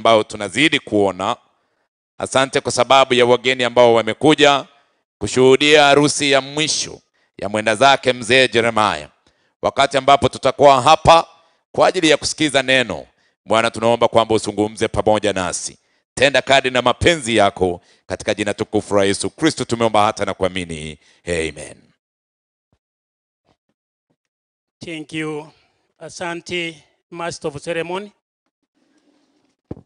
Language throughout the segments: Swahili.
ambao tunazidi kuona. Asante kwa sababu ya wageni ambao wamekuja kushuhudia harusi ya mwisho ya mwenda zake mzee Jeremiah. Wakati ambapo tutakuwa hapa kwa ajili ya kusikiza neno, Bwana tunaomba kwamba usungumze pamoja nasi. Tenda kadri na mapenzi yako, katika jina tukufu la Yesu Kristo tumeomba hata na kuamini. Amen. Thank you. Asante Master of Ceremony.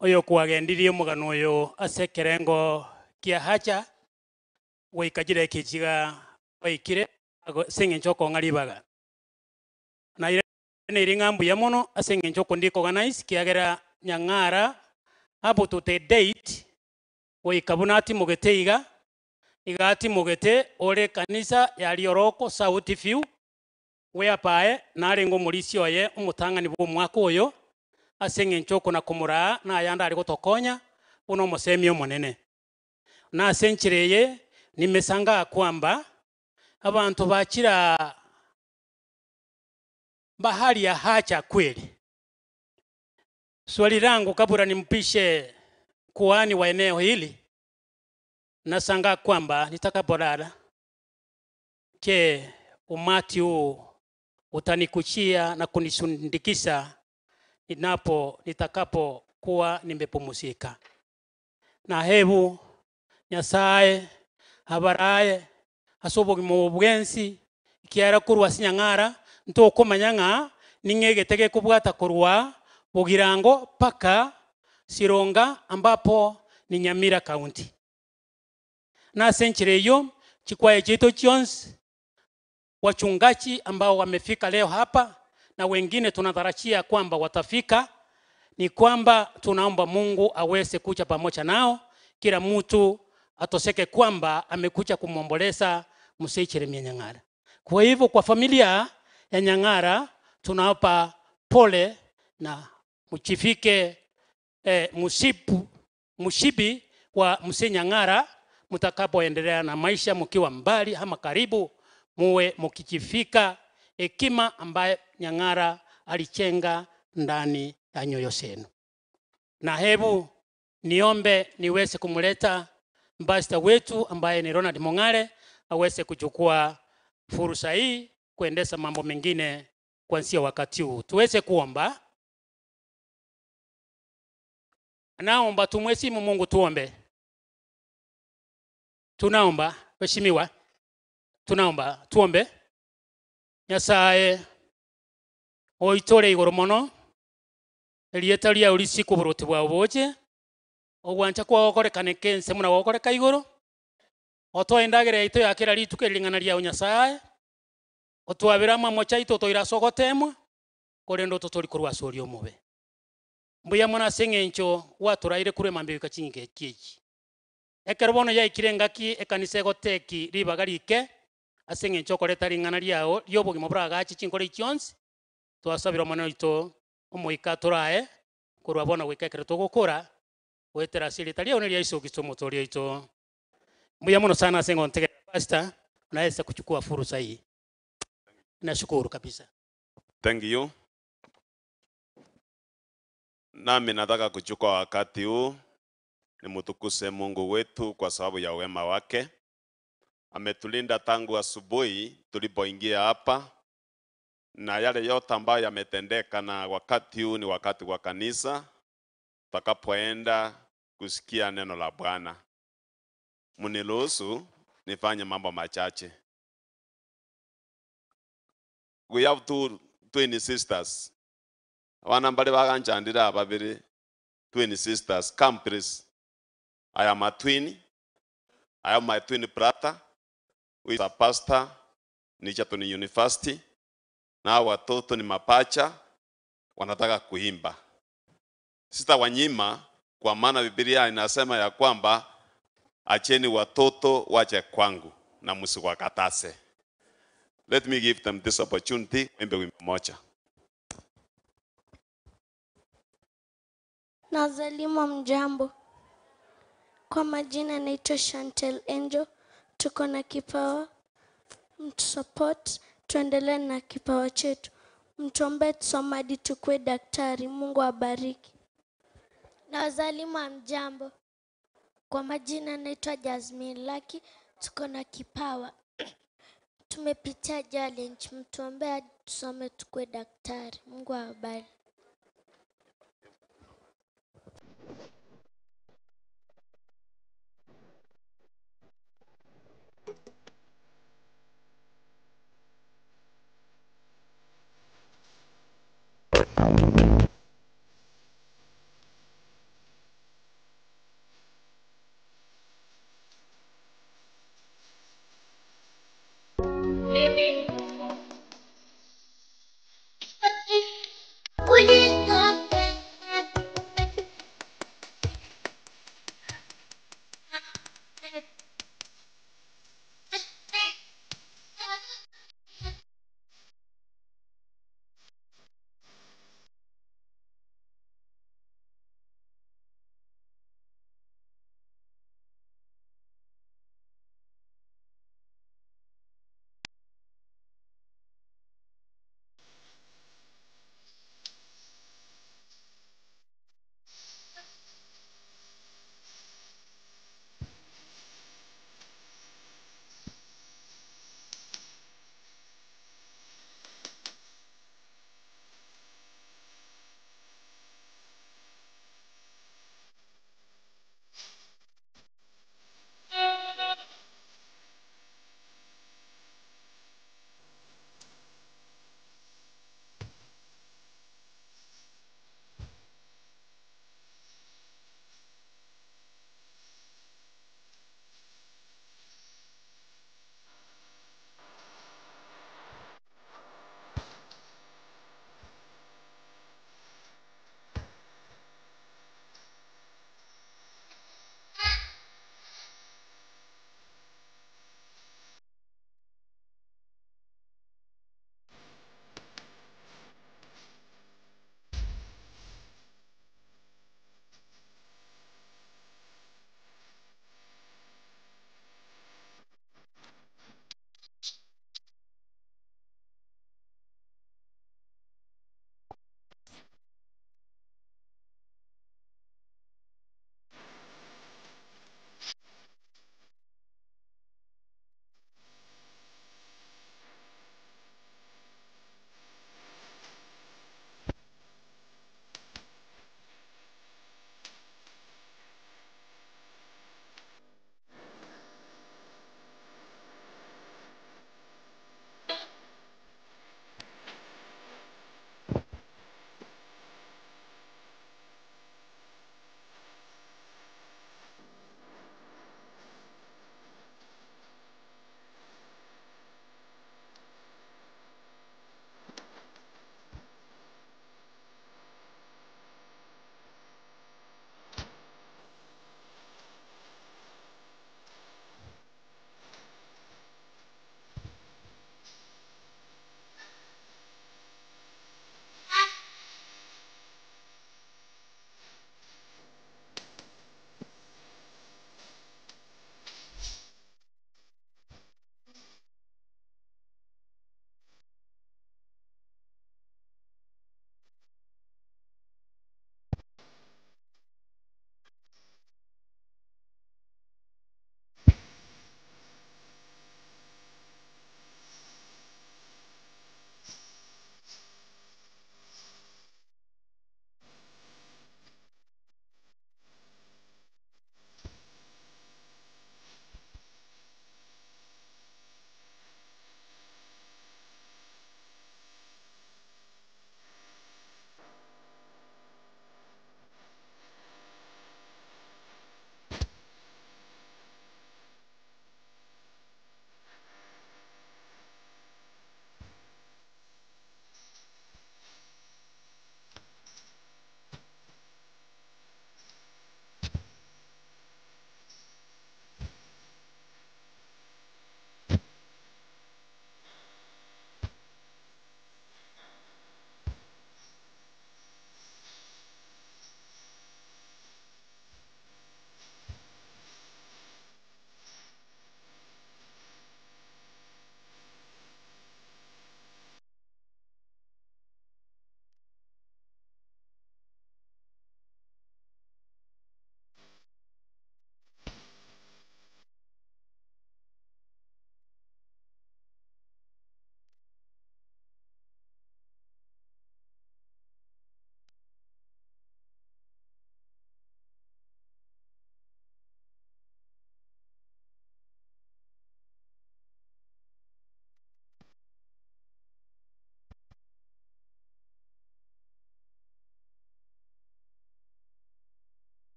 Oyo kuagendirie mugano oyo asekerengo kia hacha waikajire kichiga waikire senge nchoko ngalibaga. Na ire iringambu ya mono asenge nchoko ndiko organize kiagera nyangara hapo tute date waikabunati mugete igati mugete ore kanisa ya Lioroko South View whereby narengo mulisi oye umutangani bwo mwaka oyo asenge nchoko na kumura na yanda ari gotokonya uno musemi omonene na senchireye nimesanga kwamba abantu bakira bahari ya hacha kweli. Swali langu kabla nimpishe kuhani wa eneo hili, nasanga kwamba nitakapolala umati huu utanikuchia na kunisundikisha nitakapo kuwa nimepumzika. Na hebu Nyasaye habaraye asobogi mu bwensi kiara kurwa sinyangara ntokomanyanga ningegetege kubwata kurwa Bugirango paka Sironga ambapo ni Nyamira County. Na senchireyo chikwaye cheto Jones wachungaji ambao wamefika leo hapa na wengine tunatarajia kwamba watafika, ni kwamba tunaomba Mungu aweze kuja pamoja nao, kila mtu atoseke kwamba amekuja kumomboleza mzee Jeremiah Nyang'ara. Kwa hivyo kwa familia ya Nyang'ara tunawapa pole na mchifike mushibi wa mzee Nyang'ara, mtakapoendelea na maisha mkiwa mbali ama karibu, muwe mkijifika hekima ambaye Nyang'ara alichenga ndani ya nyoyo zenu. Na hebu niombe niweze kumuleta mbasta wetu ambaye ni Ronald Mong'are aweze kuchukua fursa hii kuendesha mambo mengine kuanzia wakati huu. Tuweze kuomba. Naomba tumwesimu Mungu, tuombe. Tunaomba, waheshimiwa. Tunaomba, tuombe. Nyasaye oitore igoro mono elieta lia ulisi kuburuti bwa oboje ogwancha kwa okorekane kense muna okoreka igoro otoendagere ito yakira lituke lingana lia Nyasaye otwabira mamo chaito toira sogotemwa korendo totori kurwa sori omobe mbuya mona sengencho waturaire kure mambe kachinge kiki ekerbono ya ikirengaki ekanise goteki ribagarike asengencho koreta lingana liao lyobogi mobraga chichinkore ichionse twasabira mono ito omoika torae kurwa bona wikekere togokora wetera silita leo ni Yesu Kristo motorio ito mbuya mono sana sengo ntege pastor unaweza kuchukua fursa hii. Nashukuru kabisa. Thank you. Nami nataka kuchukua wakati huu nimtukuse Mungu wetu kwa sababu ya wema wake. Ametulinda tangu asubuhi tulipoingia hapa, na yale yote ambayo yametendeka, na wakati huu ni wakati wa kanisa tutakapoenda kusikia neno la Bwana. Mniruhusu nifanye mambo machache. We have two twin sisters. Wana mbali baganjandira babiri twin sisters. Come please. I am a twin. I have my twin brother who is a pastor Nichatoni University. Na watoto ni mapacha wanataka kuimba. Sita wanyima kwa maana Biblia inasema ya kwamba acheni watoto waje kwangu na msiwakataze. Let me give them this opportunity. Imbe wimbo moja. Nazalima mjambo. Kwa majina naitwa Chantel Angel. Tuko na kipawa. Mtusupport. Tuendelee na kipawa chetu. Mtuombe tusome hadi tukue daktari. Mungu abariki. Na wazalimu wa mjambo. Kwa majina naitwa Jasmine Lucky, tuko na kipawa. Tumepitia challenge, mtuombea tusome tukue daktari. Mungu awabariki.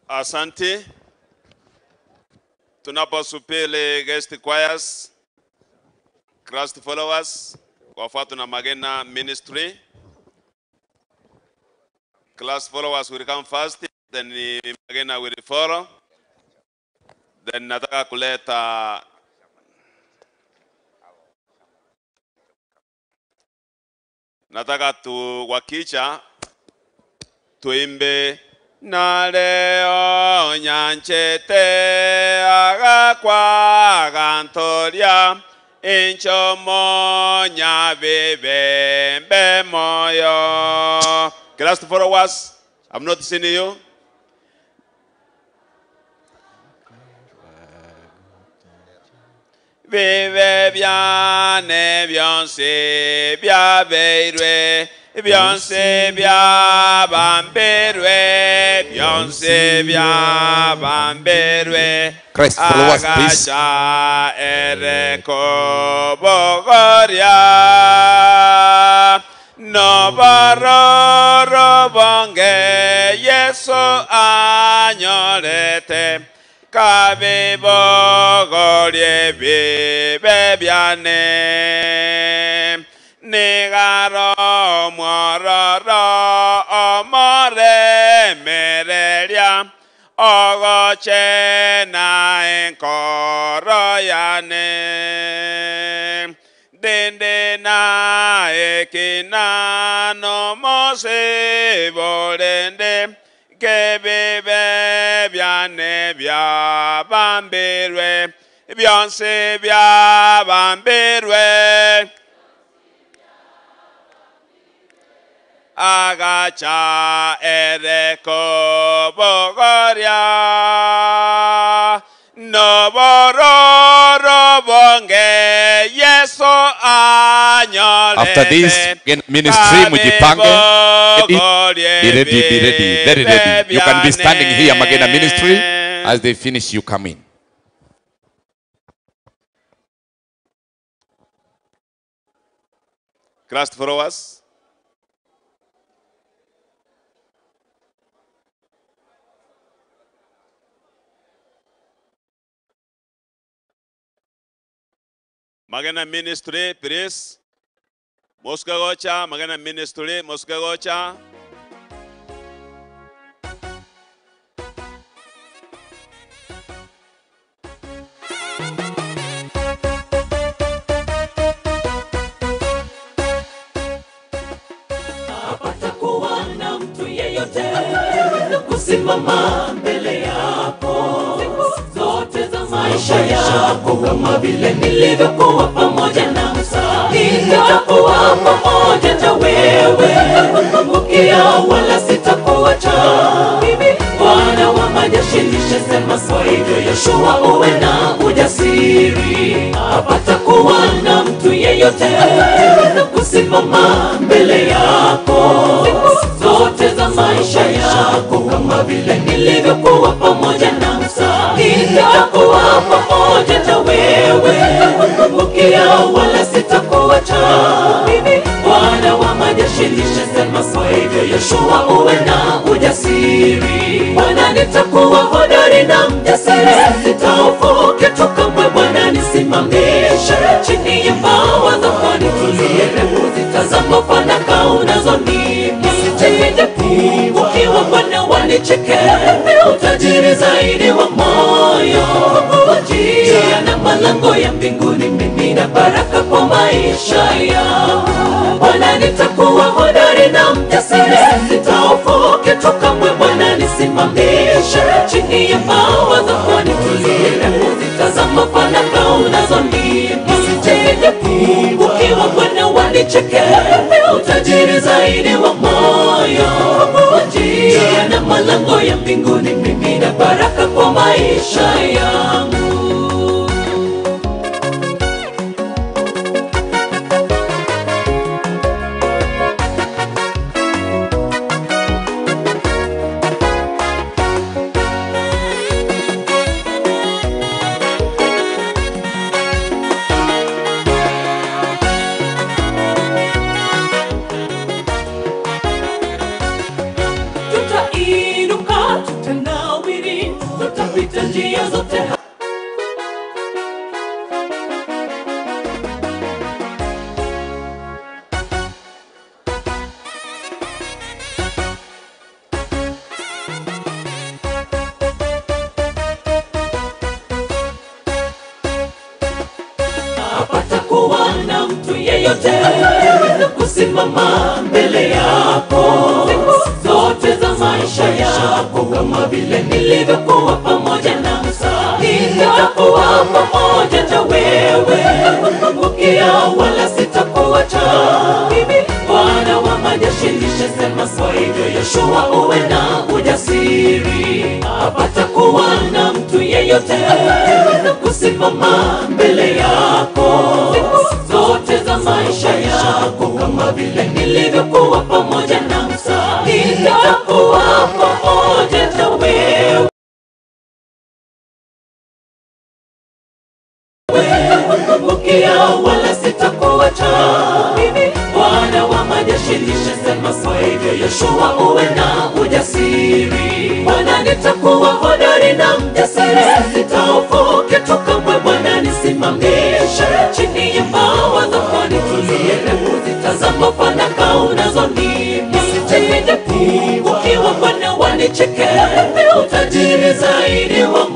Asante. Tunaposupili guest choirs, Christ followers, wafuatu na Magena ministry. Class followers will come first, then Magena will follow. Then nataka kuleta wakicha tuimbe na leo nyanchete agakwa gantoria incho monya bebe moyo. Class followers, I'm not seeing you. Vive biane bionse bia beirwe bionse bia bamberwe bionse bia bamberwe. Christ followers, please. Agacha ereko bogoria no baroro bonge yeso anyorete kabe bogorie bibe biane negaro mororo omore mereria ogoche na enkoro yane dende na ekina no mose borende kebebe biane bia bambirwe bionse bia bambirwe agacha ereko bogoria no bororo bonge yeso anyolete. After this ministry, mujipange. Be ready, be ready, very ready. You can be standing here, Magena ministry. As they finish, you come in. Christ followers. Magena ministry, please. Mosca Gocha, Magena ministry, Mosca Gocha. Hapatakuwa na mtu yeyote kusimama mbele yako zote za maisha yako, kama vile nilivyokuwa pamoja na Musa, nitakuwa pamoja na wewe, kukumbukia wala sitakuacha. Bwana wa majeshi nishasema, kwa hivyo Yoshua uwe na ujasiri. Hapatakuwa na mtu yeyote kusimama mbele yako zote za maisha yako, kama vile nilivyokuwa pamoja na Musa, nitakuwa pamoja na wewe, kukumbukia wala sitakuacha. Bwana wa majeshi nishasema, kwa hivyo Yoshua uwe na ujasiri. Bwana nitakuwa hodari na mjasiri, sitaofu kitu kamwe. Bwana nisimamishe chini ya mbawa zako, nitulie na kuzitazama fanaka unazonipa. Nisitende ukiwa Bwana wanicheke, utajiri zaidi wa moyo. Njia na malango ya mbinguni, mimi na baraka kwa maisha yangu. Bwana nitakuwa hodari na mjasiri, sitaofu kitu kamwe. Bwana nisimamishe chini ya mbawa zako, nitulie na kuzitazama fanaka unazonipa. Nisitende ukiwa Bwana wanicheke, utajiri zaidi wa moyo. Njia na malango ya mbinguni, mimi na baraka kwa maisha yangu. kupita njia zote. Hapatakuwa na mtu yeyote kusimama mbele yako siku zote za maisha yako, kama vile nilivyokuwa pamoja na Musa, nitakuwa pamoja na wewe, kukuangukia wala sitakuacha. Mimi Bwana wa majeshi nishasema, kwa hivyo Yoshua uwe na ujasiri. Hapatakuwa na mtu yeyote kusimama mbele yako siku zote za maisha yako, kama vile nilivyokuwa pamoja na Musa, nitakuwa pamoja na wewe, kukuangukia wala sitakuacha. Mimi Bwana wa majeshi nishasema, kwa hivyo Yoshua uwe na ujasiri. Bwana nitakuwa hodari na mjasiri, sitahofu kitu kamwe. Bwana nisimamishe chini ya mbawa zako, nitulie na kuzitazama fanaka unazonipa. Nisije kupungukiwa Bwana, wanicheke utajiri zaidi wa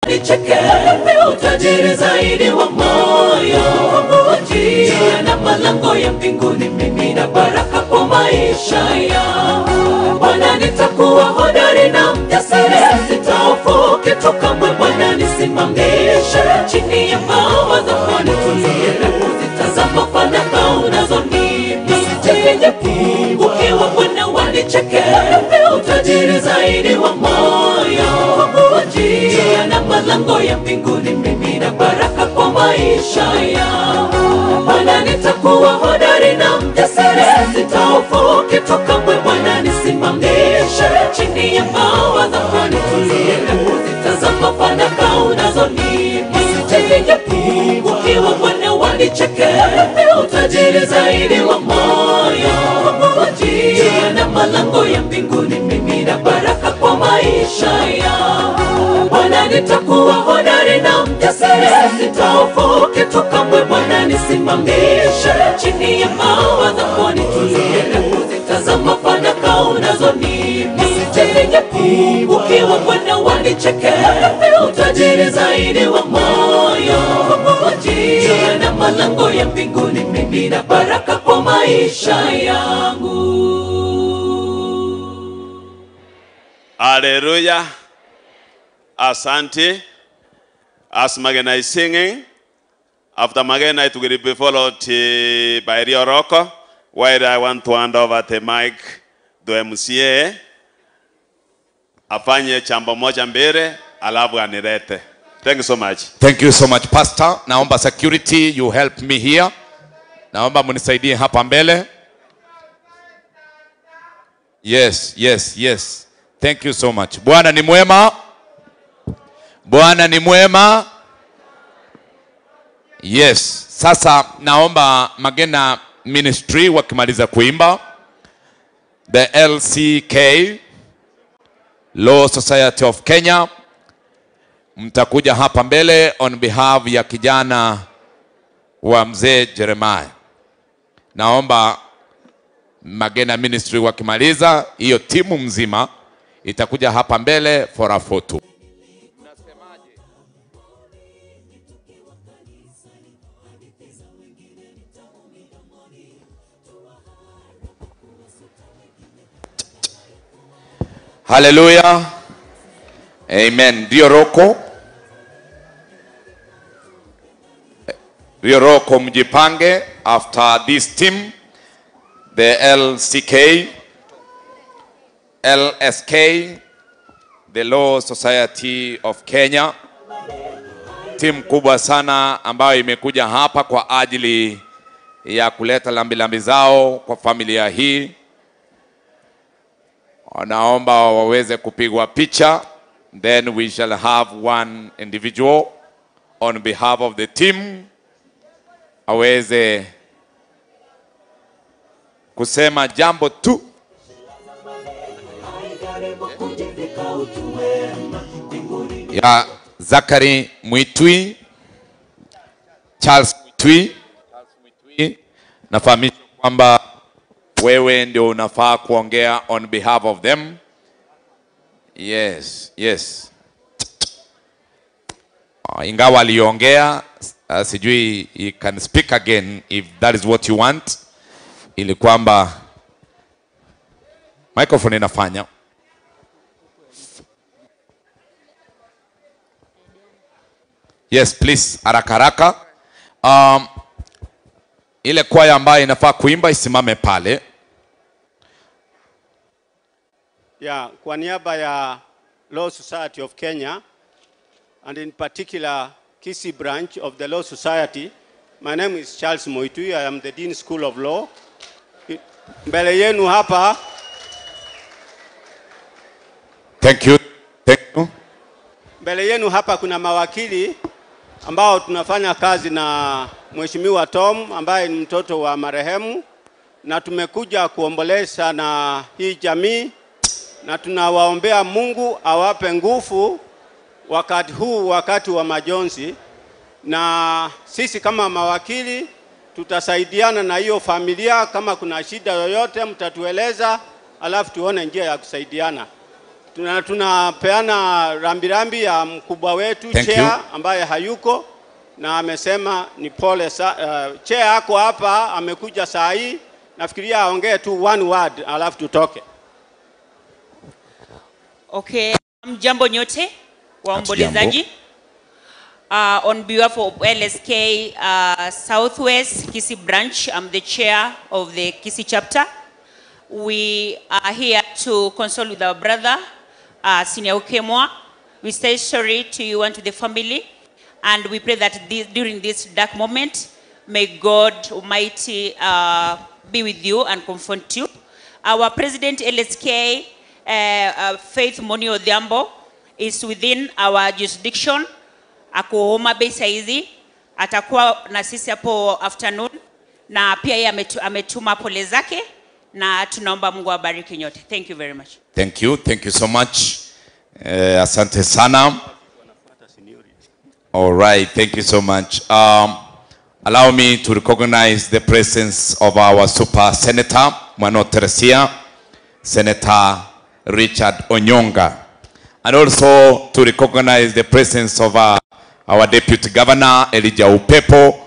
nicheke utajiri zaidi wa moyo ujia na malango ya mbinguni, mimi na baraka kwa maisha yangu. Bwana nitakuwa hodari na mjasiri, sitahofu kitu kamwe. Bwana nisimamishe chini ya mbawa zako, nitulie na kuzitazama fanaka unazonipa. Nisije kupungukiwa Bwana, wanicheke utajiri zaidi wa moyo ujia na malango ya mbinguni, mimi na baraka kwa maisha yangu. Bwana nitakuwa hodari na mjasiri, sitahofu kitu kamwe. Bwana nisimamishe chini ya mbawa zako, nitulie na kuzitazama fanaka unazonipa. Nisije kupungukiwa Bwana, wanicheke utajiri zaidi wa moyo ujia na malango ya mbinguni, mimi na baraka kwa maisha yangu. Bwana nitakuwa hodari na mjasiri, sitahofu kitu kamwe. Bwana nisimamishe chini ya mbawa zako, nitulie na kuzitazama fanaka unazonipa. Nisije kupungukiwa Bwana, wanicheke utajiri zaidi wa moyo ujia na malango ya mbinguni, mimi na baraka kwa maisha yangu. Hallelujah. Asante. As Magena is singing, after Magena it will be followed by Rio Rocco. while I want to hand over the mic to MCA afanye chambo moja mbele alafu anirete. Thank you so much. Thank you so much, Pastor. Naomba security, you help me here. Naomba munisaidie hapa mbele. Yes, yes, yes. Thank you so much. Bwana ni mwema. Bwana ni mwema. Yes. Sasa naomba Magena Ministry wakimaliza kuimba. The LCK, Law Society of Kenya, mtakuja hapa mbele on behalf ya kijana wa mzee Jeremiah. Naomba Magena Ministry wakimaliza, hiyo timu mzima itakuja hapa mbele for a photo. Hallelujah. Amen. Dio Roko mjipange after this team, the LCK, LSK, the Law Society of Kenya. Timu kubwa sana ambayo imekuja hapa kwa ajili ya kuleta lambi zao kwa familia hii. Naomba waweze kupigwa picha, then we shall have one individual on behalf of the team aweze kusema jambo tu. Ya Zakari Mwitui, Charles Mwitui, nafahamisha kwamba wewe ndio unafaa kuongea on behalf of them. Yes, yes. Ingawa aliongea, sijui you can speak again if that is what you want. Ili kwamba microphone inafanya. Yes, please, haraka. Ile kwaya ambayo inafaa kuimba isimame pale. Kwa niaba ya Law Society of Kenya, and in particular Kisii branch of the Law Society, my name is Charles Moitui. I am the Dean School of Law. Mbele yenu hapa. Thank you. Mbele yenu hapa kuna mawakili ambao tunafanya kazi na Mheshimiwa Tom ambaye ni mtoto wa marehemu, na tumekuja kuomboleza na hii jamii, na tunawaombea Mungu awape nguvu wakati huu, wakati wa majonzi, na sisi kama mawakili tutasaidiana na hiyo familia. Kama kuna shida yoyote mtatueleza, alafu tuone njia ya kusaidiana. Tunapeana rambirambi ya mkubwa wetu Chair ambaye hayuko, na amesema ni pole. Chair yako hapa amekuja saa hii, nafikiria aongee tu one word alafu tutoke. Okay, jambo nyote waombolezaji. On behalf of LSK Southwest Kisii branch, I'm the chair of the Kisii chapter. We are here to console with our brother Senior Ukemwa. We say sorry to you and to the family, and we pray that during this dark moment, may God Almighty be with you and comfort you. Our President LSK, Faith Moni Odhiambo, is within our jurisdiction. Ako Homa Bay saizi, atakuwa na sisi hapo afternoon, na pia yeye ametuma pole zake, na tunaomba Mungu awabariki nyote. Thank you very much. Thank you so much. Asante sana. All right, thank you so much. Allow me to recognize the presence of our super senator, Mano Teresia, Senator Richard Onyonga, and also to recognize the presence of our deputy governor, Elijah Upepo,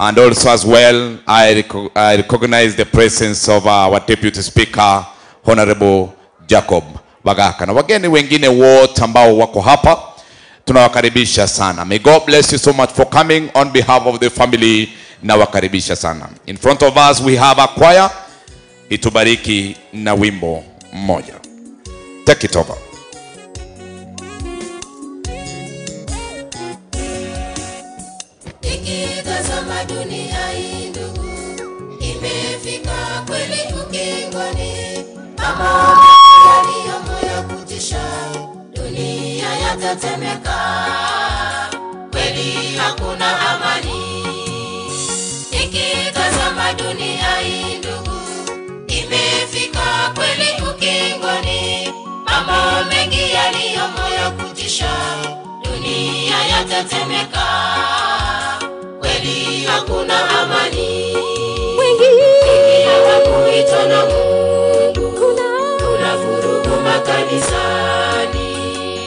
and also as well, I recognize the presence of our deputy speaker, Honorable Jacob Bagaka. Na wageni wengine wote ambao wako hapa, tunawakaribisha sana. May God bless you so much for coming on behalf of the family. na wakaribisha sana. In front of us we have a choir. Itubariki na wimbo mmoja. Take it over. Ikitazama dunia hii ndugu, imefika kweli ukingoni. Mambo yaliyomo ya kutisha, dunia yatatemeka, kweli hakuna amani. Ikitazama dunia hii ndugu, imefika kweli ukingoni. Mambo mengi yaliyomo ya kutisha, dunia yatatemeka, kweli hakuna amani. Wengi hawakuitwa na Mungu, kuna vurugu makanisani,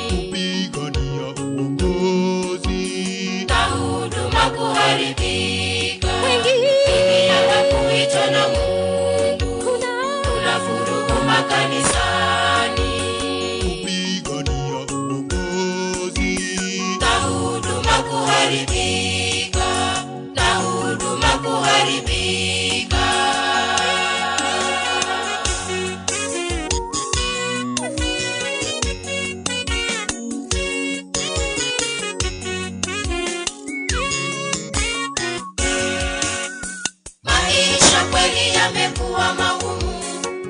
kupigania uongozi na huduma kuharibika. Wengi hawakuitwa na Mungu, kuna vurugu makanisani, kupigania uongozi na huduma kuharibika, na huduma kuharibika. Maisha kweli yamekuwa magumu,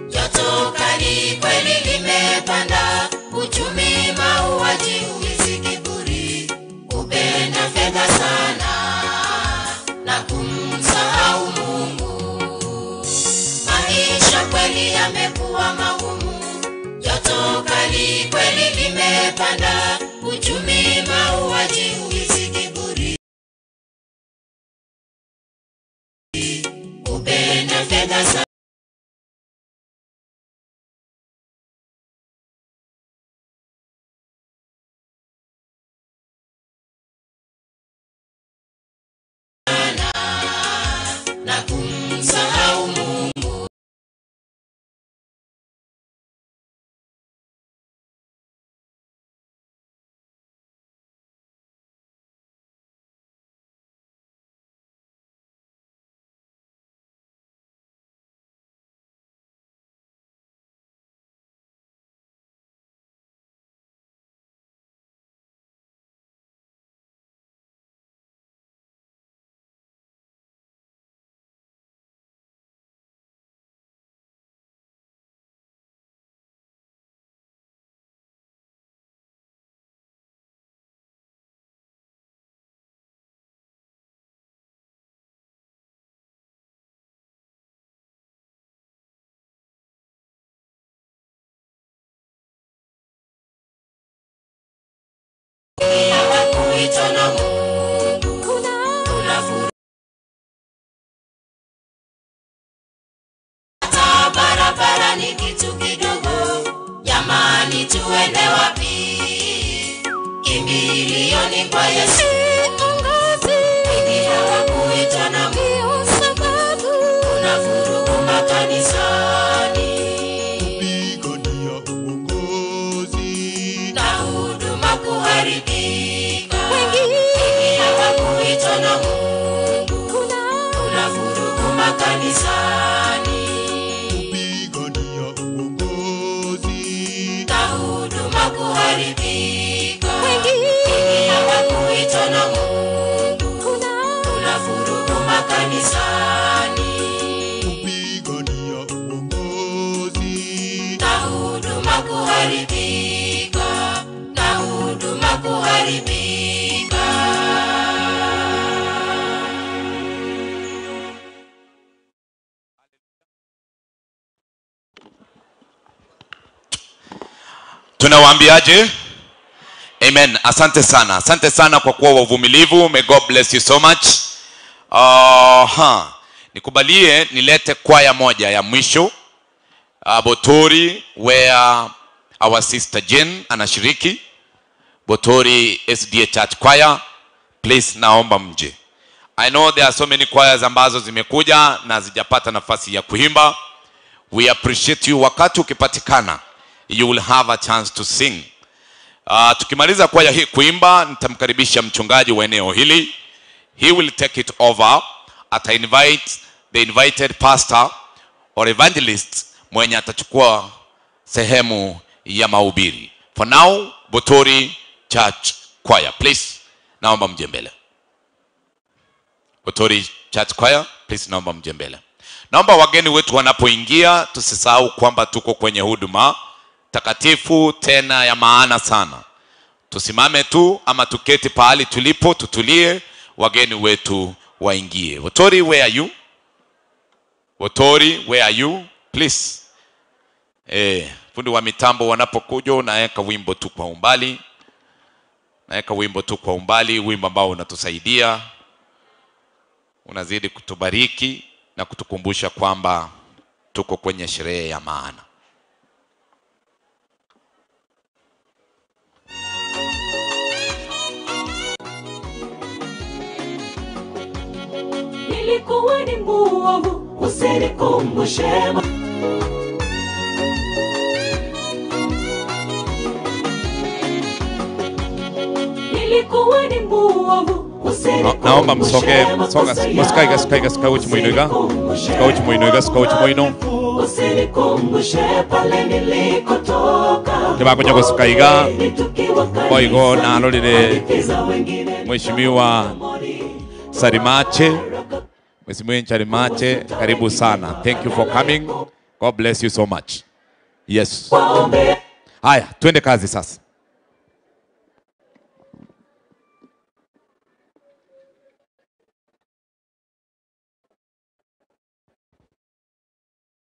joto kali kweli limepanda, uchumi, mauaji, uwizi, kiburi, kupenda fedha sana na kumsahau Mungu. Maisha kweli yamekuwa magumu, joto kali kweli limepanda, uchumi, mauaji, uwizi, kiburi, kupenda fedha sana. Na kumsahau Mungu. Hawakuitwa na Mungu, kuna vurugu. Hata barabara ni kitu kidogo, jamani tuende wapi? Kimbilioni kwa Yesu. Wengi hawakuitwa na Mungu, kuna vurugu makanisani, kupigania uongozi na huduma kuharibika. Wengi hawakuitwa na Mungu, kuna vurugu makanisani, kupigania uongozi na huduma kuharibika. Wengi hawakuitwa na Mungu, kuna vurugu makanisani, kupigania uongozi na huduma kuharibika, na huduma kuharibika. Tunawaambiaje? Amen. Asante sana kwa kuwa wavumilivu. May God bless you so much. Nikubalie nilete kwaya moja ya mwisho, Botori, where our sister Jane anashiriki. Botori SDA Church Choir, please naomba mje. I know there are so many choirs ambazo zimekuja na zijapata nafasi ya kuimba. We appreciate you. Wakati ukipatikana, you will have a chance to sing. Tukimaliza kwaya hii kuimba, nitamkaribisha mchungaji wa eneo hili. He will take it over ata invite the invited pastor or evangelist mwenye atachukua sehemu ya mahubiri. For now, Botori Church Choir, please, naomba mje mbele. Botori Church Choir, please, naomba mje mbele. Naomba wageni wetu wanapoingia tusisahau kwamba tuko kwenye huduma takatifu tena ya maana sana. Tusimame tu ama tuketi pahali tulipo, tutulie, wageni wetu waingie. Botori, where are you? Botori, where are you? Please. Fundi wa mitambo wanapokuja naeka wimbo tu kwa umbali. Naeka wimbo tu kwa umbali, wimbo ambao unatusaidia, unazidi kutubariki na kutukumbusha kwamba tuko kwenye sherehe ya maana. Nilikuwa ni muovu, usinikumbushe. Nilikuwa ni muovu, usinikumbushe. Naomba msoge, msikaiga uchi muinuiga. Uchi muino. Usinikumbushe pale nilikotoka. Kibako nyogo sikaiga. Boigo na alolile Mheshimiwa Sarimache. Mheshimiwa Sarimache, karibu sana. Thank you for coming. God bless you so much. Yes. Haya, twende kazi sasa.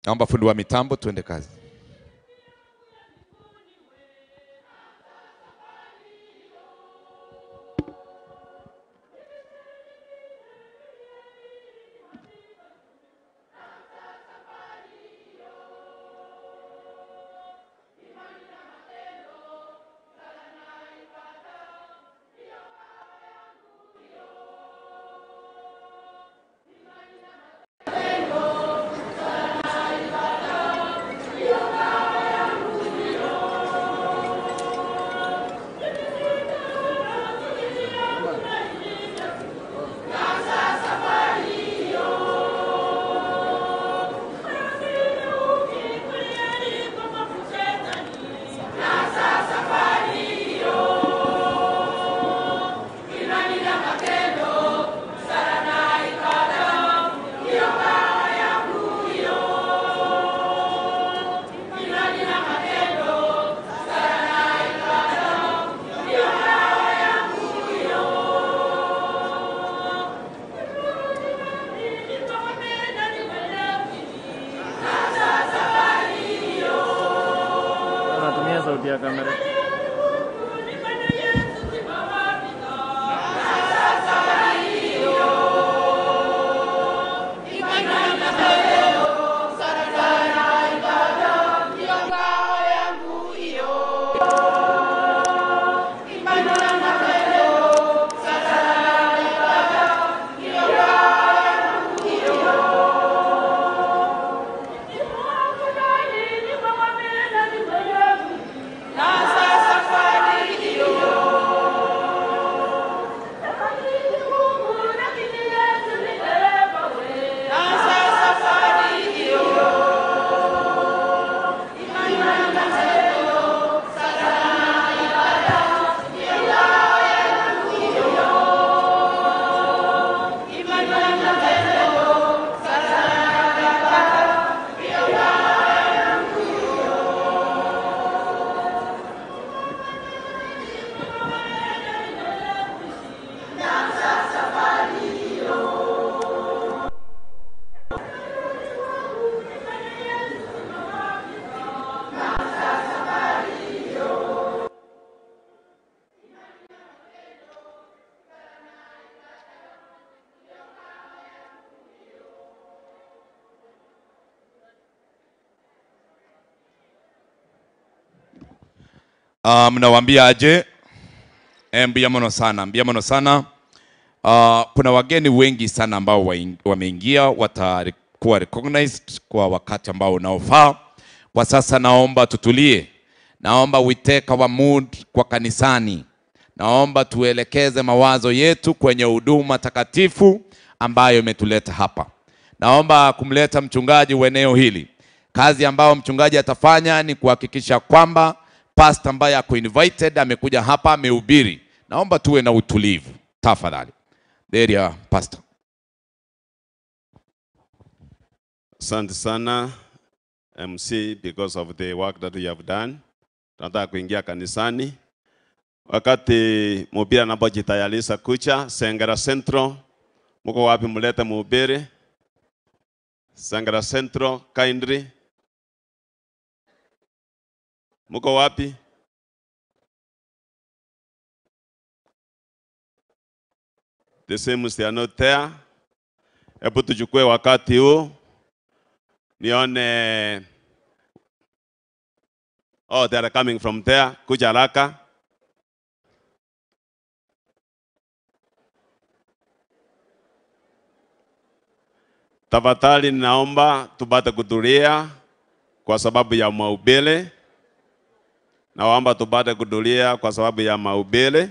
Naomba fundi wa mitambo twende kazi. Mnawaambia aje? Mbia sana. Kuna wageni wengi sana ambao wameingia, watakuwa recognized kwa wakati ambao unaofaa. Kwa sasa naomba tutulie. Naomba we take our mood kwa kanisani. Naomba tuelekeze mawazo yetu kwenye huduma takatifu ambayo imetuleta hapa. Naomba kumleta mchungaji wa eneo hili. Kazi ambayo mchungaji atafanya ni kuhakikisha kwamba pastor ambaye ako invited amekuja hapa amehubiri. Naomba tuwe na utulivu tafadhali. There you are, pastor. Asante sana MC, because of the work that you have done. Tunataka kuingia kanisani. Wakati mhubiri anapojitayarisha kucha, Sengera Central, mko wapi mlete mhubiri? Sengera Central, kindly. Mko wapi? The same they are not there. Hebu tuchukue wakati huu nione. Oh, they are coming from there. Kuja haraka. Tafadhali naomba tupate kutulia kwa sababu ya mahubiri. Naomba tupate kutulia kwa sababu ya mahubiri.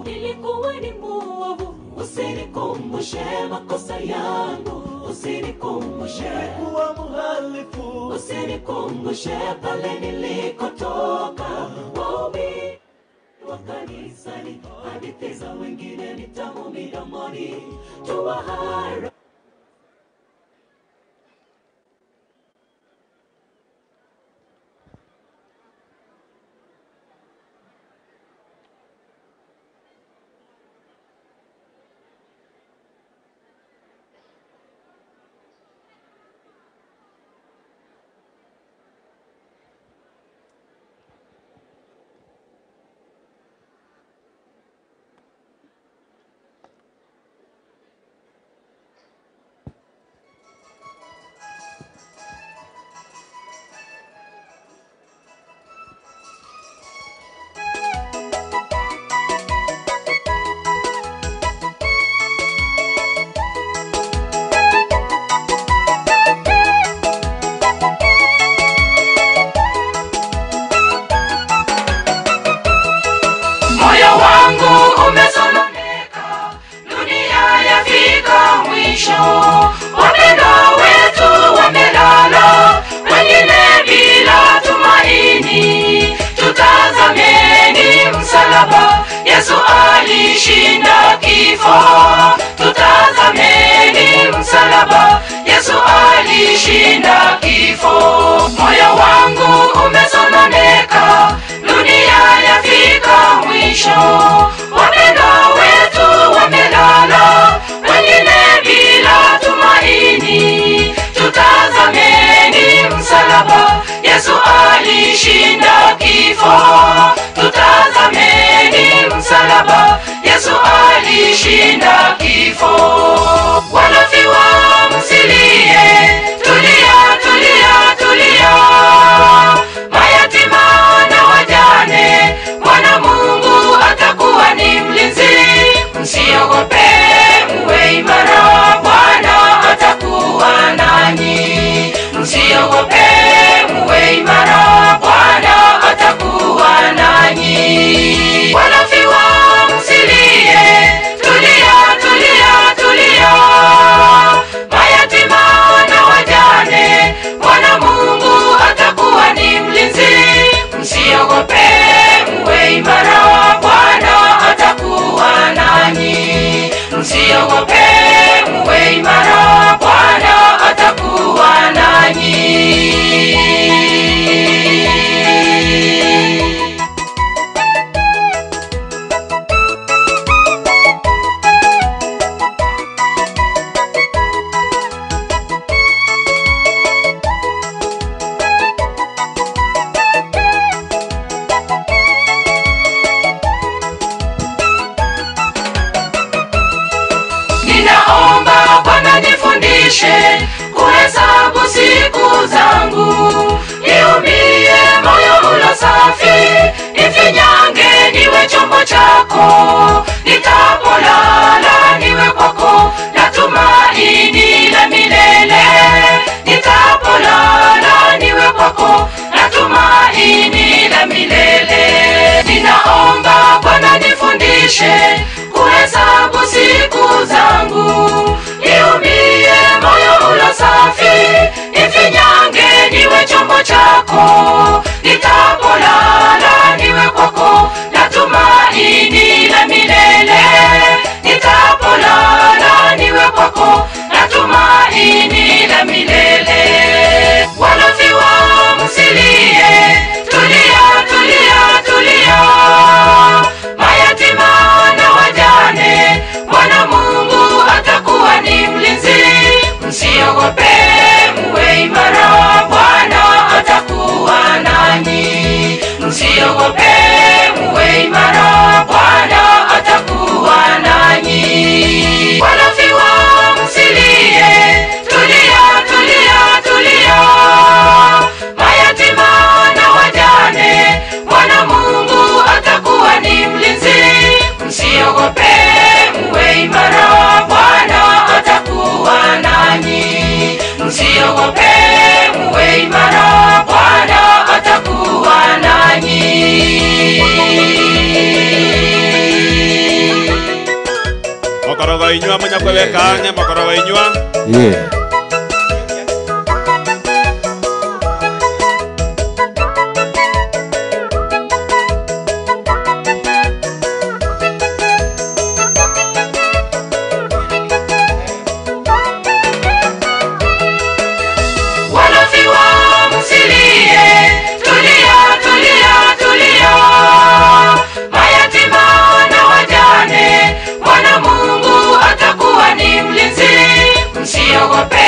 Nilikuwa ni muovu, usinikumbushe makosa yangu, usinikumbushe kuwa mhalifu, usinikumbushe pale nilikotoka. Wahubiri wa kanisani, hadithi za wengine ni tamu midomoni, tuwahara. Wapendwa wetu wamelala, wengine bila tumaini. Tutazameni msalaba, Yesu alishinda kifo. Tutazameni msalaba, Yesu alishinda kifo. Moyo wangu umesononeka, dunia yafika mwisho. Wapendwa wetu wamelala, wengine bila tumaini. Tutazameni msalaba, Yesu alishinda kifo. Tutazameni msalaba, Yesu alishinda kifo. Wanafiwa msilie, tulia, tulia, tulia. Mayatima na wajane, Bwana Mungu atakuwa ni mlinzi. Msiogope, muwe imara, Bwana atakuwa nanyi. Msiogope, muwe imara, Bwana atakuwa nanyi. Wanafiwa msilie, tulia, tulia, tulia. Mayatima na wajane, Bwana Mungu atakuwa ni mlinzi. Msiogope, muwe imara, Bwana atakuwa nanyi. Msiogope, muwe imara, Bwana atakuwa nanyi. Ninaomba Bwana nifundishe kuhesabu siku zangu, niumie moyo ulo safi, nifinyange niwe chombo chako. Nitapolala niwe kwako, na tumaini la milele. Nitapolala niwe kwako, na tumaini la milele. Ninaomba Bwana nifundishe nitapolala niwe kwako na tumaini la milele. Nitapolala niwe kwako na tumaini la milele. Walofiwa msilie, tulia, tulia, tulia. Mayatima na wajane, Bwana Mungu atakuwa ni mlinzi. Msiogope, muwe imara, Bwana atakuwa nanyi. Msiogope, muwe imara, Bwana atakuwa nanyi. Walofiwa msilie, tulia, tulia, tulia. Mayatima na wajane, Bwana Mungu atakuwa ni mlinzi. Msiogope, muwe imara, Bwana atakuwa nanyi. Msiogope, muwe imara, Bwana atakuwa nanyi. Makorogo inywa munyakwebekanya makorogo inywa. Yeah. Walofiwa msilie, tulia, tulia, tulia. Mayatima na wajane, Bwana Mungu atakuwa ni mlinzi. Msiogope,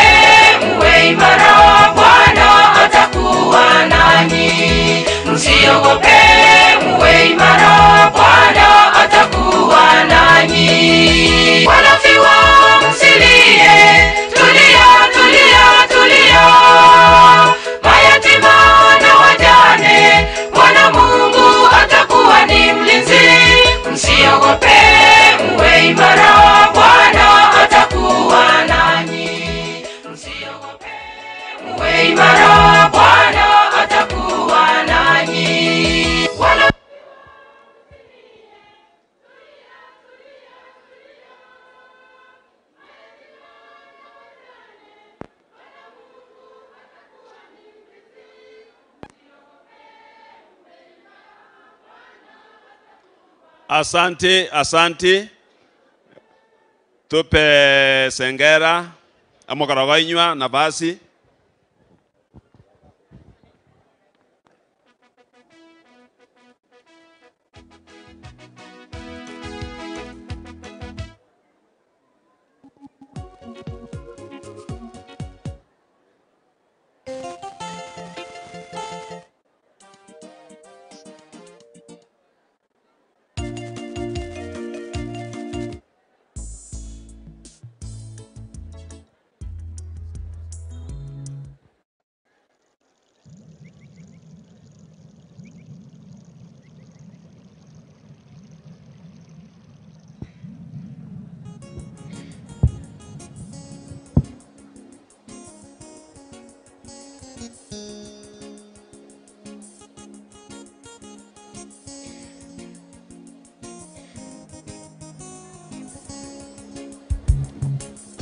muwe imara, Bwana atakuwa nanyi. Msiogope, muwe imara, Bwana atakuwa nanyi. Walofiwa msilie, tulia, tulia, tulia. Mayatima na wajane, Bwana Mungu atakuwa ni mlinzi. Msiogope, muwe imara, Bwana atakuwa nanyi. Msiogope, muwe imara, Bwana atakuwa nanyi. Asante, asante. Tupe Sengera amokorogo inywa nafasi.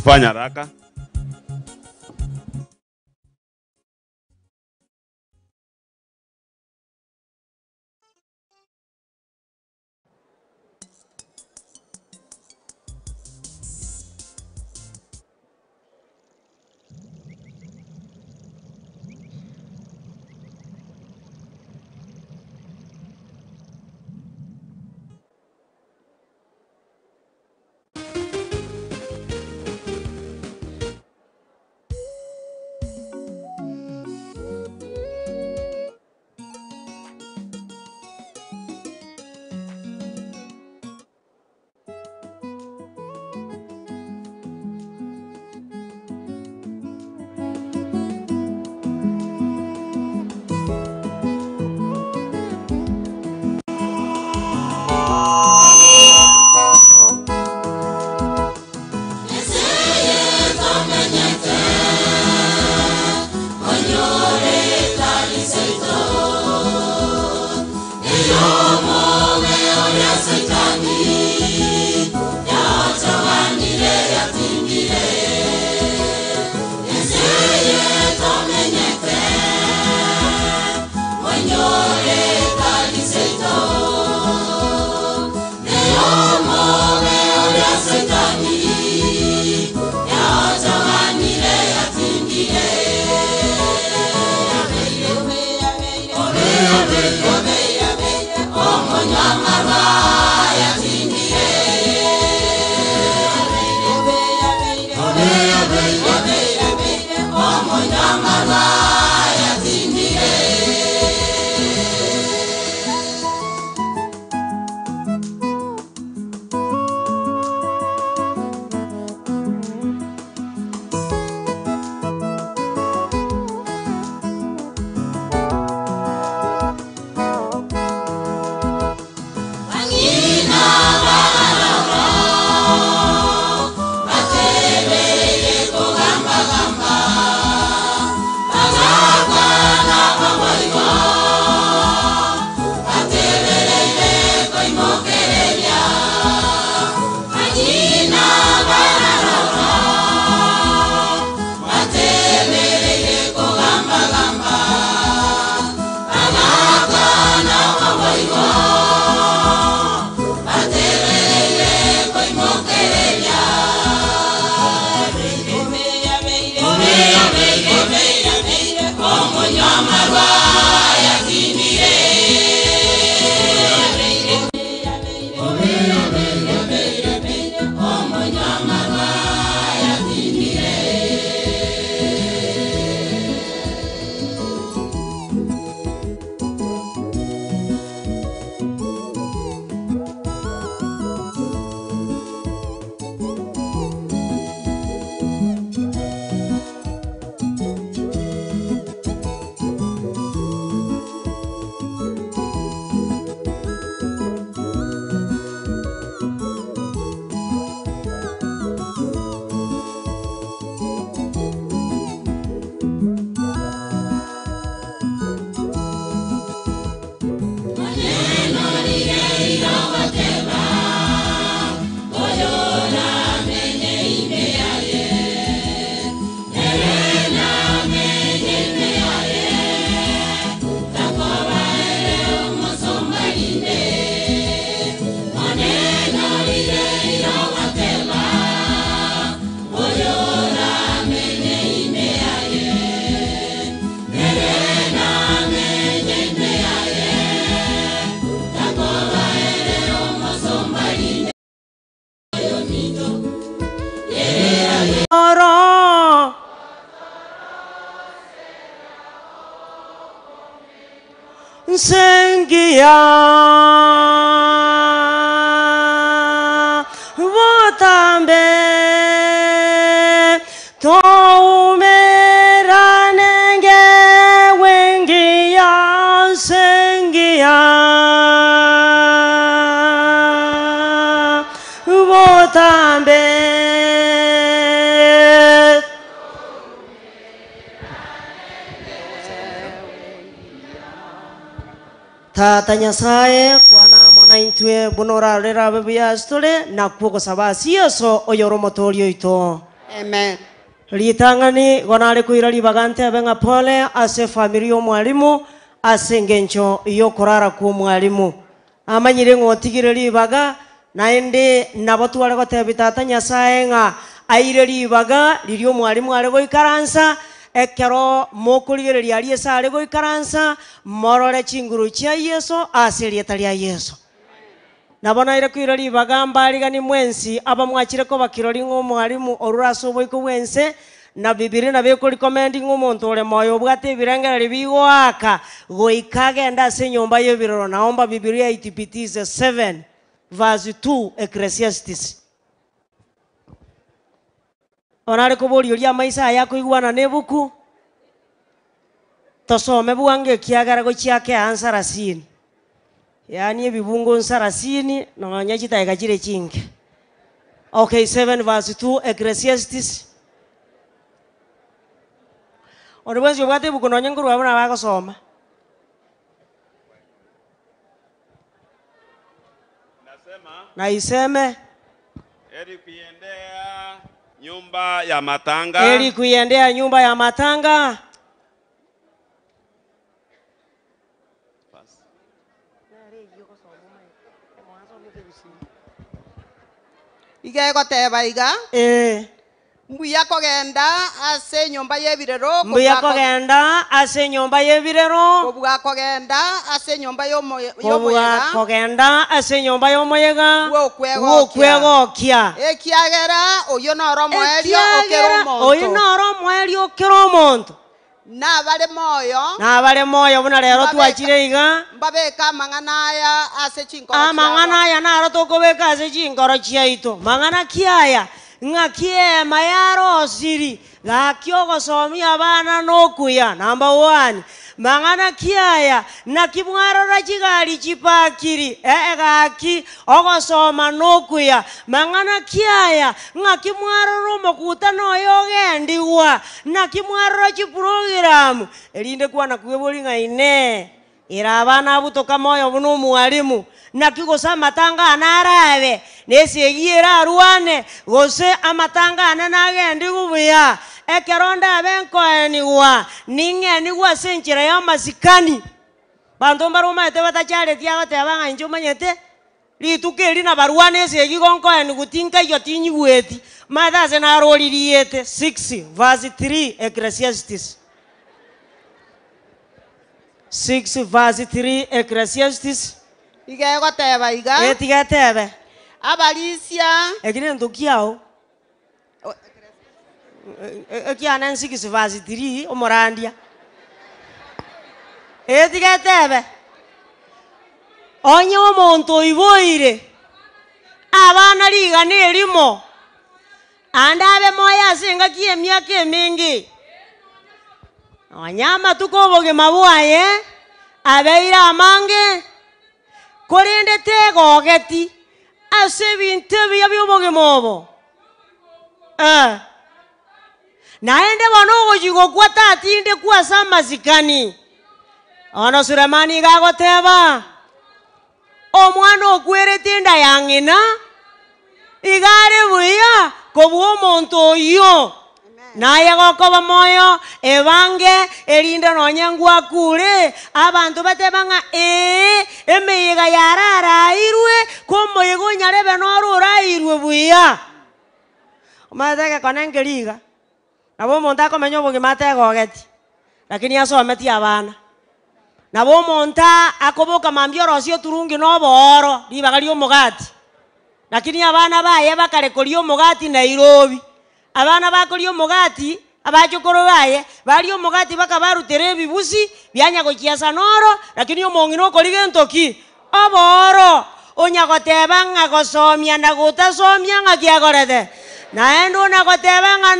Fanya haraka. sengia votambe toumeranenge wengia sengia votambe Tata Nyasaye kwana mwana intwe bunora rera bebya stole na kuko sabasi yeso oyoro motorio ito. Amen. Litangani gonale kuira libagante abenga pole ase family yo mwalimu ase ngencho iyo korara ku mwalimu. Amanyire ngotigire libaga naende nabotwale gotebi Tata Nyasaye nga aire libaga liryo mwalimu ale goikaransa ekero mokuligere ali esa ale goikaransa morore chinguru chia Yesu asilieta lya Yesu. Nabona ire kuira libagamba aligani mwensi aba mwachire ko bakirori ngo mwalimu oruraso boiko wense na bibiri na beko recommending umuntu ole moyo bwate birengera libigo aka goikagenda se nyomba yebiroro naomba Biblia itipitize 7 verse 2 Ecclesiastes. Onare kubori ulia maisa yako igwana nebuku tosome buange kiagara go chiake ansara sin. Yani ebibungo nsarasini no nyachita ikachire chinge. Okay, 7 verse 2 Ecclesiastes. Onebwenzi obwate bukono nyenguru abana bakosoma. Na iseme Eri kuiendea nyumba ya matanga. Eri kuiendea nyumba ya matanga. Iga goteba iga. Mbuya kogenda ase nyomba yebirero. Mbuya kogenda ase nyomba yebirero. Kobuga kogenda ase nyomba yomoyega. Kobuga kogenda ase nyomba yomoyega. Wokwegokia. Ekiagera oyo noro moerio okero omonto. Oyo noro moerio okero omonto. Nabale moyo buna rero twachire iga. Mbabeka mangana aya ase chinkoro. Mangana aya naro tokobeka ase chinkoro chiaito. Mangana kiaya ngakie mayaro siri gakyo somia abana nokuya number 1 mangana kiaya na kibwarora chigali chipakiri gaki ogosoma nokuya mangana kiaya ngakimwaroro mokuta noyogendiwa na kimwaroro chiprogram elinde kwana kweboli ngaine ira abana butoka moyo buno mwalimu na kigosa matanga anarabe nesigira arwane gose amatanga ananagendi gubuya ekeronda benkoeniwa ning'eniwa senchira ya masikani bantu mbarumete batachare tiago tebanga injumanyete litukeri na barwane esigigonkoeni gutinka yo tinyibweti madase na roliriete 6 verse 3 Ecclesiastes 6 verse 3 Ecclesiastes. Iga goteba iga. Etiga tebe. Abalisia. Ekine ntukiao. Ekiana 6 verse 3 omorandia. Etiga tebe. Onye omonto iboire. Abana liga nerimo. Andabe moya singa kiemyaka emingi. Wanyama tukoboge mabwaye abeira amange korende tegogeti ase bintu byaboge mobo naende bano gojigo kwata atinde kwasa mazikani ono Sulemani gagoteba omwana okwerete nda yang'ina igare buya kobwo omonto oyo naye gokoba moyo ebange erinde nonyangwa kure abantu batebanga emeyega yararairwe komoyego nyarebe norurairwe buya omateke konengeriga nabo omonto akomenya obogima ategogeti lakini asometi abana nabo omonto akoboka mambiorosio turungi nobooro ribaga ria omogati lakini abana baye bakarekoria omogati Nairobi abana bakoria omogati abachukuru baye bali omugati bakabarutera ebibusi byanyagokiasa noro lakini omong'ino okori gentoki oboro onyagoteba ng'a gosomia na gotasomia ng'a kiagorete naende unagoteba ng'a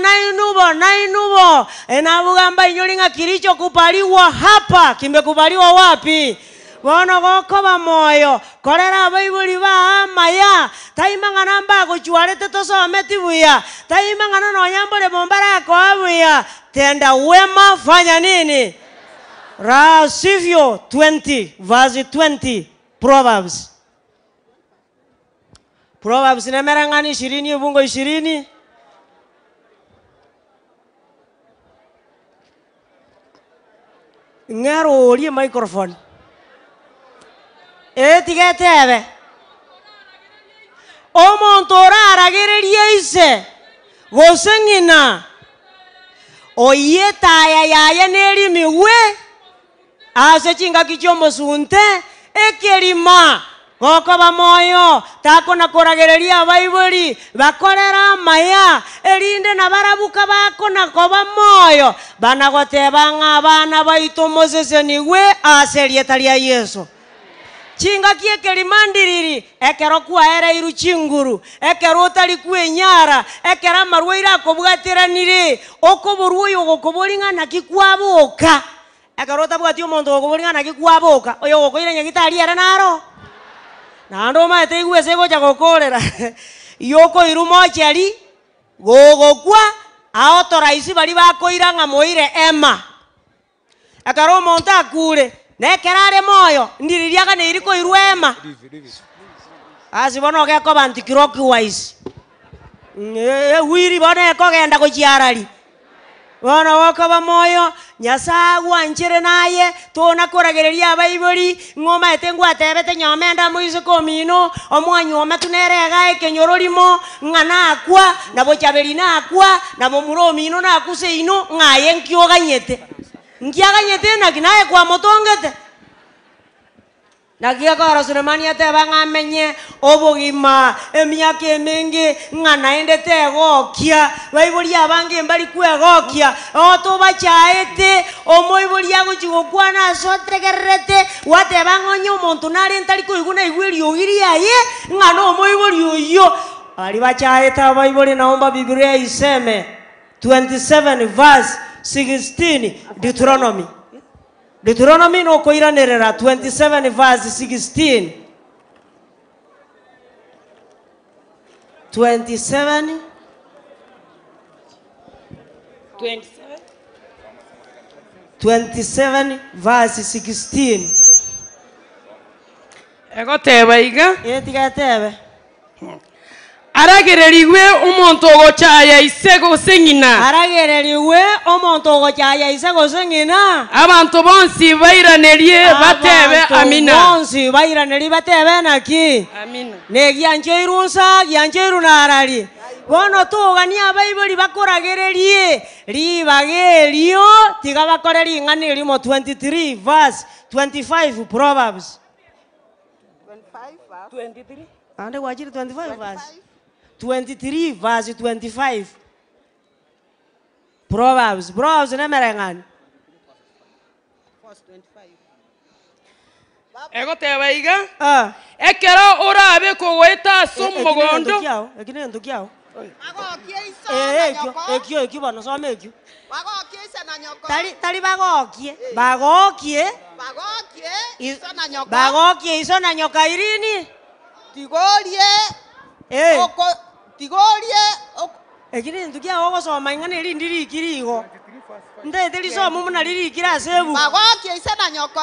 nainubo enabugamba inyori ng'a kilichokubaliwa hapa kimekubaliwa wapi bono gokoba moyo korera abaibuli ba amaya taima ng'ana mbagochwarete tosome tibuya taima ng'ana nonyambore bombara yako abuya tenda wema fanya nini rasivyo 20 verse 20 Proverbs nemera ng'ani 20 ebungo 20 ng'ero orie microphone tigetebe omonto oraragereria ise gose ng'ina oyetaya yaye nerimiwe ase chingaki chiomosunte ekerima gokoba moyo takona koragereria abaibuli bakorera amaya erinde nabarabuka bakona koba moyo banagoteba ng'a abana baito moseseniwe ase rieta ria Yesu chingaki ekerimandiriri ekero kwaereiru chinguru ekero otari kwenyara ekero amarwaire akobwatiranire okoborwa oyo gokoboringa naki kwaboka ekero otabwati omonto gokoboringa naki kwaboka oyo gokoire nyagitari ere naro naende omaete igwe ase gocha gokorera yokoiru mochari gogokwa aotoraisi bari bakoira ng'a moire ema ekero omonto akure nekerare moyo ndiririaga neiriko irwema asi bono gekoba anti-clockwise wiri bono ekogenda gochiarari bono gokoba moyo nyasaye gwanchere naye tona koragereria abaibuli ng'oma ete ngwatebete nyomenda moise komino omwanyoma tunerega ekenyororimo ng'ana akwa nabo chaberi nakwa nabo muromino nakuse ino ng'aye nkioganyete nkiaganyete naki naye kwa motongete nagiakora Sulemani ateba ng'amenye obogima emiaka emingi ng'anaendete egokia baibuli abange mbari kwegokia otobachaete omoibuli agochigokwana ase otegererete wateba ng'onye omonto nare ntari koiguna igweri ogiri yaye ng'ana omoibuli oyo bari bachaete abaibuli naomba Biblia iseme 27 verse 16 Deuteronomy no koiranerera 27 verse 16 27 verse 16 egoteba iga tigatebe aragereriwe omonto ogochaya ise gose ng'ina aragereriwe omonto ogochaya ise gose ng'ina abantu bonsi bairanerie batebe amina bonsi bairanerie batebe naki amina negiancheiru nsa giancheiru narari bono tugania abaibuli bakoragererie ribagerio tiga bakoreri ng'ani rimo 23 verse 25 Proverbs 23 ande wajiri 25 verse 23 verse 25 Proverbs nemereng'ani egoteba iga ekero orabe kogoeta ase omogondo ekinento kiao ekio bono some ekio Wagokie ise na nyoko. tari bagokie Iso na nyoko. bagokie iso na nyoka irini Tigorie. Tigorie. ekinento kiao ogosoma ing'ana erindi rikirigo ndete risomo muna ririkira ase ebuku Wagokie ise na nyoko.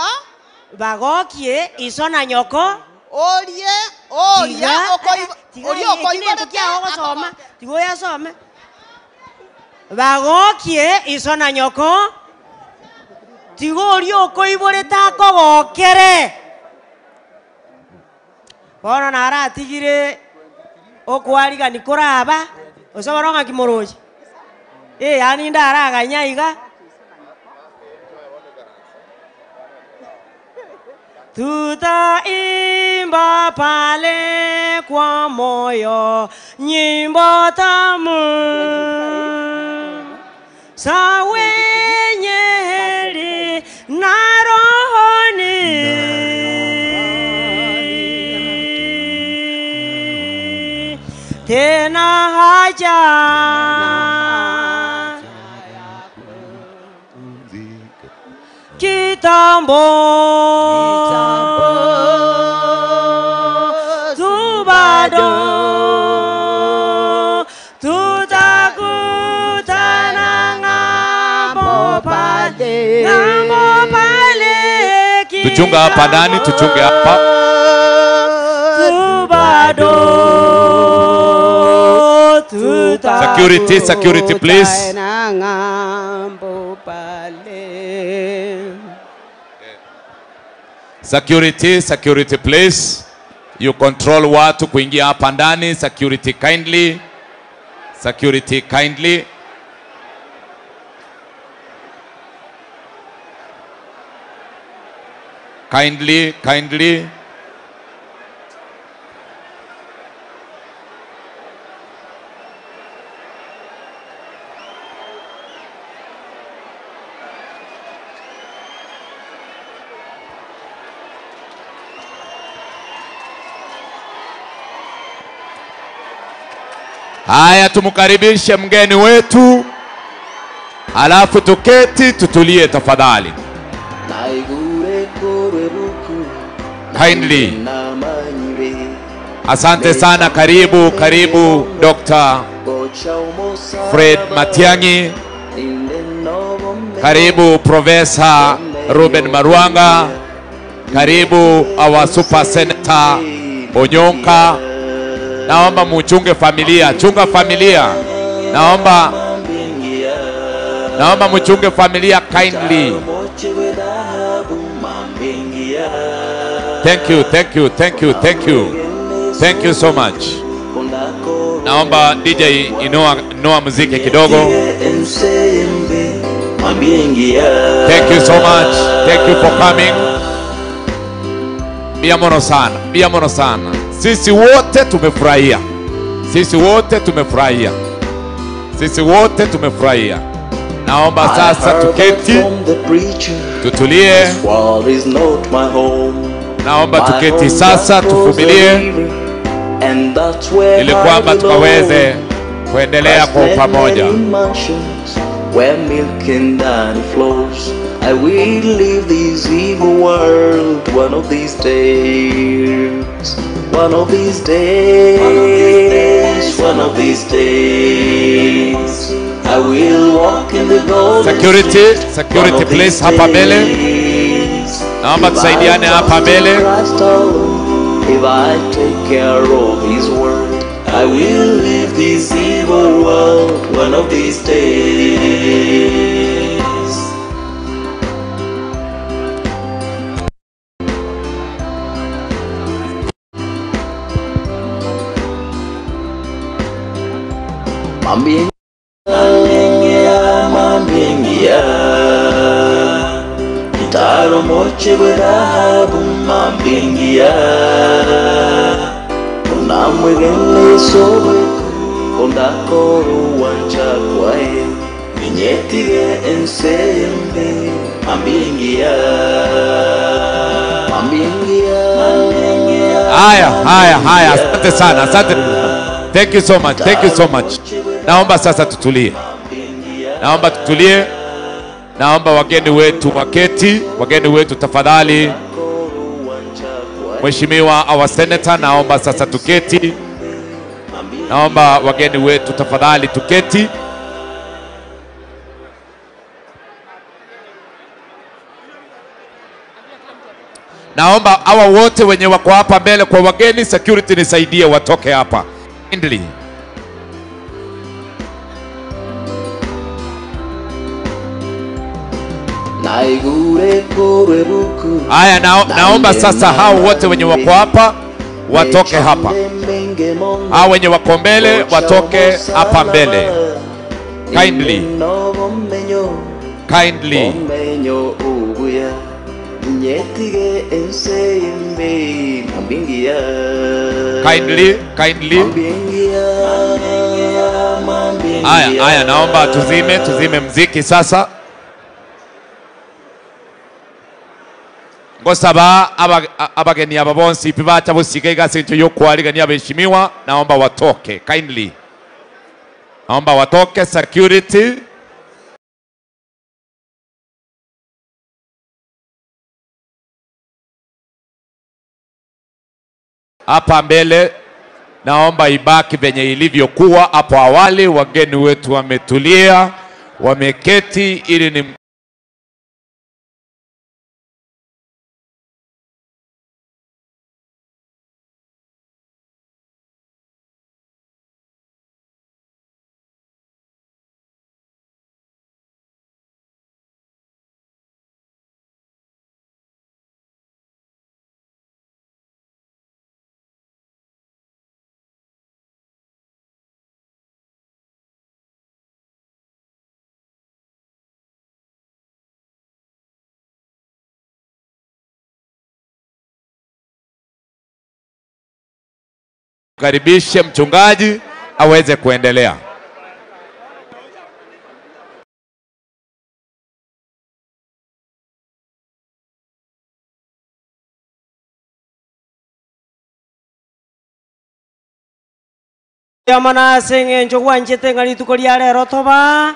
bagokie iso na nyoko Orie ekinento kiao ogosoma tigo yasome bagokie iso na nyoko tigo oria okoiborete akogokere bono naratigire okwarigani koraba ose bono ng'aki morochi yani ndaraganya iga tutaimba pale kwa moyo nyimbo tamu za wenye heri na rohoni. Tena haja kitambo tu bado tutakutana ng'ambo pale Tuchunga hapa ndani, tuchunge hapa. tu bado Security, security please. ng'ambo pale. Security, security please. You control watu kuingia hapa ndani. Security kindly. Security kindly. Kindly, kindly. Haya, tumkaribishe mgeni wetu, alafu tuketi tutulie tafadhali. Kindly. Asante sana, karibu, karibu Dr. Fred Matiang'i. Karibu Professor Ruben Maruanga. Karibu our Super Senator Onyonka. Naomba muchunge familia, chunga familia. Naomba muchunge familia kindly. Thank you, thank you, thank you, thank you. Thank you so much. Naomba DJ inua muziki kidogo. Thank you so much. Thank you for coming. Biamono sana, biamono sana. Sisi wote tumefurahia. Sisi wote tumefurahia. Sisi wote tumefurahia. Naomba sasa tuketi, tutulie. Naomba tuketi sasa, tuvumilie ili kwamba tukaweze kuendelea kwa pamoja. Where milk and honey flows, I will leave this evil world one of these days. One of these days, one of these days, I will walk in the golden Security, security please, hapa mbele. Naomba tusaidiane hapa mbele. If I take care of his word, I will leave this evil world one of these days. Mambingia Itaro moche berabu mambingia Unamwegele sowe Ondakoro wancha kwae Ninyetige ensembe Mambingia Haya, asante sana, asante. Thank you so much, thank you so much. Naomba sasa tutulie. Naomba tutulie. Naomba wageni wetu waketi, wageni wetu tafadhali. Mheshimiwa our senator, naomba sasa tuketi. Naomba wageni wetu tafadhali tuketi. Naomba hawa wote wenye wako hapa mbele kwa wageni, security nisaidie watoke hapa. Kindly. Haya, naomba sasa hao wote wenye wako hapa watoke hapa. Hao wenye wako mbele watoke hapa mbele. Kindly. Kindly. Kindly, kindly. Haya, naomba tuzime mziki sasa. Ngosaba abageni aba bonsi pibacha busiga sinto yokwariga abeshimiwa, naomba watoke kindly. Naomba watoke security. Hapa mbele naomba ibaki venye ilivyokuwa hapo awali. Wageni wetu wametulia, wameketi ili ni karibishe mchungaji aweze kuendelea. Yamana senge njogwa njete ngali tukolia lero toba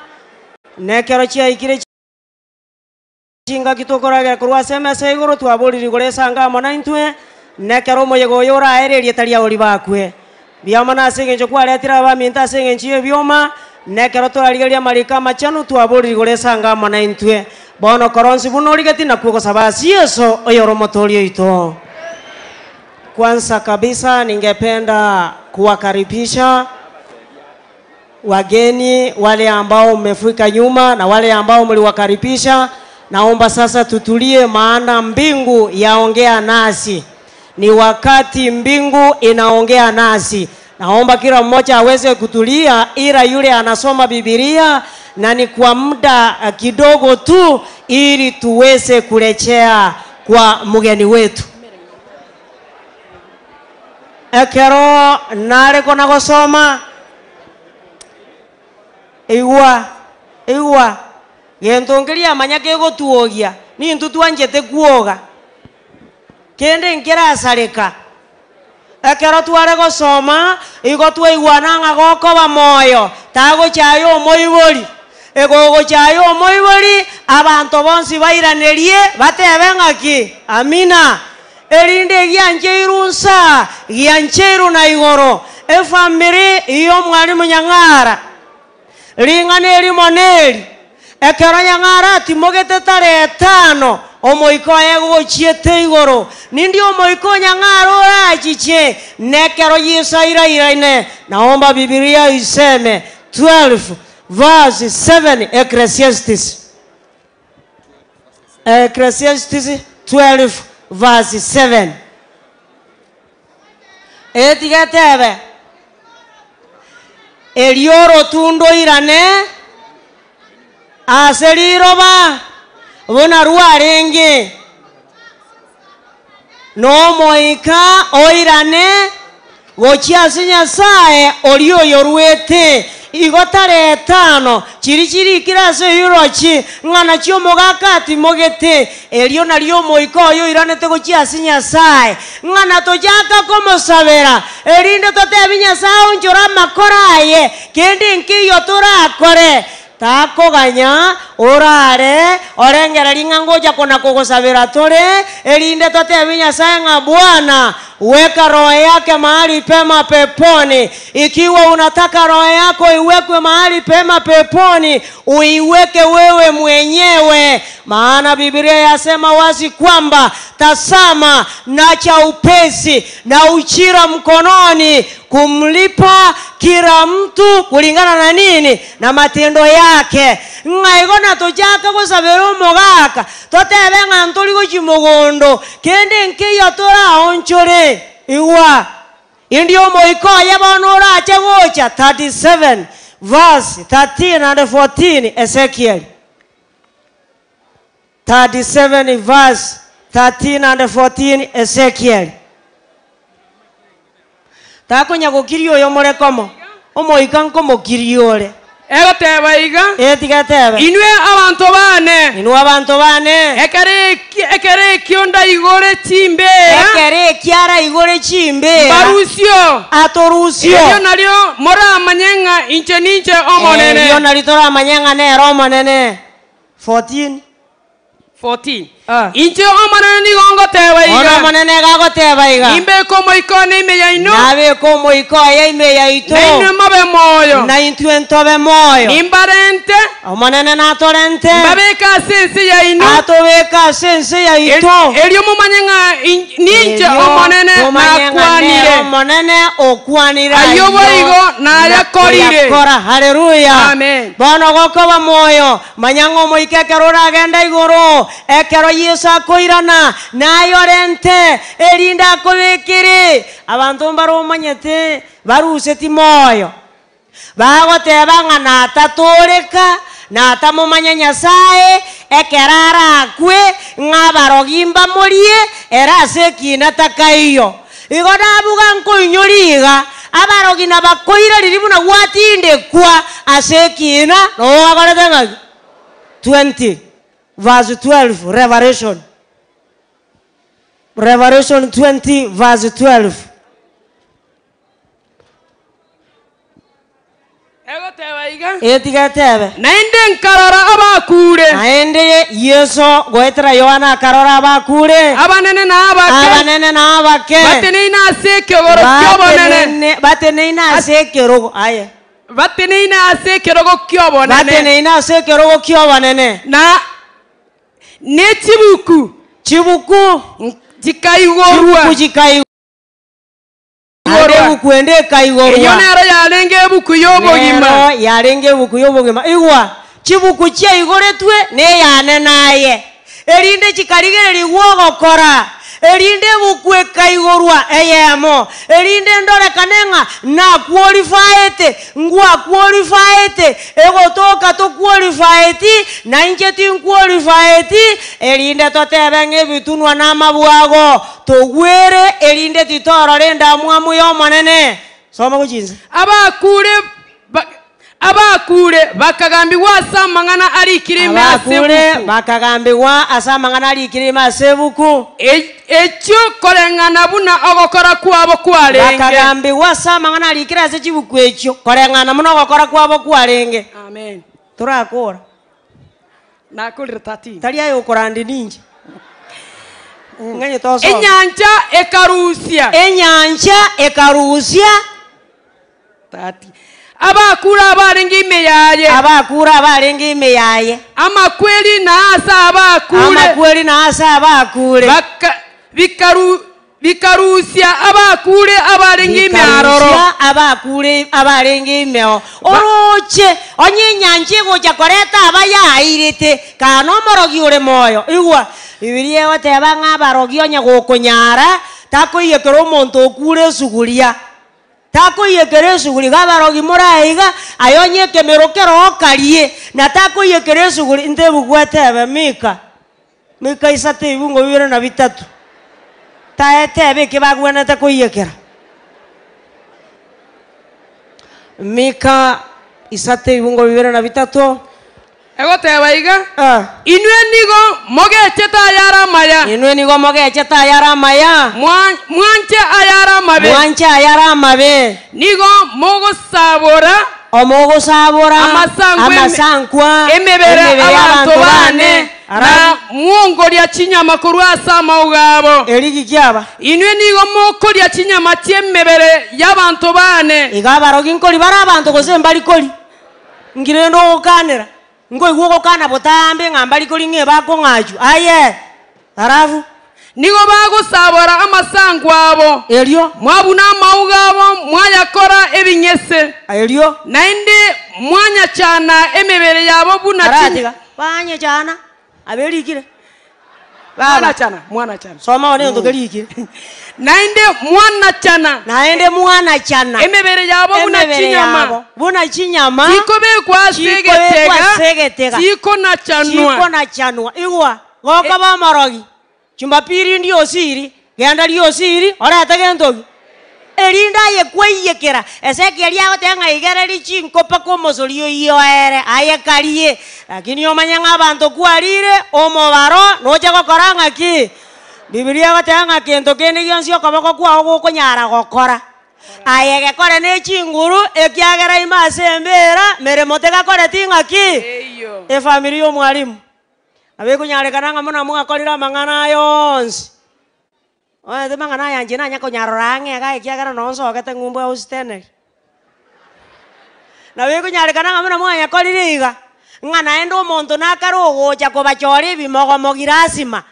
nekero chia ikire chinga kitokoraga kurwa sema segoro twabori rigore sanga mona intwe nekero moyego yora ererie taria ori bakwe biamana senge njogwa letira ba minta senge nchie bioma nekero torarigeria marika machanu twabori rigore sanga mona intwe bono koronsi buno rigeti na kuko sabasi yeso oyoro motorio ito. Kwanza kabisa ningependa kuwakaribisha wageni wale ambao mmefika nyuma na wale ambao mliwakaribisha. Naomba sasa tutulie, maana mbingu yaongea nasi. Ni wakati mbingu inaongea nasi. Naomba kila mmoja aweze kutulia, ila yule anasoma Biblia na ni kwa muda kidogo tu ili tuweze kurejea kwa mgeni wetu. Ekero nare kona gosoma igwa gentongeria manyake gotuogia ni ntutu anjete kuoga kende nkera asareka. Ekero tware gosoma igo twaigwana nga goko ba moyo tago chayo moibori egogo chayo moibori abantu bonsi bairanerie batebe ngaki amina. Erinde giancheirunsa giancheiru na igoro efamiri iyo mwalimu Nyang'ara ringane limoneri ekero Nyang'ara timogete tare 5 omoiko ego chiete igoro nindi omoiko Nyang'ara orachiche nekero yisaira iraine. Naomba Biblia iseme 12 verse 7 Ecclesiastes 12 verse 7. Etigetebe elioro tundo irane aseriroba bona ruarenge no moika oirane gochiasi Nyasaye olio yoruete igotare 5 chiri kirase yurochi ngana chio mogakati mogete elio nario moiko yo iranete gochiasi Nyasaye ngana tojaka komosabera erinde totebi Nyasaye onjora makoraye kende nkiyo turakore tako ganya orare orengera ringangoja kona kugosabira tore erinde totebi Nyasaye nga Bwana weka roho yake mahali pema peponi. Ikiwa unataka roho yako iwekwe mahali pema peponi, uiweke wewe mwenyewe, maana Biblia yasema wazi kwamba tasama nacha upesi na uchira mkononi kumlipa kila mtu kulingana na nini? Na matendo yake. Ngaigona tojaka gosabera omogaka totebe ng'anturi gochimogondo kende nkiyo tora onchore iwa indio moiko yabono orache gocha 37 verse 13 and 14 Ezekiel 37 verse 13 and 14 Ezekiel. Takonya gokirio yo morekomo omoika nkomo kiriore ego teba iga etigatebe inwe abantu bane inwe abantu bane ekere kionda igore chimbera ekere kiara igore chimbera barusio atorusio iyo nalio mora manyenga inche ninche omonene iyo nalitora manyenga ne romonene 14 inche omonene ni gongo teba iga omonene gago teba iga imbe komo ikone ime ya ino nabe komo ikoya ime ya ito nene mabe moyo na intu entobe moyo imbarente omonene na torente babeka sense ya ino atobeka sense ya ito elio mumanyenga ninche omonene na kwanire omonene okwanira ayobo igo na yakorire kora haleluya amen bono gokoba moyo manyango moikekerora agenda igoro ekero Yesu akoirana nayorente erinda akobekere abantu mbaromanyete baruseti moyo bagoteba ng'ana atatoreka natamumanya Nyasaye ekerara akwe ng'abarogimba morie erase kina takaiyo igo nabuga nkoinyoriga abarogina bakoira riribuna gwatinde kwa asekina no agorete ng'aki 20 verse 12 Revelation 20 verse 12 ego teba iga etigatebe naende nkarora abakure naende Yesu goetera Yohana akarora abakure abanene na abake batene na sekegoro kyobonene batene na sekero aye batene na sekero kyobonene batene na sekero kyobonene na ne chibuku jikaigorwa ade bukwende kaigorwa iyo nero yarenge buku yobogima yarenge buku yobogima igwa chibuku chia igoretwe ne yane naye erinde chikarigere ligwogokora erinde bukwe kaigorwa eyemo erinde ndore kanenga na qualified ngwa qualified egotoka to qualified na inje tin qualified erinde totebenge bitunwa na mabwago togwere erinde titoro renda mwamu yo manene soma kuchinza abakure bakagambirwa asamangana ari kirime asebuku bakagambirwa asamangana ari kirime asebuku ekyo korengana buna ogokora kwabo kwarenge bakagambirwa asamangana ari kirase chibuku ekyo korengana muno ogokora kwabo kwarenge amen turakora nakulira 13 tali ayo korandi ninje nganye toso enyanja ekarusia 30 abakura abarenga imeyaye amakweli na asa abakure bikarusia abakure abarenga imyaroro abarenga imeo oroche onyinyanje goja koreta abayairite kana omorogi ore moyo igwa Bibiliya yoteba ng'abarogi onye gokonyara takoiyekera omonto okure suguria takoiyekera esuguri gabarogi moraiga ayonye kemero kerokarie na takoiyekera esuguri ntebugwetebe Mika isate ibungo 2:3 taetebe kibagwenete koiyekera Mika isate ibungo 2:3 egoteba iga inwe nigo mogeche tayara maya mwanje ayara mabe nigo mogosabora amasankwa emebere abantu bane na mwongoria chinyama kurwa sama ugabo erigi kyaba inwe nigo mokoria chinyama cyemebere y'abantu bane igabarogi nkoli bara abantu gose mbali koli ngirendo okanera ngo igwo kana botambe ngambali koli nge bako ngaju aye arafu nigo bagusabora amasango abo elio mwabuna maugabo mwayakora ebinyese elio nainde mwanya cyana emebere yabo bunatiga banye cyana abelikire mwana cyana soma one ndogelikire nainde mwana cyana emebere yabo bunachinyama ikobe kwasegetega chiko na chanwa igwa goko bamorogi Chumbapiri ndio siri, genda ndio siri, ora atagendogi. erinda ye kweyekera Ezekiel yago tenga igereri chinkopa komosorio yoere ayekarie lakini omanyanga abantu kwarire omobaro noje gokoranga ki Biblia gotenga kento kende yonsi okoboko kwago gokonyara gokora ayege kore ne chinguru ekiagera imasembera meremo tegakore tinga ki efamily yo mwalimu abekunyalekananga muna mugakorira mang'ana yonsi oe mang'ana yanje nanya konyarorange ga ekiagera nonsogete ng'umbu ausiteneri nabekunyalekananga muna muganyakorire iga ng'ana ende omonto nakaro ogocha kobachora ebimogomogi rasima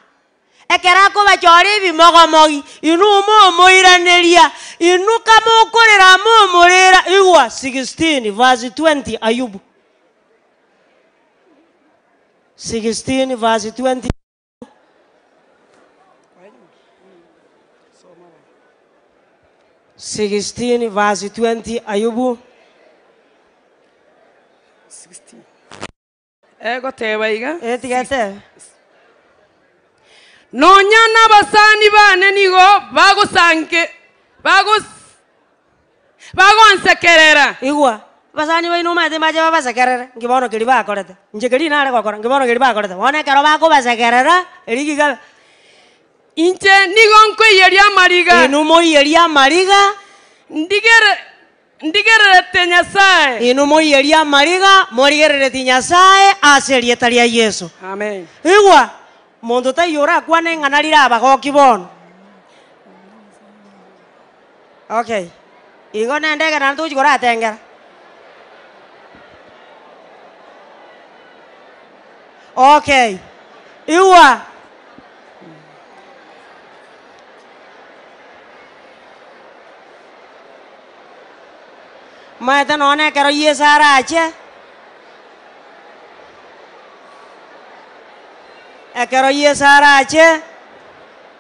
ekera kobachora ebimogomogi inu omoiraneria inu kamokorera momorera igwa 16 verse 20 Ayubu 16 verse 20 16 verse 20 Ayubu 16 ego teba iga etigete nonya n'abasani bane nigo bagonsekerera igwa basani baino mate baje babasekerera ngibono kiri bakorete nje kiri nare gokora ngibono kiri bakorete bone kero bako basekerera erigiga inche nigo nkoyeria amariga inu moyeria amariga ndigererete Nyasaye inu moyeria amariga morigererete Nyasaye aserieta ria Yesu amen igwa mondo tayora kwane ng'anarira abagoki bono okay igo nendege na ntuchi kora atengera okay iwa maete none kero yesarache ekero yesarache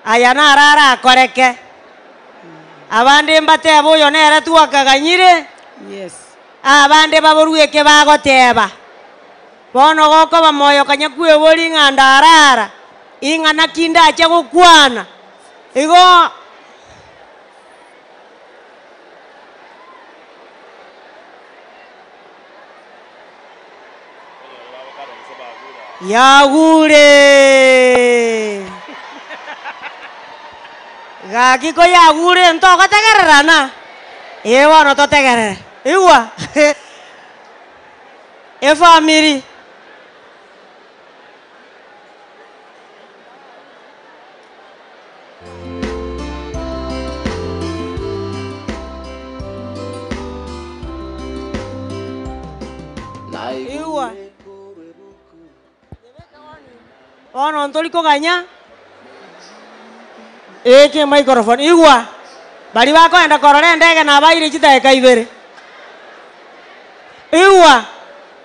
aya narara akoreke abande mbateba oyo nere twakaganyire yes abande baborueke bagoteba bono gokoba moyo kanyakwebori ng'anda arara ing'ana kinde ache gokwana igo yagure gakiko yagure ntogotegererana bono totegerere igwa efamily igwa bono ntori koganya eke microphone igwa bari bakoenda korora endege nabaire chitaeka ibere igwa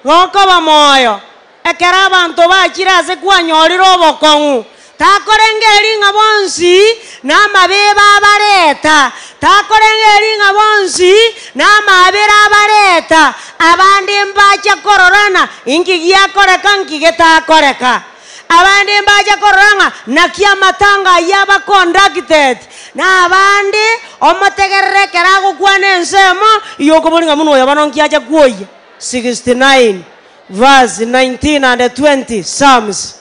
gokoba moyo ekera abantu bachire ase kwanyorire obokong'u takorengeri ng'a bonsi namabeba abareta takorengeri ng'a bonsi namabera abareta abandi mbacha kororana inki giakoreka nki getakoreka abandi mbacha kororanga nakia matanga yaba conducted na abandi omotegerere kerago kwana ensemo yokoboringa muno yabano nkiacha kuoya 69 verse 19 and 20 Psalms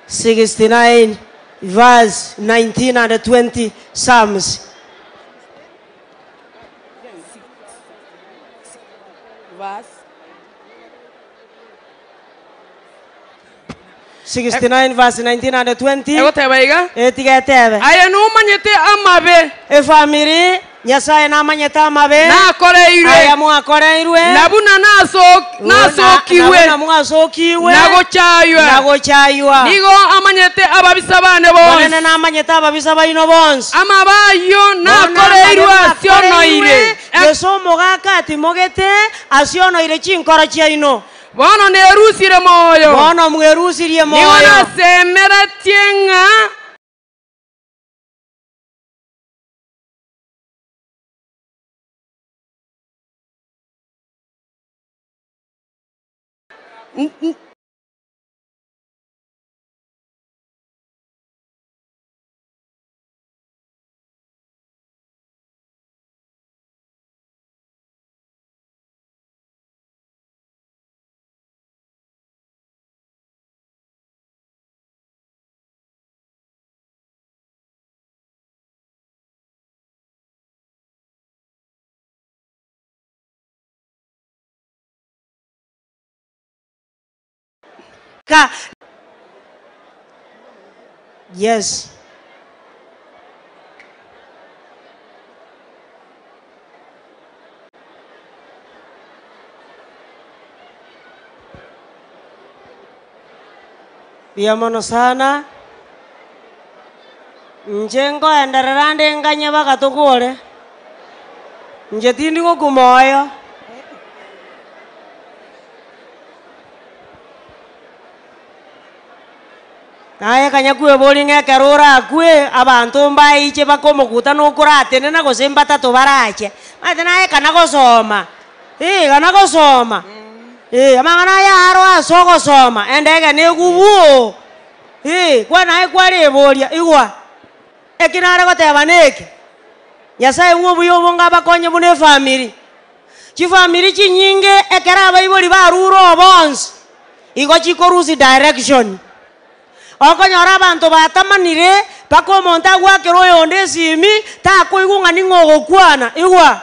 69 verse 19 and 20 Psalms verse 69 verse 19 and 20 egoteba iga etigetebe aya numanyete amabe efamily Nyasaye namanyete amabe nakoreirwe aya mwakoreirwe nabuna nasokiwe nagochaywa nigo amanyete ababisa bane bonse onene namanyete ababisa baino bonse amabayo nakoreirwe asionoire gesomo gaka atimogete asionoire chinkoro chiaino bono nerusire moyo bono mwerusirie moyo nigo nasemeretie ng'a Yes. Biamono sana. Njengo endererande nganye bakatugule. Nje tindi ko kumoyo. Naye kanyakwe bolinga karora kwe abantu mbaiche bakomukuta nukurate nena gosemba tatu barache. Mate naye kana gosoma. Kana gosoma. Amangana ya haro asoko soma endege ne gubuo. Kwa naye kware bolia igwa. Ekinare goteba neke. Nyasaye ubuyo bonga bakonye bune family. Chi family chinyinge ekera bayiboli baruro bonse. Igo chikorusi direction. Okonyora abantu batamanire bakomonta gwakero yonde simi takoigunga ningogo kwana igwa.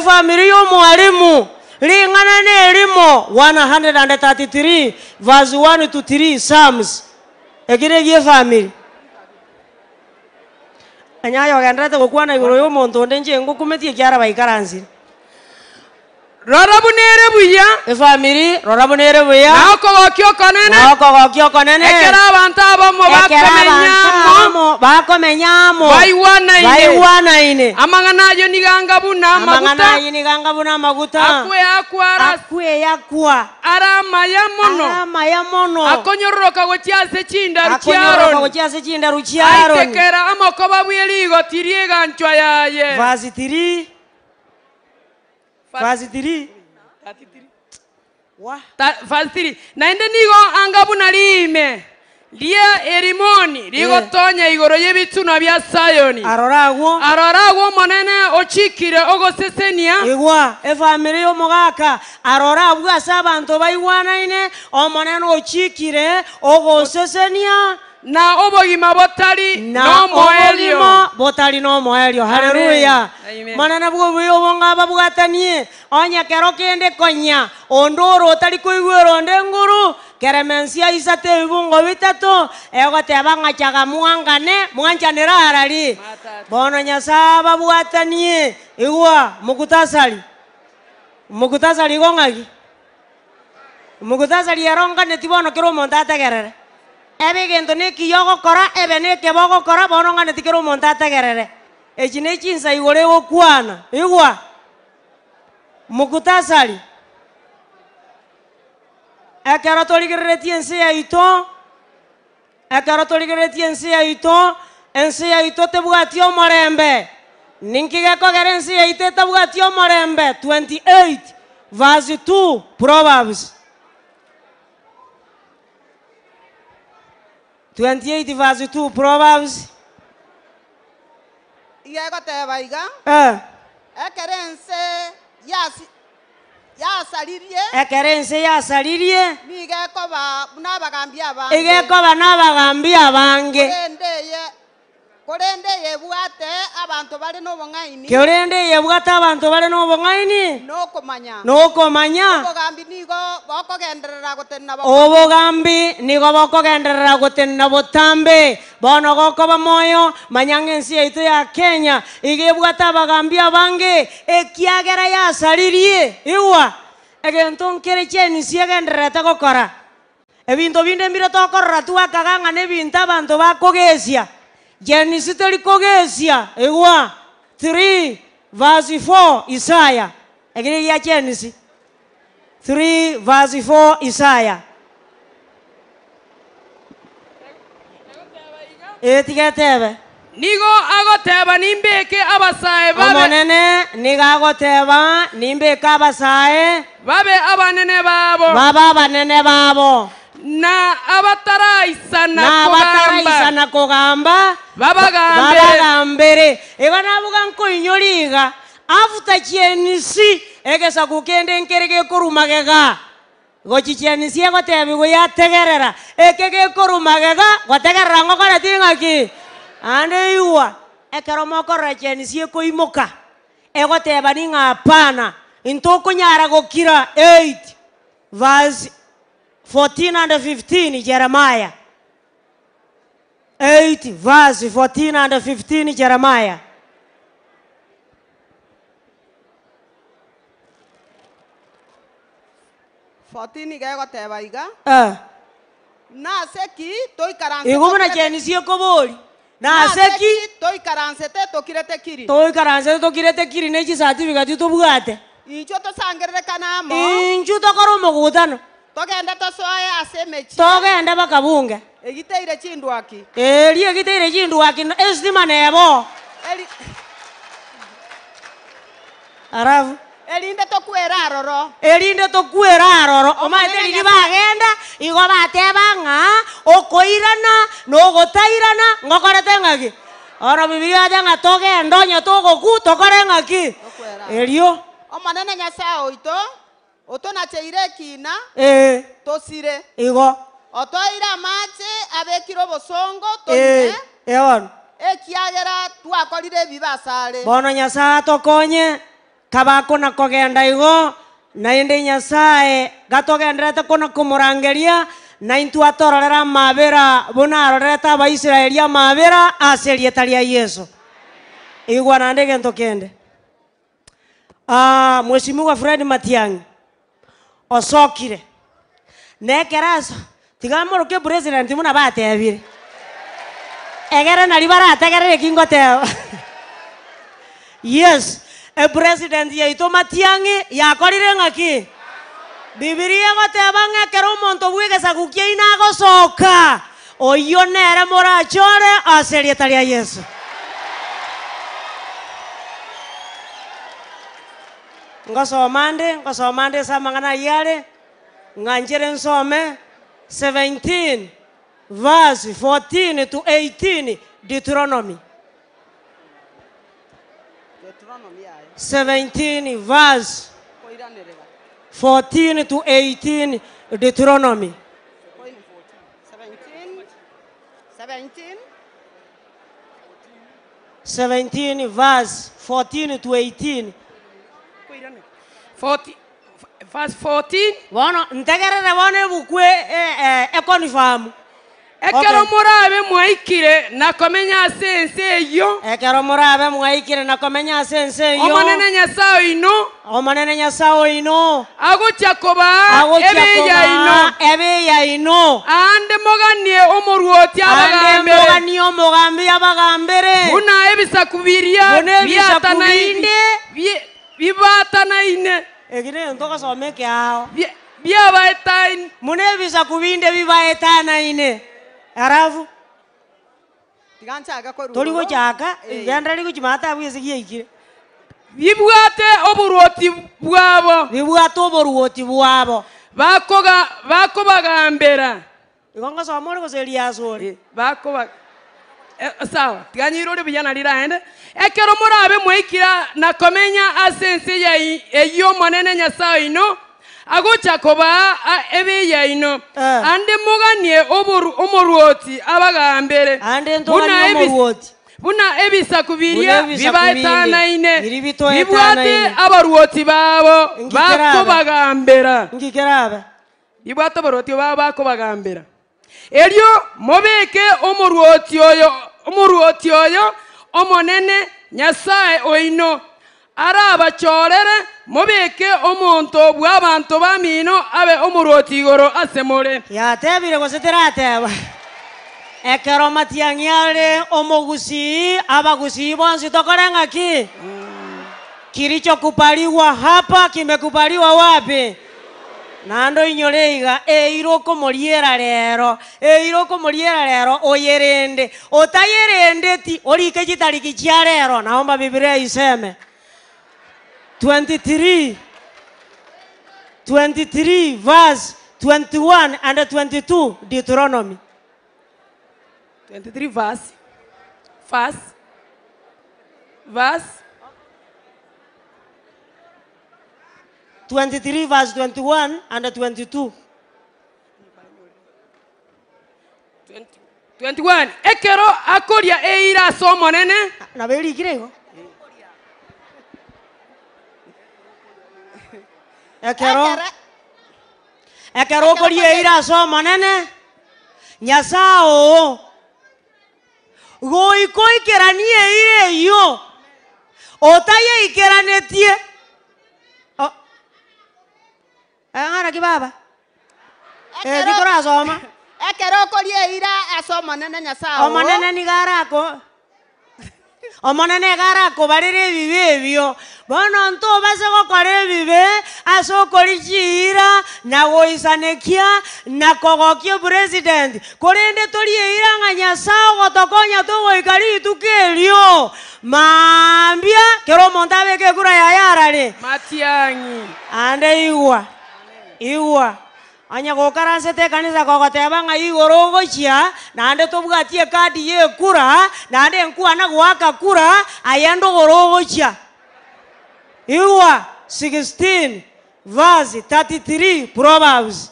Family yo mwalimu lingana ne elimo 133 verse 1 to 3 Psalms. Egire family. Anyayo gandate gukwana igoro yo muntu ndenje ngo kumetie kyara bayikaranzi. Rorabunere buya. Family rorabunere buya. Nako gokyo konene. Nako gokyo konene. Ekera abantu abamo bakomenyamo. Bakomenyamo. Baiwana ine. Amangana yo niganga buna maguta. Amangana yo niganga buna maguta. Akwe akwara. Akwe yakwa. Arama ya mono. Arama ya mono. Akonyoroka gotyase chinda ruchiaron. Akonyoroka gotyase chinda ruchiaron. Aitekera amoko babweligo tiriega ntwa yaye. Verse 3. Verse 3. Verse 3. Naende nigo angabuna lime. Lia erimoni. Ligo tonya igoro yebituna bya Sayoni. Aroragwo monene ochikire ogosesenia. Igwa. Family yo mogaka. Aroragwo asabantu bayiwana ine. Omonene ochikire ogosesenia. Na obogima botali no moelio. Botali no moelio. Hallelujah. Manana buyo bonga babwatanie. Onya kero kende konya. Ondoro otali koigwero ndenguru. Keremensia isate ibungo bitatu. Ego tebanga chaga muangane. Muanchanira harali. Bono nyasa babwatanie. Igwa mukutasali. Mukutasali gongagi. Mukutasali yaronga netibono kero montata gerere. Ebe gento ne kiyogo kora ebe ne kebogo kora bono ngane tikero montata gerere. Ejine chinsa igore okwana. Igwa. Mukutasali. Ekero toligere tiense ya ito. Ekero toligere tiense ya ito. Ense ya ito tebwatio morembe. Ninkige kogere ense ya ito tebwatio morembe. 28 verse 2 Proverbs. 28 verse 2 Proverbs. Yego teba iga. Ekerense yasalirie. Ekerense yasalirie. Nige koba nabagambia abange. Ige koba nabagambia abange. Korende yebwate abantu bali no bongaini. Korende yebwate abantu bali no bongaini. Nokomanya. Obogambi nigo bokogenderera gotenna bo. Obogambi nigo bokogenderera gotenna botambe. Bono gokoba moyo manyangensi yaitu ya Kenya. Igebwate abagambi abange ekiagera yasalirie. Iwa. Egento nkere cheni siegenderera gokora. Ebinto binde mbire tokorora tuakaganga nebintu abantu bakogesia. Genesis telikogesia egwa 3 verse 4 Isaiah. Egere ya Genesis 3 verse 4 Isaiah. Etigetebe. Nigo agoteba nimbeke abasae babe. Omonene niga agoteba nimbeke abasae. Babe abanene babo. Baba abanene babo. Na abataraisana kugamba babagambere eba nabuga nko inyoliga afuta chenisi egesa kukende nkerege korumagega gochi chenisi egotebi goyategerera ekege korumagega gotegerera ngokora tingaki ande iwa ekero mokora chenisi ekoimoka egoteba ninga hapana intoko nyara gokira 8 verse 14 and 15 Jeremiah. 8 verse 14 and 15 Jeremiah. Na seki toi karanse. Igomana chenisia koboli. Na seki toi karanse te tokirete kiri. toi karanse tokirete kiri nechi certificate to bugate. Incho to sangerere kanamo. Incho to koromo gutano. Togenda to soya asemechi. Togenda bakabunge. Egiteire chindwaki. Eri egiteire chindwaki estima nebo. Arafu Elinde to kuera aroro. Elinde to kuera aroro. Omaete lili bagenda igo bateba nga okoirana no gotairana ngokorete ngaki. Ora Biblia denga togenda nya togoku tokore ngaki. Elio Omanene nyasa oito. Otona cheire kina. Tosire. Igo Otoira mache abekiro bosongo toine. Eon Ekiagera twakorire bibasare. Bono Nyasaye tokonye kabako na kogenda igo na inde Nyasaye gatogenderete kona kumurangeria na intu atororera mabera bona aroreta Abaisiraeli mabera aserieta ria Yesu. Igwa na ndege ntokende. Mheshimiwa Fred Matiang'i osokire nekeraso tigamoroke president muna batebire egere nari barategerere kingoteba. Yes, a president yaito Matiang'i yakorire ngaki. Biblia goteba ng'ekero omonto bwegesa gukia inagosoka oyo nere morachore aserieta ria Yesu. Ngosomande samangana yale nganjere nsome 17 verse 14 to 18 Deuteronomy. 17 verse 14 to 18 Deuteronomy. 17 verse 14 to 18. 40 verse 14. Bono ntegerere bono bukwe ekonfirm. Ekero murabe mwaikire na komenya sense yo. Ekero murabe mwaikire na komenya sense yo. Omonene Nyasaye ino. Omonene Nyasaye ino. Agocha koba ebeya ino. Ande moganie omoruoti abagambere. Ande moganie omogambi abagambere. Una ebisa kubiria biatana inde. Bibatana ine. Egine ntoka someke hao. Biabaetain. Munebisa kubinde bibaetana ine. Arafu Tori go chaka yandari go chimata bwese giye bibwate oburuoti bwabo bibwate oburuoti bwabo bakobagambera igonga somore go seria sori bakoba sawa tiganyirore bijana liraende ekero murabe mwikira na komenya asense ya eyo monene Nyasaye ino agocha koba ebeya ino ande moganie omoruoti abagambere ande ntoganie omoruoti buna ebisa kubiria bibaetana ine bibwate abaruoti babo bakobagambera ngikerabe bibwate abaruoti babo bakobagambera elio mobeke omoruoti oyo omonene Nyasaye oino arabachorere mobeke omonto bw'abantu bamino abe omuruoti igoro asemore yatebire gosetirateba ekero Matiang'i are omogusi abagusi bonsi tokore ng'aki kilichokupaliwa hapa kimekupaliwa wapi nando inyoreiga eiroko moriera rero oyerende otayerende ti orike chitariki chia rero naomba Biblia iseme 23 verse 21 and 22 Deuteronomy. 23 verse 23 verse 21 and 22. 21 ekero akoria eira somo nene na beri kirego Ekeroko rie ira so manene. Nyasao. Goiko ikeranie ire yo. Otaye ikeranetie. Oh. Ngara kibaba. Dikora soma. Ekeroko rie ira aso manene Nyasao. O manene ni garako. O manene garako barire bibebyo. Bono nto basego kore bibe aso korichira na goisanekia na kogokio president. Korende tolie ira nga Nyasao gotokonya to goikari tukelio. Mambia kero montabe ke kura ya yarare. Matiangi. Ande iwa. Anya gokaranse te kanisa kogoteba nga igoro gochia nande tobwatie kadi ye kura nande nkuana gwaka kura ayendo goro gochia. Iwa 16 verse 33 Proverbs.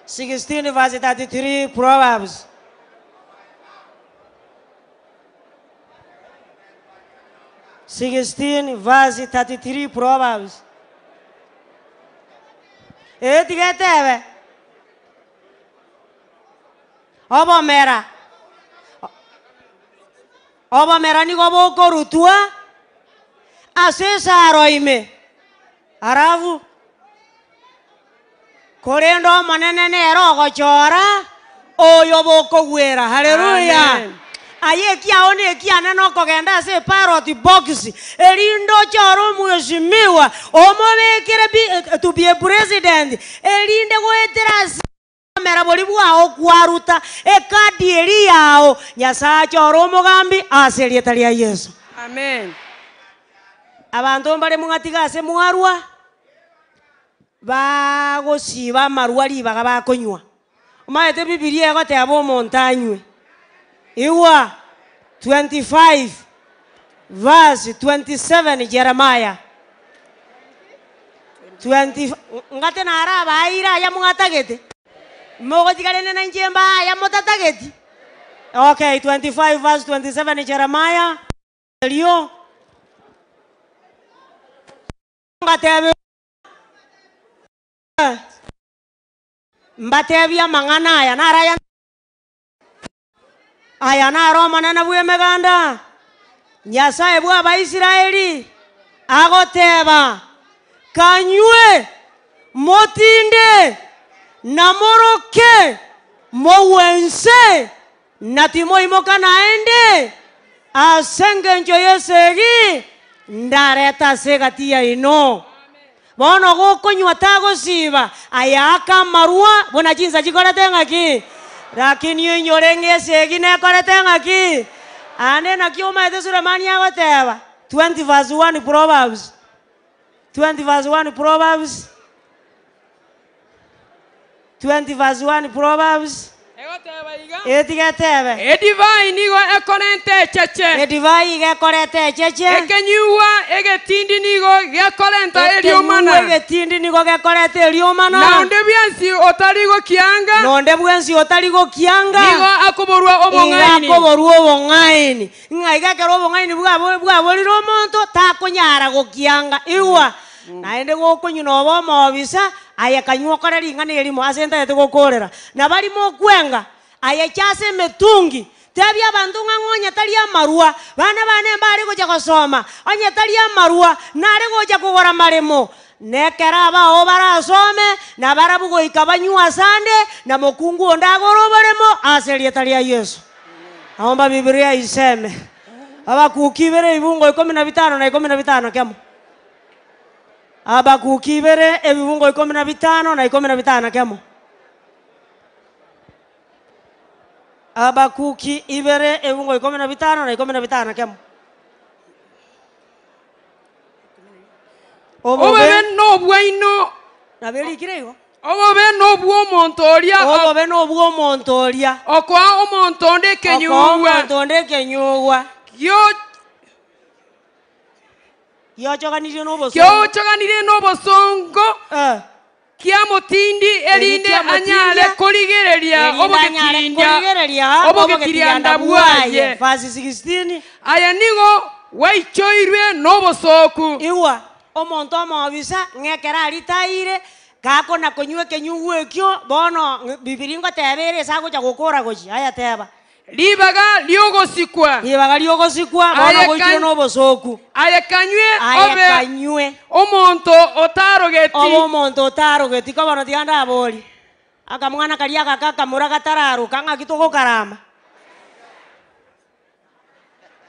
Sixteen verse 33 Proverbs. Verse 33 Proverbs. Etiketebe. Oba mera ni gobo korutua. Asesa roime. Aravu. Korendo manene nero gochora. Oyo boko gwera. Hallelujah. Aye kia one kia neno kogenda se paroti box elindo choro mheshimiwa omobekere to be a president elinde goetera mera bolibu ao kwaruta ekadi eri yao Nyasaye choro mugambi aserieta lia Yesu. Amen. Abantu mbale mungatiga se mwarwa ba gosiba marwari baga bakonywa omaete bibilia gote abo montanywe. Iwa 25 verse 27 Jeremiah 20 ngate nara baira ya mungatagete mogo tigalene na njemba ya motatageti. Okay, 25 verse 27 Jeremiah Leo ngate mbatebia mangana ya nara ya ayana Roma na bwe meganda Nyasaye bwa Abaisiraeli agoteba kanywe motinde na moroke mowense na timo imoka naende asenge njo yesegi ndareta segatia ino bono gokonywa tagosiba ayaka marua bona jinza jikorete ngaki lakini yonyorenge segi ne korete ngaki ane na kioma ete Sulemani agoteba 20 verse 1 Proverbs 20 verse 1 Proverbs 20 verse 1 Proverbs Etiketebe Edivai nigo ekorente cheche Edivai gekorete cheche Ekenyuwa egetindi nigo gekorenta eliomana Ekenyuwa egetindi nigo gekorete eliomana Na onde bwensi otarigo kianga Nonde bwensi otarigo kianga Nigo akoborwa obongaini Nigo akoborwa obongaini Ngaiga kero obongaini bwa boliro monto takonyara go kianga Iwa naende gokonyuna obo mobisa aya kanywa koreri ngane elimo asenta yete gokorera na bali mo kwenga aya chase metungi tebi abantu ngangonya tali amarua bana bane mbali goja gosoma onya tali amarua nare goja kugora maremo nekera ba obara some na barabu go ikabanywa sande na mokungu ondagoro baremo aserie tali ya Yesu. Naomba Biblia iseme abakukibere ibungo 15 na 15 kemo Abakukibere ebibungo 15 na 15 kemo Abakuki ibere ebibungo 15 na 15 kemo Obobe no bwaino nabeli kirego Obobe no bwo montoria Obobe no bwo montoria Okwa omontonde kenyuwa Omontonde kenyuwa Yochoganire n'obosongo kia motindi elinde anyale koligereria obogekirinda bwaye verse 16 aya nigo waichoirwe nobosoku iwa omonto omobisa ng'ekera aritaire kako na konywe kenyugu ekio bono bibiri ngotebere ase agocha gokora gochi aya teba libaga liogosikwa bono goichire nobosoku ayekanywe omonto otarogeti ko bono tianda abori akamwana karia gakakamura gatararuka ng'agitogokarama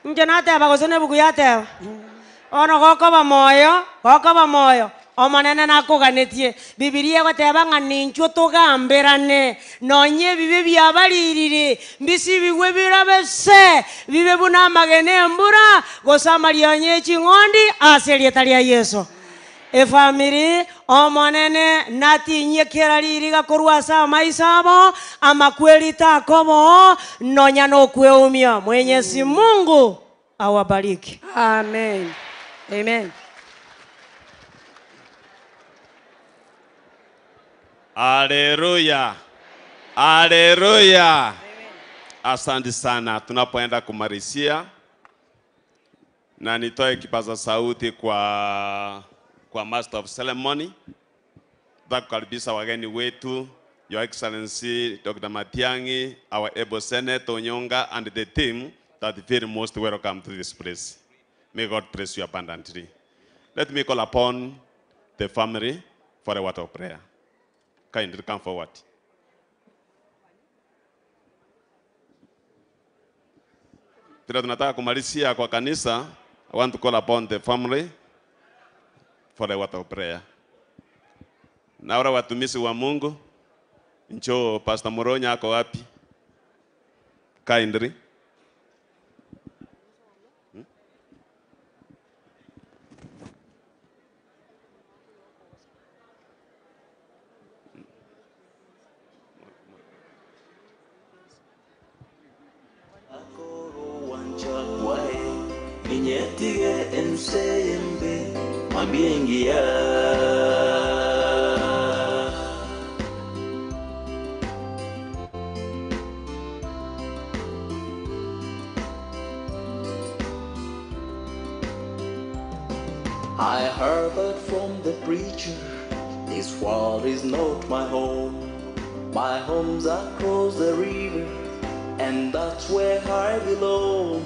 nje nateba gose nebuku yateba ono gokoba moyo omonene nakoganetie bibilia egoteba ng'a ninchwo togambirane nonye bibe biabaririre mbisi bigwe birabese bibe buna amagene embura gosamaria onye eching'ondi ase erieta ria Yesu efamiri omonene natinye kera ririga korwa ase amaisa abo amakweri takobo nonya nokweumia Mwenyezi Mungu awabariki. Amen. Amen. Haleluya. Haleluya. Asante sana. Tunapoenda kumalizia na nitoe kipaza sauti kwa Master of Ceremony. Tunakukaribisha wageni wetu, Your Excellency Dr. Matiang'i, our able Senator Onyonga, and the team that feel most welcome to this place. May God bless you abundantly. Let me call upon the family for a word of prayer. Kindly come forward. Tuna tunataka kumalizia kwa kanisa. I want to call upon the family for a word of prayer. Na wale watumishi wa Mungu, njoo Pastor Moronya ako wapi? Kindly. Ninyetige ensembe mabiengia I heard that from the preacher, this world is not my home. My home's across the river, and that's where I belong.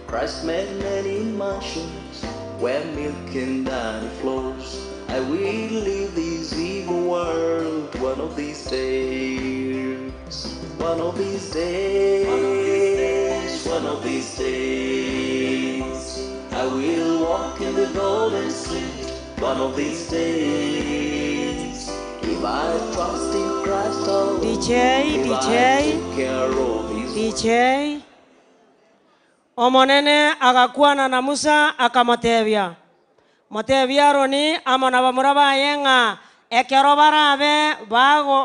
Christ made many mansions where milk and honey flows. I will leave this evil world one of these days. One of these days. One of these days. I will walk in the golden street. One of these days. If I trust in Christ alone. DJ. Omonene agakwana na Musa akamotebia. Motebia roni amona bamuraba yenga ekero barabe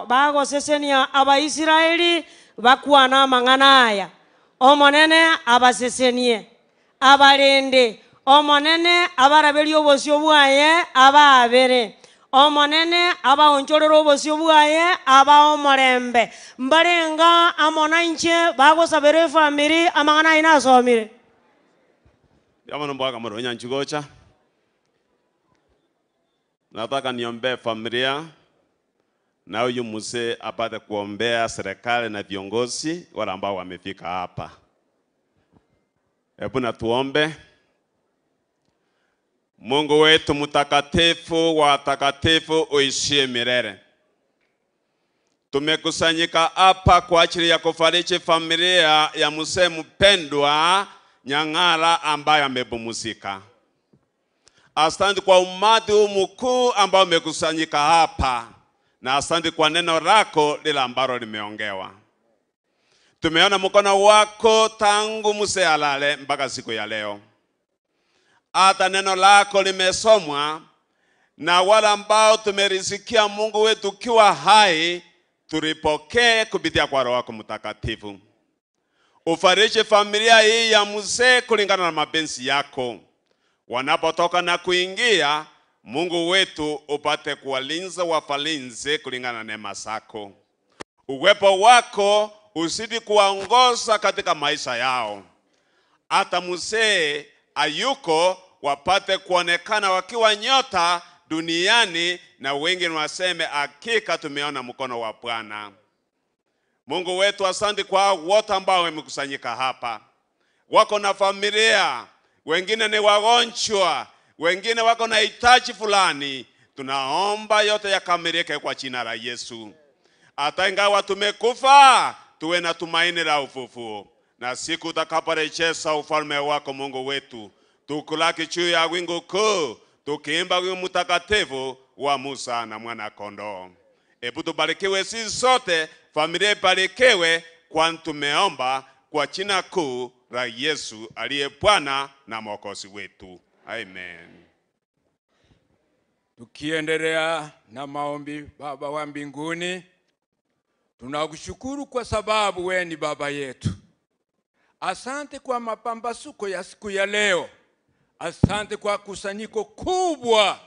bago sesenia aba Israeli bakwana mang'ana aya. Omonene abasesenie abarende omonene abaraberi obosio bwaye ababere omonene abaonchorero obosio bwaye aba omorembe mbarenga amona inche bagosabere family amang'ana ina asomire Yamano Mboga Moronya Nchigocha. Nataka niombe familia na huyu mzee apate kuombea serikali na viongozi wale ambao wamefika hapa. Hebu na tuombe. Mungu wetu mtakatifu wa takatifu uishie milele. Tumekusanyika hapa kwa ajili ya kufariji familia ya mzee mpendwa Nyang'ara ambaye amepumzika. Asante kwa umati huu mkuu ambao umekusanyika hapa. Na asante kwa neno lako lile ambalo limeongewa. Tumeona mkono wako tangu mzee alale mpaka siku ya leo. Hata neno lako limesomwa na wale ambao tumerisikia Mungu wetu kiwa hai tulipokee kupitia kwa Roho wako Mtakatifu. Ufariji familia hii ya mzee kulingana na mapenzi yako. Wanapotoka na kuingia, Mungu wetu upate kuwalinza wafalinze kulingana na neema zako. Uwepo wako usidi kuwaongoza katika maisha yao. Hata mzee ayuko wapate kuonekana wakiwa nyota duniani, na wengi waseme hakika tumeona mkono wa Bwana. Mungu wetu, asante kwa wote ambao wamekusanyika hapa. Wako na familia, wengine ni wagonjwa, wengine wako na hitaji fulani. Tunaomba yote yakamilike kwa jina la Yesu. Hata ingawa tumekufa, tuwe na tumaini la ufufuo. Na siku utakaporejea ufalme wako Mungu wetu, tukulaki juu ya wingu kuu, tukiimba wimbo mtakatifu wa Musa na mwana kondoo. Hebu tubarikiwe sisi sote, familia ibarikiwe, kwani tumeomba kwa jina kuu la Yesu aliye Bwana na Mwokozi wetu. Amen. Tukiendelea na maombi. Baba wa mbinguni, tunakushukuru kwa sababu wewe ni baba yetu. Asante kwa mapambazuko ya siku ya leo. Asante kwa kusanyiko kubwa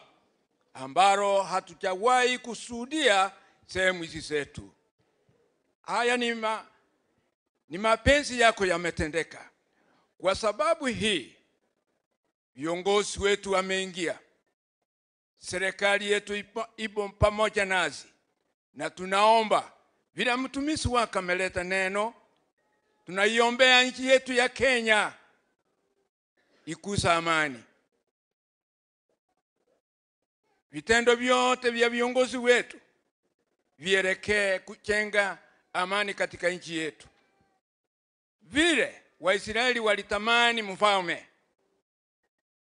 ambalo hatujawahi kusudia sehemu hizi zetu. Haya ni mapenzi yako yametendeka. Kwa sababu hii viongozi wetu wameingia. Serikali yetu ipo pamoja nasi. Na tunaomba vile mtumishi wako ameleta neno, tunaiombea nchi yetu ya Kenya ikusa amani. Vitendo vyote vya viongozi wetu vielekee kujenga amani katika nchi yetu. Vile Waisraeli walitamani mfalme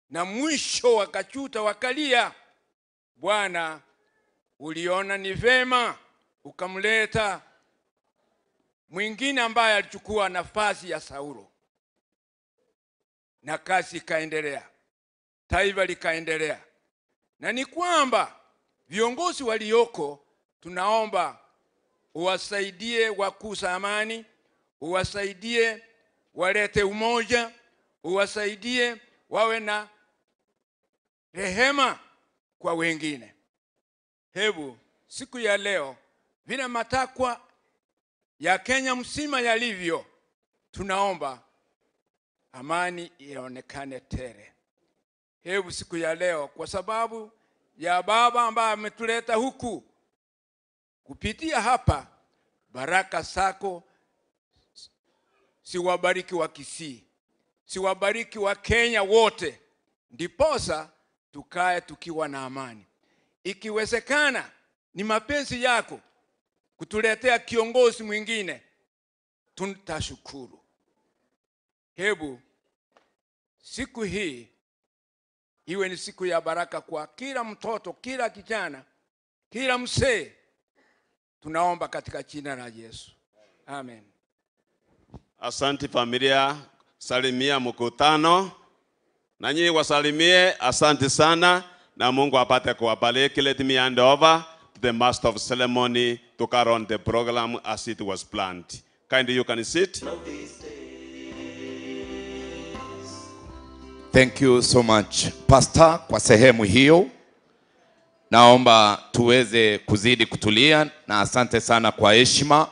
na mwisho wakachuta wakalia, Bwana uliona ni vema ukamleta mwingine ambaye alichukua nafasi ya Saulo. Na kazi ikaendelea, taifa likaendelea. Na ni kwamba viongozi walioko tunaomba uwasaidie wakusa amani, uwasaidie walete umoja, uwasaidie wawe na rehema kwa wengine. Hebu siku ya leo vile matakwa ya Kenya msima yalivyo, tunaomba amani ionekane tele. Hebu siku ya leo kwa sababu ya baba ambaye ametuleta huku, kupitia hapa, baraka zako siwabariki wa Kisii, siwabariki wa Kenya wote, ndiposa tukae tukiwa na amani. Ikiwezekana ni mapenzi yako kutuletea kiongozi mwingine, tutashukuru. Hebu siku hii iwe ni siku ya baraka kwa kila mtoto, kila kijana, kila mzee. Tunaomba katika jina la Yesu. Amen. Asante familia, salimia mkutano. Na nyinyi wasalimie, asante sana. Na Mungu apate kuwabariki. Let me hand over to the master of ceremony to carry on the program as it was planned. Kindly you can sit. Thank you so much Pastor kwa sehemu hiyo. Naomba tuweze kuzidi kutulia, na asante sana kwa heshima.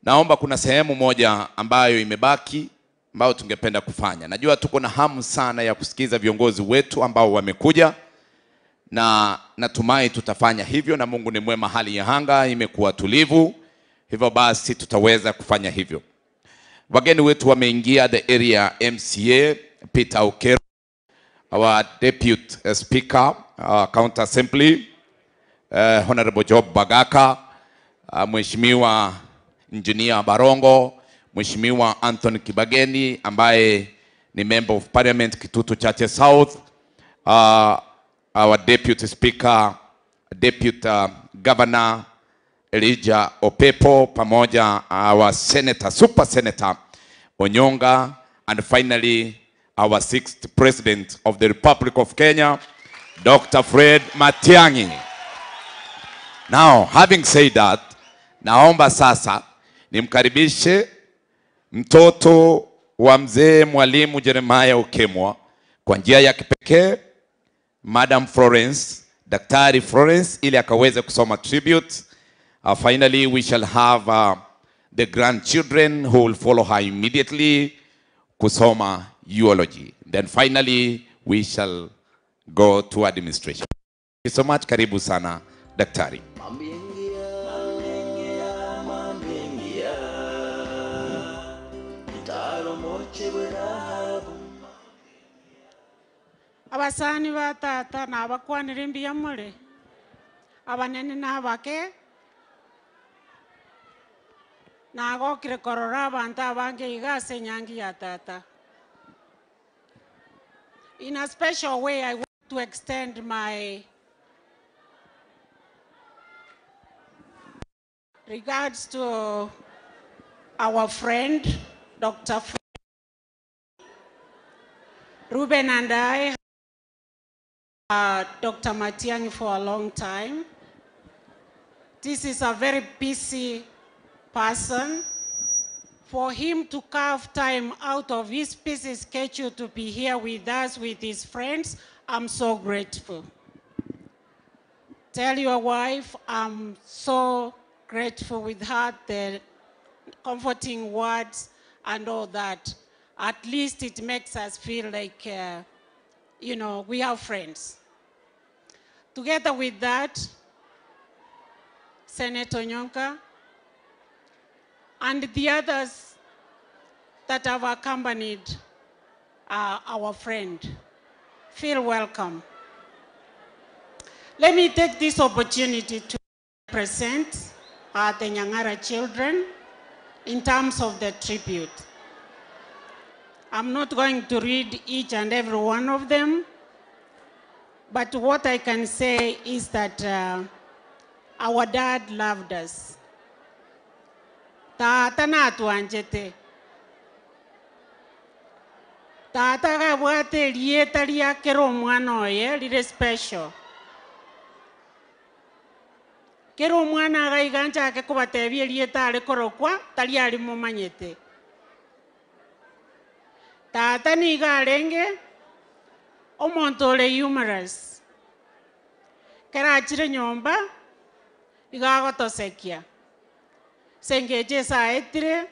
Naomba kuna sehemu moja ambayo imebaki ambayo tungependa kufanya. Najua tuko na hamu sana ya kusikiza viongozi wetu ambao wamekuja, na natumai tutafanya hivyo, na Mungu ni mwema, hali ya anga imekuwa tulivu. Hivyo basi tutaweza kufanya hivyo. Wageni wetu wameingia, the area MCA Peter Okero, our deputy speaker, county assembly, Honorable Job Bagaka, Mheshimiwa Engineer Barongo, Mheshimiwa Anthony Kibageni ambaye ni member of parliament Kitutu Chache South, our deputy speaker, deputy governor Elijah Opepo, pamoja our senator, super senator Onyonga, and finally our 6th president of the Republic of Kenya, Dr. Fred Matiang'i. Now, having said that, naomba sasa nimkaribishe mtoto wa mzee Mwalimu Jeremiah Okemwa kwa njia ya kipekee, Madam Florence, Daktari Florence, ili akaweze kusoma tribute. Finally, we shall have the grandchildren who will follow her immediately kusoma eulogy. Then finally we shall go to administration. Thank you so much. Karibu sana daktari. abasani ba tata n'abakwanira mbiya mule abanene n'abake nagokire korora abantu abange igase nyangi ya tata. In a special way, I want to extend my regards to our friend, Dr. Ruben and I, Dr. Matiang'i for a long time. This is a very busy person. For him to carve time out of his busy schedule to be here with us, with his friends, I'm so grateful. Tell your wife I'm so grateful with her, the comforting words and all that. At least it makes us feel like, you know, we are friends. Together with that, Senator Nyonka, and the others that have accompanied our friend, feel welcome. Let me take this opportunity to present the Nyang'ara children in terms of the tribute. I'm not going to read each and every one of them, but what I can say is that our dad loved us. Tata na tuanjete. Tata ga bwate lieta lia kero mwana oye, lile special. Kero mwana ga iganja ke kubatebie lieta ale korokwa, tali ali momanyete. Tata ni ga lenge, omontole humorous. Kera chire nyomba, iga gotosekia. Sengeje sa etire,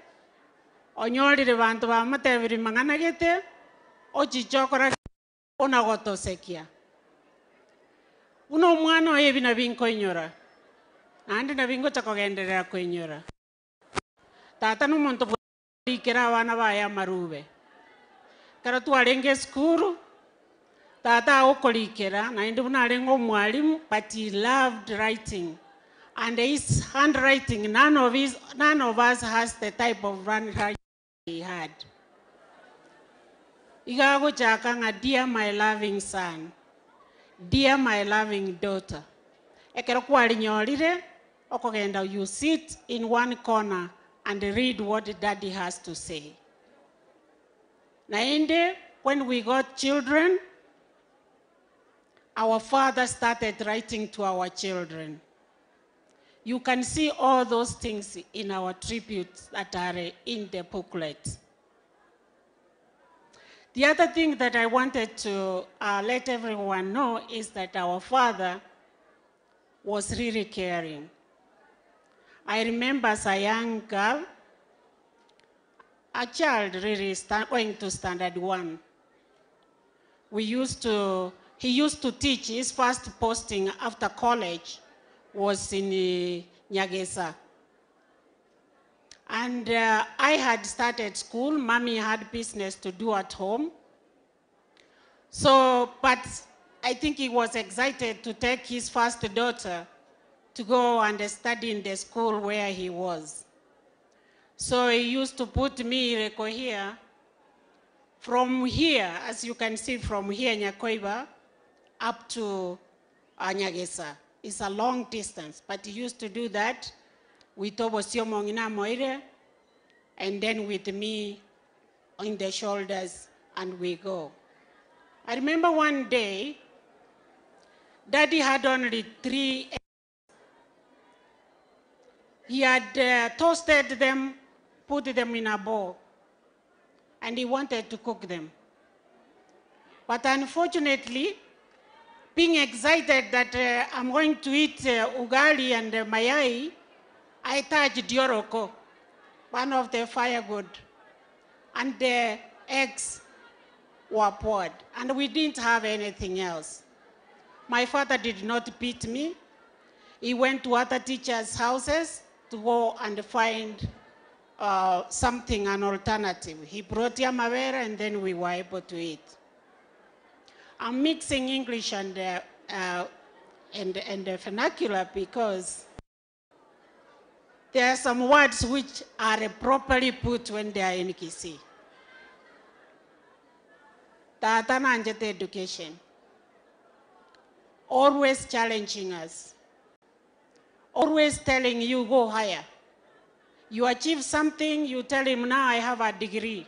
onyolire bantu ba matebiri mangana gete, ochichokora ona gotosekia. Uno mwana oye bina binko inyora. Nandi na bingo chakogenderera ko inyora. Tata no monto ikera bana baya marube. Kara tu arenge skuru. Tata okolikera na ndi buna arengo mwalimu, but he loved writing. And his handwriting, none of us has the type of handwriting he had. Igago chakanga, dear my loving son, dear my loving daughter. Ekero kwali nyorire, okogenda, you sit in one corner and read what daddy has to say. Naende, when we got children, our father started writing to our children. You can see all those things in our tributes that are in the booklet. The other thing that I wanted to let everyone know is that our father was really caring. I remember as a young girl, a child really going to standard 1. He used to teach. His first posting after college was in Nyagesa. And I had started school. Mommy had business to do at home. So, but I think he was excited to take his first daughter to go and study in the school where he was. So he used to put me, Ireko, here. From here, as you can see, from here, Nyakoiba, up to Nyagesa. It's a long distance, but he used to do that with Obosio Mongina Moire, and then with me on the shoulders, and we go. I remember one day, Daddy had only 3 eggs. He had toasted them, put them in a bowl, and he wanted to cook them. But unfortunately, being excited that I'm going to eat ugali and mayai, I touched dioroko, one of the firewood, and the eggs were poured, and we didn't have anything else. My father did not beat me. He went to other teachers' houses to go and find something, an alternative. He brought yamavera, and then we were able to eat. I'm mixing English and the vernacular because there are some words which are properly put when they are in Kisii. Taatana Anjete education, always challenging us, always telling you go higher. You achieve something, you tell him now I have a degree.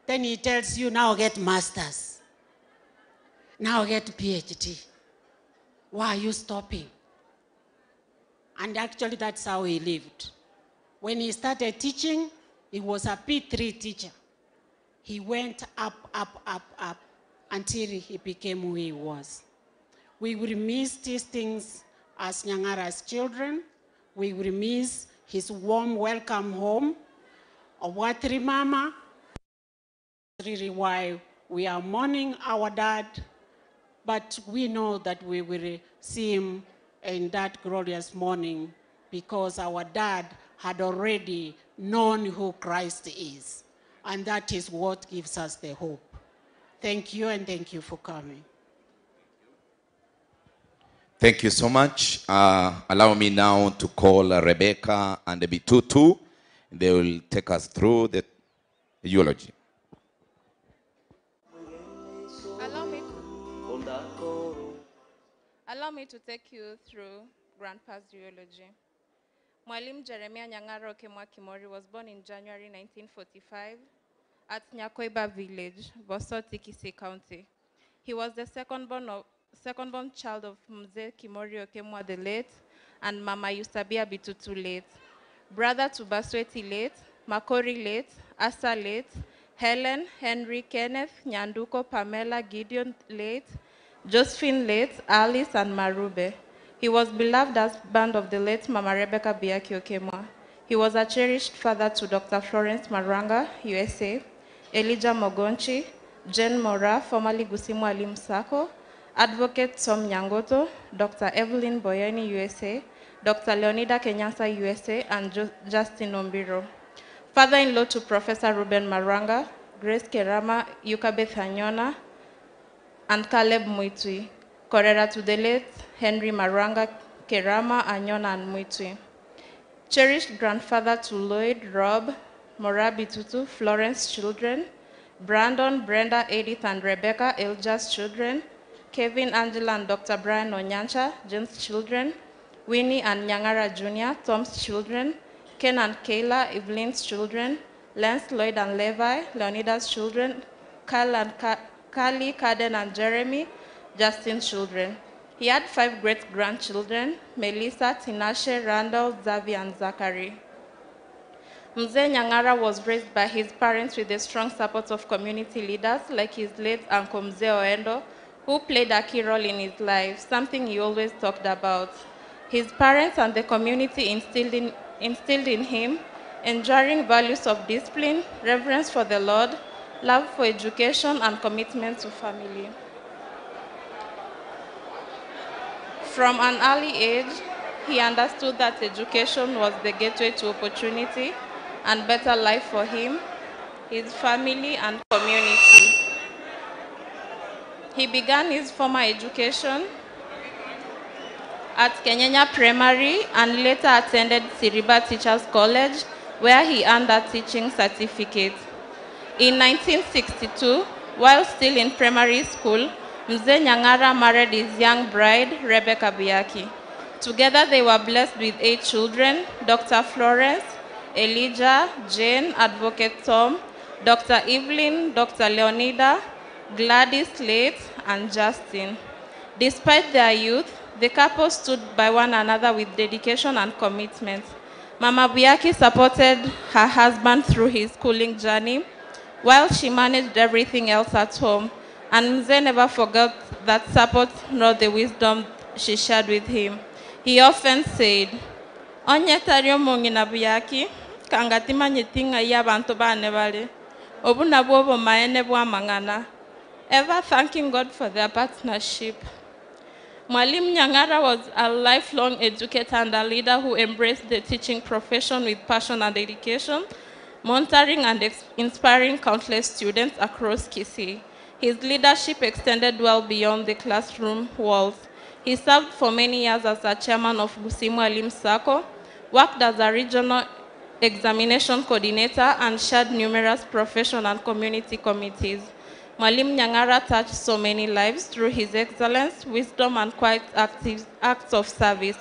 Then he tells you now get masters, now get PhD. Why are you stopping? And actually that's how he lived. When he started teaching, he was a P3 teacher. He went up, up, up, up until he became who he was. We will miss these things as Nyangara's children. We will miss his warm welcome home of Watri Mama. Really why we are mourning our dad, but we know that we will see him in that glorious morning because our dad had already known who Christ is. And that is what gives us the hope. Thank you, and thank you for coming. Thank you so much. Allow me now to call Rebecca and Bitutu. They will take us through the eulogy. Allow me to take you through Grandpa's eulogy. Mwalimu Jeremiah Nyang'ara Okemwa Kimori was born in January 1945 at Nyakoiba village, Bosoti, Kisii County. He was the second-born child of Mzee Kimori Okemwa the late and Mama Yusabia Bitutu late, brother to Basweti late, Makori late, Asa late, Helen, Henry, Kenneth, Nyanduko, Pamela, Gideon late, Josephine late, Alice, and Marube. He was beloved husband of the late Mama Rebecca Biaki Okemwa. He was a cherished father to Dr. Florence Maranga, USA, Elijah Mogonchi, Jen Mora, formerly Gusimu Ali Msako, Advocate Tom Nyangoto, Dr. Evelyn Boyeni, USA, Dr. Leonida Kenyansa, USA, and Justin Ombiro. Father-in-law to Professor Ruben Maranga, Grace Kerama, Yukabeth Hanyona, and Caleb Muitui. Korera to the late Henry Maranga, Kerama, Anyona, and Muitui. Cherished grandfather to Lloyd, Rob, Morabi Tutu, Florence children, Brandon, Brenda, Edith, and Rebecca, Elja's children, Kevin, Angela, and Dr. Brian Onyancha, Jen's children, Winnie and Nyang'ara Jr., Tom's children, Ken and Kayla, Evelyn's children, Lance, Lloyd, and Levi, Leonida's children, Carl and Carly, Caden, and Jeremy, Justin's children. He had 5 great-grandchildren, Melissa, Tinashe, Randall, Xavier, and Zachary. Mzee Nyang'ara was raised by his parents with the strong support of community leaders like his late Uncle Mzee Oendo, who played a key role in his life, something he always talked about. His parents and the community instilled in him enduring values of discipline, reverence for the Lord, love for education, and commitment to family. From an early age, he understood that education was the gateway to opportunity and better life for him, his family, and community. He began his formal education at Kenyanya Primary and later attended Siriba Teachers College, where he earned a teaching certificate. In 1962, while still in primary school, Mzee Nyang'ara married his young bride, Rebecca Biaki. Together, they were blessed with 8 children, Dr. Florence, Elijah, Jane, Advocate Tom, Dr. Evelyn, Dr. Leonida, Gladys Late, and Justin. Despite their youth, the couple stood by one another with dedication and commitment. Mama Biaki supported her husband through his schooling journey, while she managed everything else at home, and Mzee never forgot that support nor the wisdom she shared with him. He often said, "Onye tario mungi na Biaki, kangatima nyetinga ya bantu bane bale. Obuna bobo maene bwa mangana. Ever thanking God for their partnership. Mwalimu Nyang'ara was a lifelong educator and a leader who embraced the teaching profession with passion and dedication, mentoring and inspiring countless students across Kisii. His leadership extended well beyond the classroom walls. He served for many years as a chairman of Gusii Mwalimu Sacco, worked as a regional examination coordinator, and chaired numerous professional and community committees. Mwalimu Nyang'ara touched so many lives through his excellence, wisdom, and quiet acts of service,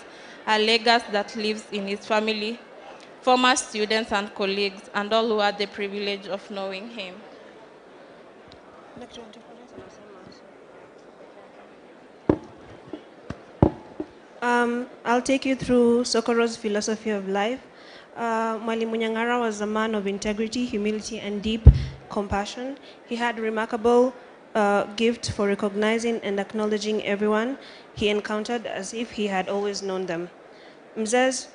a legacy that lives in his family, former students and colleagues, and all who had the privilege of knowing him. I'll take you through Sokoro's philosophy of life. Mwalimu Nyang'ara was a man of integrity, humility, and deep compassion. He had remarkable gift for recognizing and acknowledging everyone he encountered as if he had always known them. Mzee's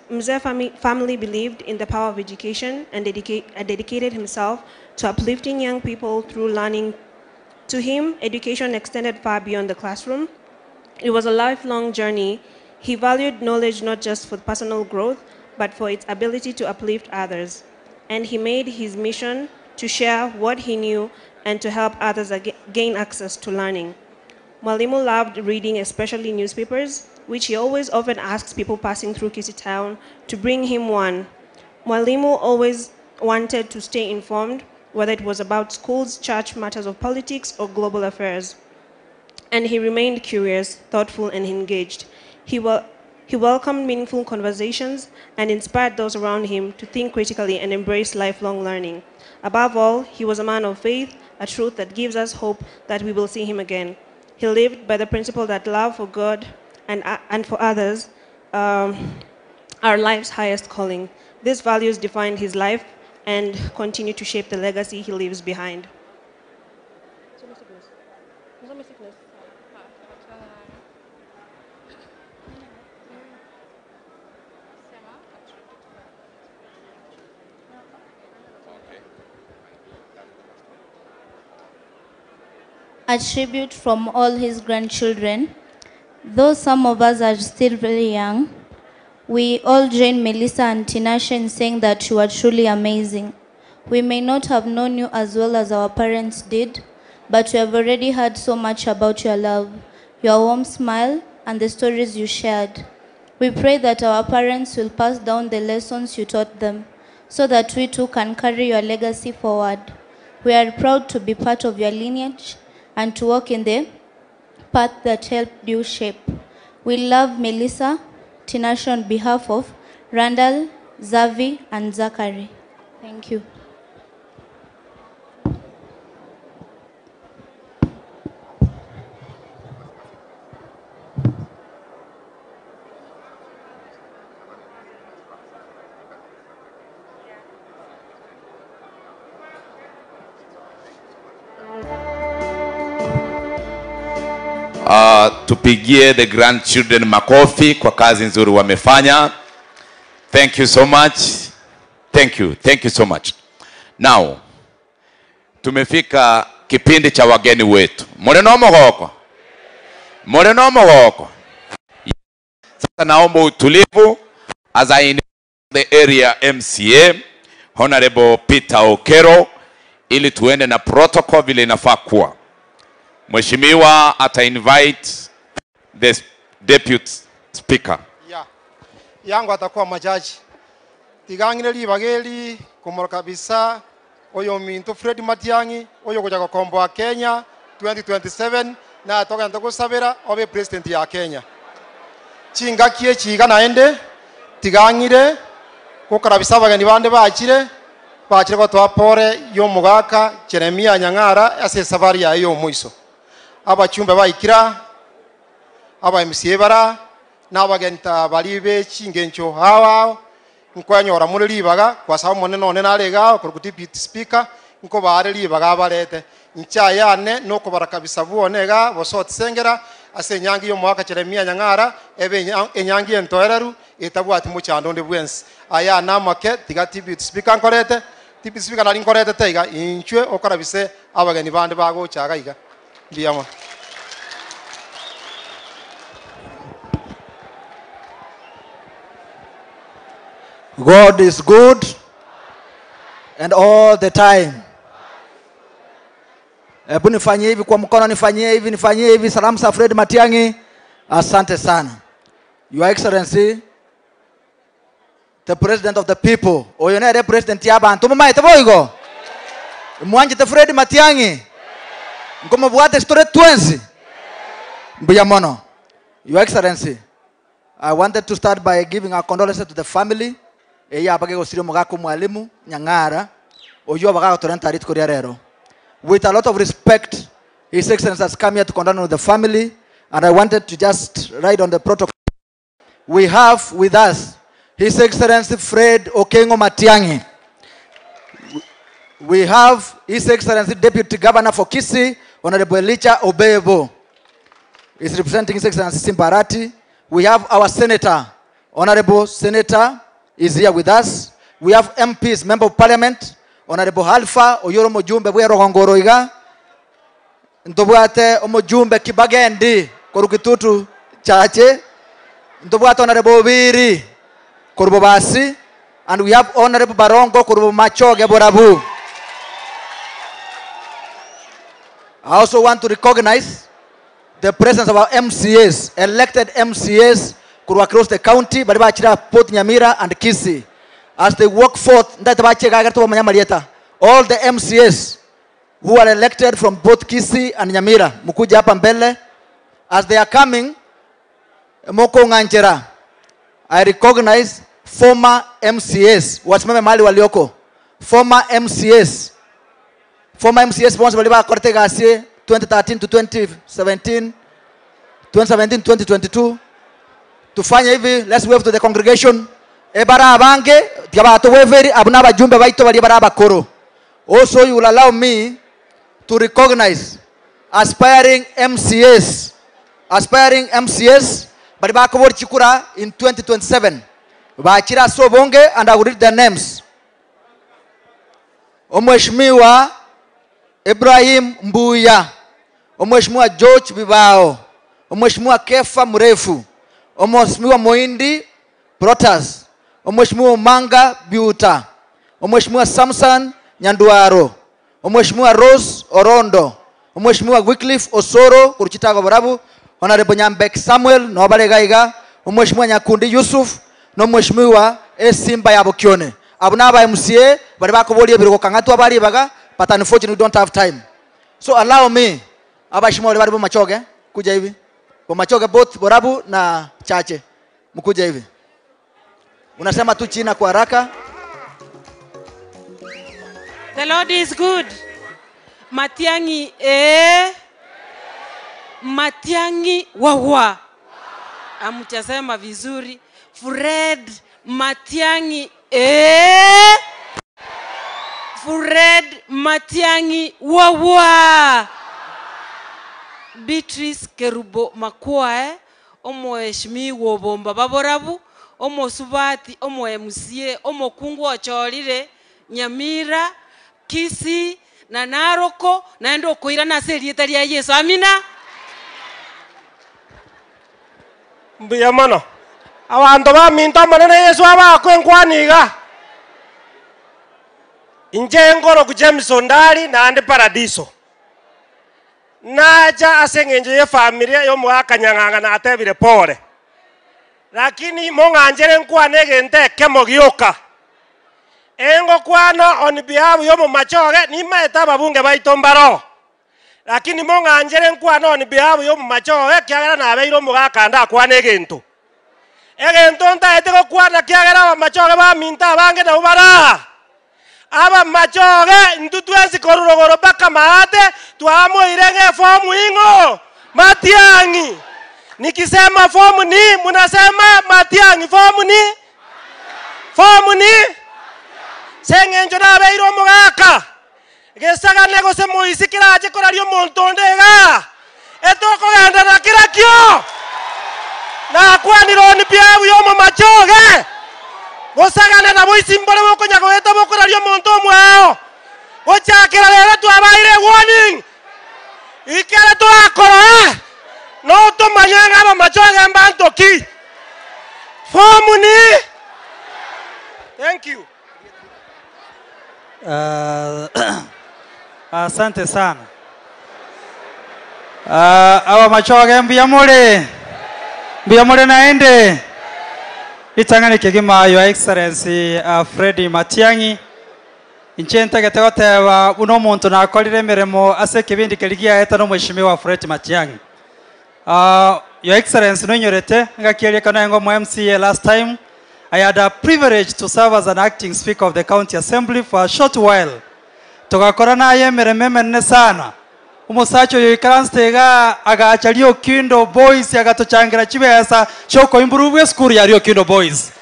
family believed in the power of education and dedicated himself to uplifting young people through learning. To him, education extended far beyond the classroom. It was a lifelong journey. He valued knowledge not just for personal growth, but for its ability to uplift others. And he made his mission to share what he knew and to help others gain access to learning. Mwalimu loved reading, especially newspapers, which he always often asks people passing through Kisii town to bring him one. Mwalimu always wanted to stay informed, whether it was about schools, church, matters of politics, or global affairs. And he remained curious, thoughtful, and engaged. He welcomed meaningful conversations and inspired those around him to think critically and embrace lifelong learning. Above all, he was a man of faith, a truth that gives us hope that we will see him again. He lived by the principle that love for God and for others are life's highest calling. These values defined his life and continue to shape the legacy he leaves behind. A tribute from all his grandchildren. Though some of us are still very young, we all join Melissa and Tinashe in saying that you are truly amazing. We may not have known you as well as our parents did, but we have already heard so much about your love, your warm smile, and the stories you shared. We pray that our parents will pass down the lessons you taught them, so that we too can carry your legacy forward. We are proud to be part of your lineage and to walk in the path that helped you shape. We love Melissa, Tinashe on behalf of Randall, Zavi, and Zachary. Thank you. Tupigie the grandchildren makofi kwa kazi nzuri wamefanya. Thank you so much. Thank you so much. Now, tumefika kipindi cha wageni wetu. Moreno mogoko. Sasa naomba utulivu as I invite the area MCA, Honorable Peter Okero, ili tuende na protocol vile inafaa kuwa. Mheshimiwa ata invite the deputy speaker. Yangu atakuwa majaji. Tigangire libageli kumora kabisa oyo minto Fred Matiang'i oyo kuja kombo wa Kenya 2027 na atoka ndagusabira obe president ya Kenya. Chinga kie chiga naende tigangire kukarabisa bagani bande bachire ko twapore yo mugaka Jeremia Nyang'ara ase safari ya yo muiso. Abachumba baikira aba MCA bara n'abagenta balibe chingencho hawa nkwanyora muri libaga kwa sababu monene one nalega ko deputy speaker nko bare libaga barete ncha yane no ko barakabisa buonega bosot sengera ase nyangi yo mwaka Jeremia Nyang'ara ebe enyangi entoereru etabwati muchando nde bwensi aya namake tiga deputy speaker nkorete tipi speaker na linkorete teiga inchwe okora bise abageni bande bago chaga iga biyamo. God is good and all the time. Hebu nifanyie hivi kwa mkono, nifanyie hivi. Salamu za Fred Matiang'i. Asante sana. Your Excellency, the President of the people. Oyonere President y'abantu. Mumaite boigo. Mwanje te Fred Matiang'i. Ngomo bwate story twenzi. Mbuya mono. Your Excellency, I wanted to start by giving our condolences to the family. Eya abage gosiri mugako mwalimu Nyang'ara. Oyo abaga torenta rit koria rero. With a lot of respect, His Excellency has come here to condole with the family, and I wanted to just write on the protocol. We have with us His Excellency Fred Okengo Matiang'i. We have His Excellency Deputy Governor for Kisii, Honorable Elicha Obebo. Is representing His Excellency Simbarati. We have our Senator, Honorable Senator, is here with us. We have MPs, Member of Parliament, Honorable Alpha Oyoro Mojumbe Bwero Gongoroiga. Ndobwate Omojumbe Kibagendi Korukitutu Chache. Ndobwate Honorable Obiri Korubobasi. And we have Honorable Barongo Korubomachoge Borabu. I also want to recognize the presence of our MCAs, elected MCAs across the county, Baribachira, Port Nyamira, and Kisii. As they work forth, all the MCAs who are elected from both Kisii and Nyamira, Mukuja hapa mbele, as they are coming, Moko Nganjera, I recognize former MCAs, wasimame mali walioko, former MCAs, bonsi waliba korte gasi 2013 to 2017, 2022. Tufanye hivi, let's wave to the congregation. Ebara abange, tiabato weveri, abunaba jumbe baito bali baraba koro. Also, you will allow me to recognize aspiring MCAs. Aspiring MCAs, bali bakobor chikura in 2027. Bachira sobonge, and I will read their names. Omweshimiwa Ibrahim Mbuya. Omweshimiwa George Bibao. Omweshimiwa Kefa Mrefu. Omweshimiwa Moindi Protas. Omweshimiwa Manga Biuta. Omweshimiwa Samson Nyanduaro. Omweshimiwa Rose Orondo. Omweshimiwa Wycliffe Osoro Kuruchitago Barabu. Honorable Nyambek Samuel Nobalegaiga. Omweshimiwa Nyakundi Yusuf. No Mweshimiwa Simba Yabokione. Abunaba MCA bari bakoboliye biruko kangatu abari baga, but unfortunately we don't have time. So allow me abashimwa bari bomachoge kuja hivi. Bomachoge both Borabu na Chache. Mkuja hivi. Unasema tu China kwa haraka. The Lord is good. Matiang'i Matiang'i wawa. Amuchasema vizuri. Fred Matiang'i Fred Matiang'i wawa. Beatrice Kerubo Makwae omweshimiwa Bomba Baborabu omosubati omwemusie omokungu ocholire Nyamira Kisii na Naroko naende okoira nase erieta ria Yesu. Amina. Mbuya mono. Abantu baminto manene Yesu abakwenkwaniga. Inje ngoro ku Jameson ndali nande Paradiso. Naja asengenje ye familia yo mwakanyanganga na atebire pole. Lakini monganjere nkwane gente kemo gioka. Engo kwano on behalf yo machoge ni maeta babunge baitombaro. Lakini monganjere nkwano on behalf yo machoge kyagera na abeiro mugakanda kwane gento. Egento ntaete ko kwana kyagera ba machoge ba minta bange na ubara. Aba machoge ntutwezi korurogoro baka maate tuamo irenge fomu ingo Matiang'i. Nikisema fomu ni munasema Matiang'i. Fomu ni sengenjo na beiro mugaka gesaga nego se moisikira aje korario montondega etoko ganda na kirakio na kwani roni pia yo machoge gosagana na boisimbole bokonya goeta bokorario monto mwao gochakera rero twabaire warning ikere twakora no tumanyanga bamachoge mbantoki formuni. Thank you. Asante sana. Awa machoge mbiyamule naende itangani kigima Your Excellency Freddy Matiang'i inchenta getegotewa uno muntu nakorire mirimo ase kibindi kirigia eta no mheshimiwa Freddy Matiang'i. Your Excellency no nyorete ngakieria kana ngo MCA last time. I had a privilege to serve as an acting speaker of the county assembly for a short while. Tugakora naye mirememe nne sana. Umusacho yoikaranstega agachari Okindo Boys agatuchangira chibesa choko improve school ya Okindo Boys.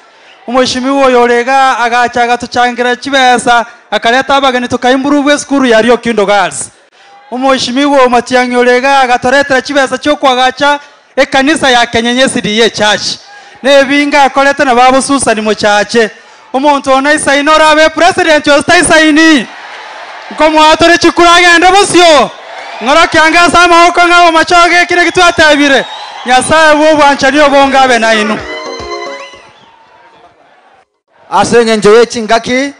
Umheshimiwa yorega agacha agatuchangira chibesa akaleta abageni tukaimprove school ya Okindo Girls. Umheshimiwa Matiang'i yorega agatoretera chibesa choko agacha ekanisa ya Kenyenyesi DA Church. Nebinga akoleta na babo Susan Muchache. Umuntu ona isainora abe president yosta isaini. Ngomo atore chikurage ndabosyo. Ngora kyanga sama oko ngabo machoge kire kitu atabire. Nyasaye bo bwanchani obongabe na inu. Asenge njoye chingaki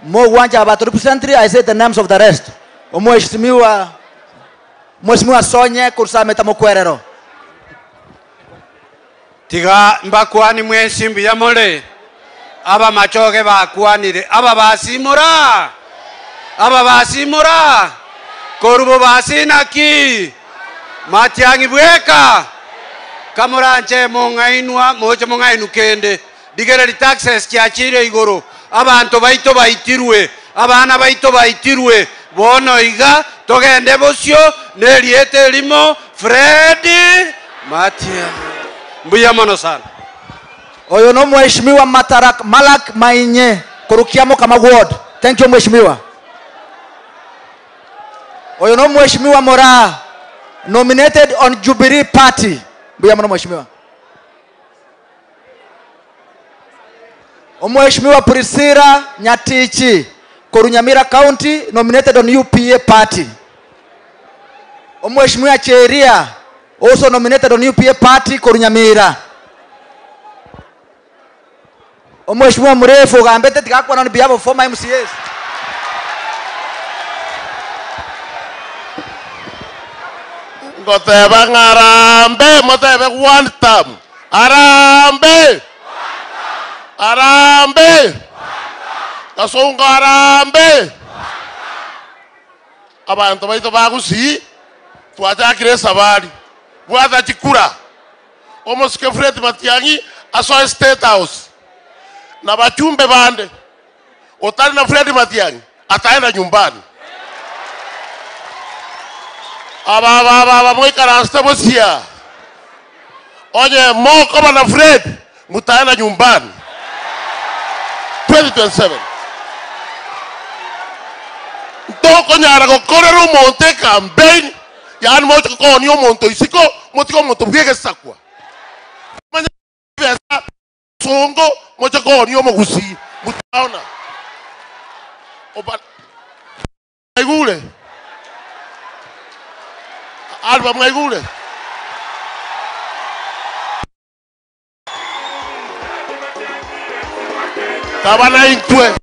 mo wanja about representative. I say the names of the rest. Mheshimiwa Sonye Kursameta Mokwerero. Tiga mbakwani mwesimbi ya mole aba machoge bakwanire aba basimura korubo basinaki Matiang'i bweka kamuranche mongainwa moche mongainu kende digere taxes kyachire igoro abantu baito baitirwe abana baito baitirwe bono iga togende bosyo neriete limo Freddy Matiang'i. Mbuya mono sana. Oyo no mheshimiwa Malak Mainye kurukiamo kama ward. Thank you mheshimiwa. Oyo no mheshimiwa Mora nominated on Jubilee Party. Mbuya mono mheshimiwa. Mheshimiwa Priscilla Nyatichi Korunyamira County nominated on UPA Party. Mheshimiwa Cheria also nominated on UPA Party Korunyamira. Mheshimiwa Mrefu gambete tikakwa on behalf of former MCAs. Ngoteba ngarambe motebe one time. Arambe Kasonga arambe abantu baito bagusi twajakire sabari bwaza chikura omusike Freddy Matiang'i aso State House na bachumbe bande otali na Freddy Matiang'i ataenda nyumbani aba mwikaraste bosia onye moko bana Fred mutaenda nyumbani 2027 Toko nyara ko korero monte campaign yani moto ko ni monto isiko moto monto biege sakwa manya pesa songo moto ko ni mogusi mutaona oba aigule alba maigule tabana intwe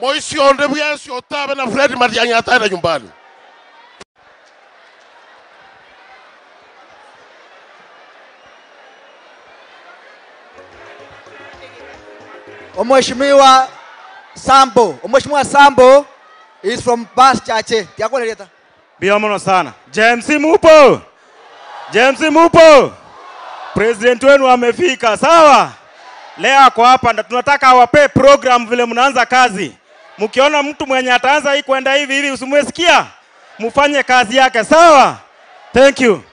Moisi onde buyasi otabe na Freddy Matiang'i ataenda nyumbani. Mheshimiwa Sambo is from Bas Chache. Tiako leta. Biamono sana. James Mupo. President wenu amefika, sawa? Leo ako hapa na tunataka awape program vile mnaanza kazi. Mkiona mtu mwenye ataanza hii kwenda hivi usimwesikia, mfanye kazi yake, sawa? Thank you.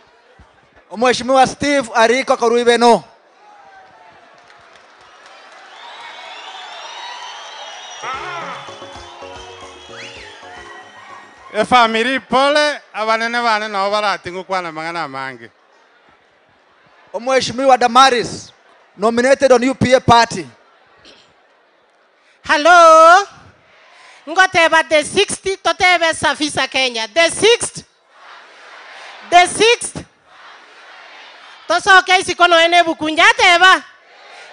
Mheshimiwa Steve Ariko Karuibeno. Family pole abanene bane no baratingu kwana mangana mangi. Mheshimiwa Damaris nominated on UPA party. Hello. Ngoteba the 60th totebe Safisa Kenya. The 6th. The 6th. Toso okay sikono ene bukunjate eba.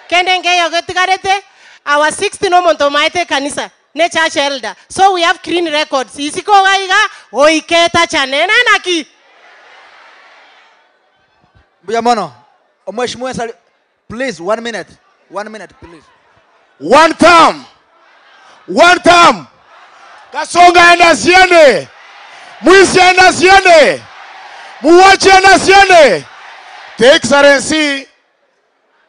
Kendenge yogetugarete. Our 6th no monto maite kanisa. Ne church elder. So we have clean records. Isiko gaiga oiketa chanena naki. Buyamono. Omweshimwe sali. Please 1 minute. 1 minute please. One term. One term. Kasonga enda siende. Mwisi enda siende. Muwachi enda siende. The Excellency,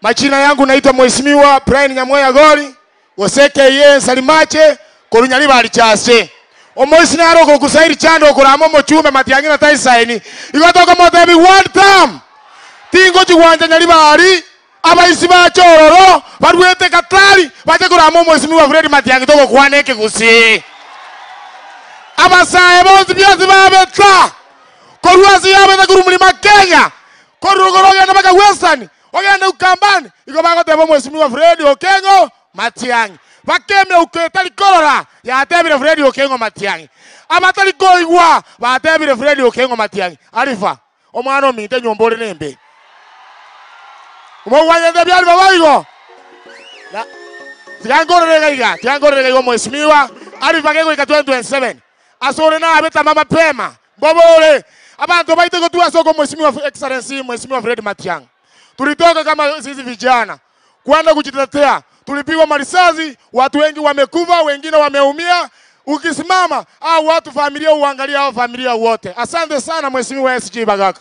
majina yangu naitwa Mheshimiwa Brian Nyamoya Gori, Goseke ye Salimache, Korunyali bali chase. Omoisi na roko kusairi chando kuramo mochume Matiang'i na taisaini. Igatoka motebi one term. Tingo chiwanja nyali bali. Abaisi ba chororo, barwete katari, bate kuramo Mheshimiwa Fred Matiang'i toko kwaneke kusi. Abasaye bonzi byasi babeta. Koruasi yabeta kurumulima Kenya. Korugoroga na baka Western. Ogenda ukambani. Iko bako tebo Mheshimiwa Fred Okengo Matiang'i. Bakeme uketali korora. Ya tebire Fred Okengo Matiang'i. Amatali goigwa. Ba tebire Fred Okengo Matiang'i. Arifa. Omwana omite nyombole nembe. Umwanyende byali babayigo. Tiangorega igo Mheshimiwa. Arifa kego ika 2027. Asore na abeta mama pema. Bobole. Abantu baite kutua soko Mheshimiwa Excellency Mheshimiwa Fred Matiang'i. Tulitoka kama sisi vijana kwenda kujitetea. Tulipigwa marisasi, watu wengi wamekufa, wengine wameumia. Ukisimama au watu familia uangalia hao familia wote. Asante sana Mheshimiwa SG Bagaka.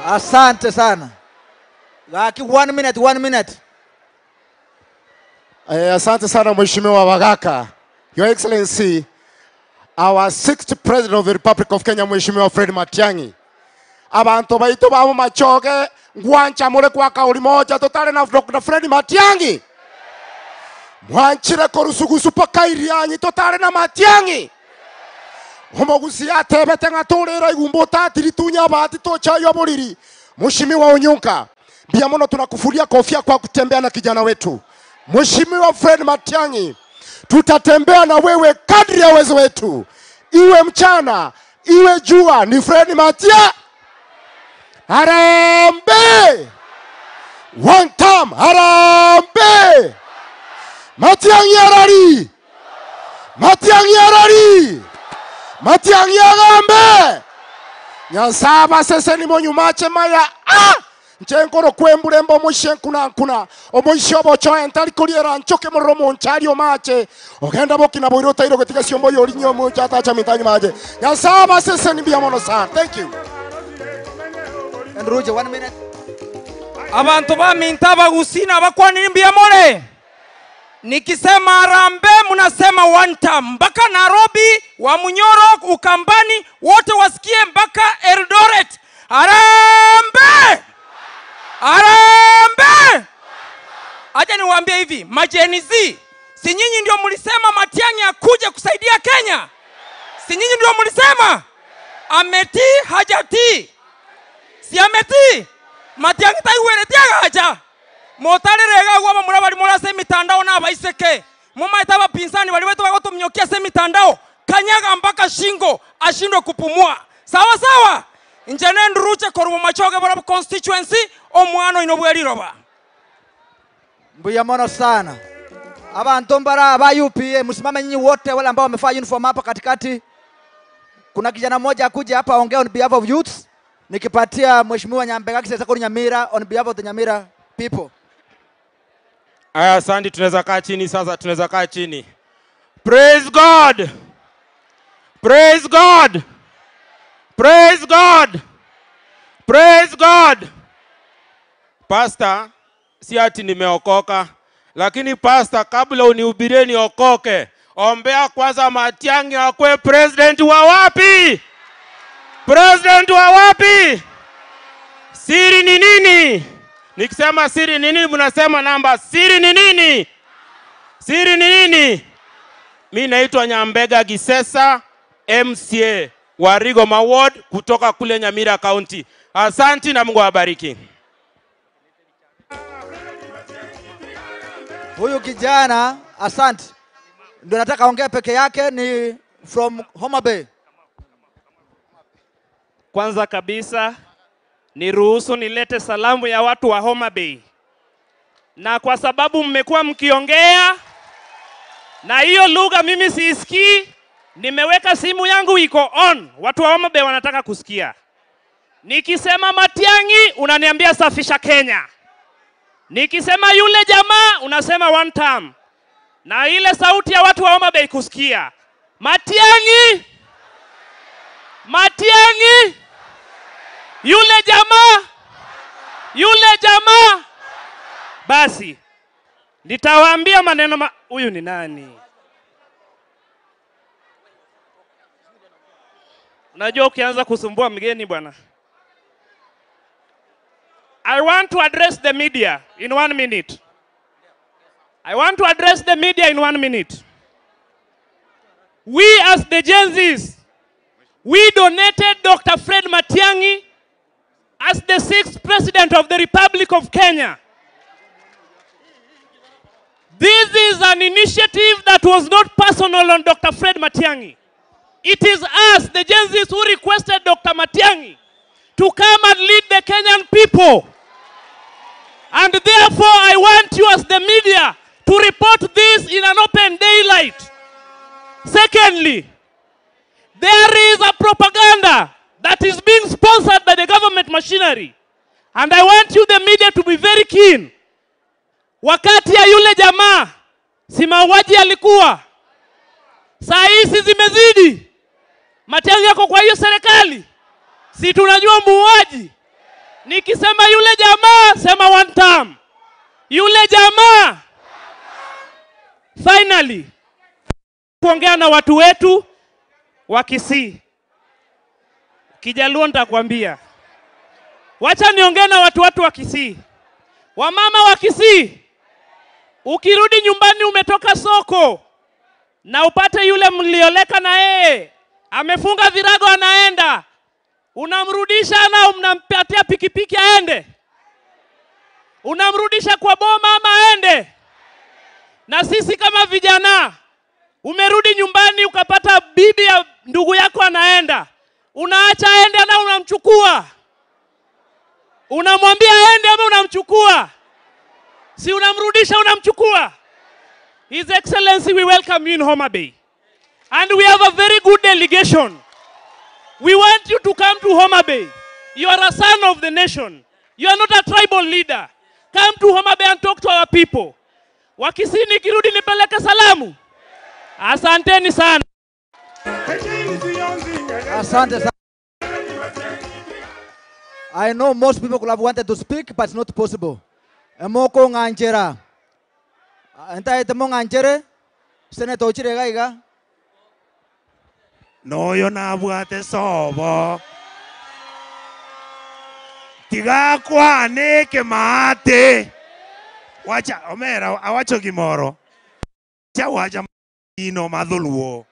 Asante sana. Gaki 1 minute, 1 minute. Asante sana Mheshimiwa Bagaka. Your Excellency, our 6th President of the Republic of Kenya, Mheshimiwa Fred Matiang'i. Abantu baitu babo machoge ngwancha mure kwa kauli moja totale na Dr. Fred Matiang'i. Mwanchire korusugusu paka irianyi totale na Matiang'i. Homogusi atebete ngatorera igumbota tiritunya bahati tocha yo buriri. Mheshimiwa Onyunka, biamono tunakufuria kofia kwa kutembea na kijana wetu. Mheshimiwa Fred Matiang'i, tutatembea na wewe kadri ya uwezo wetu. Iwe mchana, iwe jua, ni Fred Matiang'i. Harambe! One time, harambe! Matiang'i harari! Matiang'i harari! Matiang'i harambe! Nyansaba sese ni monyumache maya. Nchenkoro kwembulembo mwishenkuna omoishobo cho entali kuriera nchoke moromo nchari omache ogenda bokina boiro tairo ketika siombo yori nyomo chata cha mitanyi maje Nyansaba sese ni biamono sana. Thank you. And Roger 1 minute. Abantu bamintaba gusina bakwani biamone. Nikisema Harambee mnasema one time. Mpaka Nairobi, Wamunyoro, Ukambani, wote wasikie mpaka Eldoret. Harambee! Harambee! Acha niwaambie hivi, majenizi, si nyinyi ndio mlisema Matiang'i akuje kusaidia Kenya? Si nyinyi ndio mlisema? Ametii hajatii? Si ametii? Matiang'i taiweretia haja. Motarerega gwa murabari murase mitandao na abaiseke. Muma itaba pinsani wali wetu wako tumnyokia se mitandao. Kanyaga mpaka shingo ashindwe kupumua. Sawa sawa. Njene nduruche korumo machoge bora constituency omwano inobweri roba. Mbuyamono sana. Abantu mbara aba UPA msimame nyinyi wote wale ambao wamevaa uniform hapa katikati. Kuna kijana mmoja akuja hapa ongea on behalf of youths. Nikipatia Mheshimiwa Nyambegaki sasa kwa Nyamira on behalf of the Nyamira people. Aya, Sandy, tunaweza kaa chini sasa, tunaweza kaa chini. Praise God. Praise God. Praise God. Praise God. Pastor, si ati nimeokoka, lakini pastor, kabla unihubirie niokoke, ombea kwanza Matiang'i akwe president wa wapi? President wa wapi? Siri ni nini? Nikisema siri ni nini mnasema namba. Siri ni nini? Siri ni nini? Mimi naitwa Nyambega Gisesa, MCA wa Rigoma Ward kutoka kule Nyamira County. Asante na Mungu awabariki. Huyu kijana, asante. Ndio nataka ongea peke yake, ni from Homa Bay. Kwanza kabisa niruhusu nilete salamu ya watu wa Homa Bay. Na kwa sababu mmekuwa mkiongea na hiyo lugha mimi siisikii, nimeweka simu yangu iko on. Watu wa Homa Bay wanataka kusikia. Nikisema Matiang'i unaniambia safisha Kenya. Nikisema yule jamaa unasema one term. Na ile sauti ya watu wa Homa Bay kusikia. Matiang'i! Matiang'i! Yule jamaa! Yule jamaa! Basi nitawaambia maneno huyu ni nani? Unajua ukianza kusumbua mgeni bwana. I want to address the media in 1 minute. I want to address the media in 1 minute. We as the Gen Zs, we donated Dr. Fred Matiang'i as the 6th President of the Republic of Kenya. This is an initiative that was not personal on Dr. Fred Matiang'i. It is us, the Gen Zs, who requested Dr. Matiang'i to come and lead the Kenyan people. And therefore, I want you as the media to report this in an open daylight. Secondly, there is a propaganda that is being sponsored by the government machinery. And I want you, the media, to be very keen. Wakati ya yule jamaa, si mauaji alikuwa. Saa hizi zimezidi. Matiang'i yako kwa hiyo serikali. Si tunajua muuaji. Nikisema yule jamaa, sema one term. Yule jamaa. Finally, kuongea na watu wetu wa Kisii. Kijaluo nitakwambia. Wacha niongee na watu wa Kisii. Wamama wa Kisii, ukirudi nyumbani umetoka soko na upate yule mlioleka na yeye amefunga virago anaenda, unamrudisha na unampatia pikipiki aende? Unamrudisha kwa boma ama aende? Na sisi kama vijana, umerudi nyumbani ukapata bibi ya ndugu yako anaenda, unaacha aende na unamchukua? Unamwambia aende ama unamchukua? Si unamrudisha, unamchukua? His Excellency, we welcome you in Homa Bay. And we have a very good delegation. We want you to come to Homa Bay. You are a son of the nation. You are not a tribal leader. Come to Homa Bay and talk to our people. Wakisii nikirudi nipeleke salamu. Asanteni sana. Asante sana. I know most people could have wanted to speak, but it's not possible. Emoko nganjera. Enta etemo nganjere. Senator Ochire Gaiga. Noyo nabwate sobo. Tiga kwane kemate. Wacha omera awacho gimoro. Cha wacha ino madhuluo.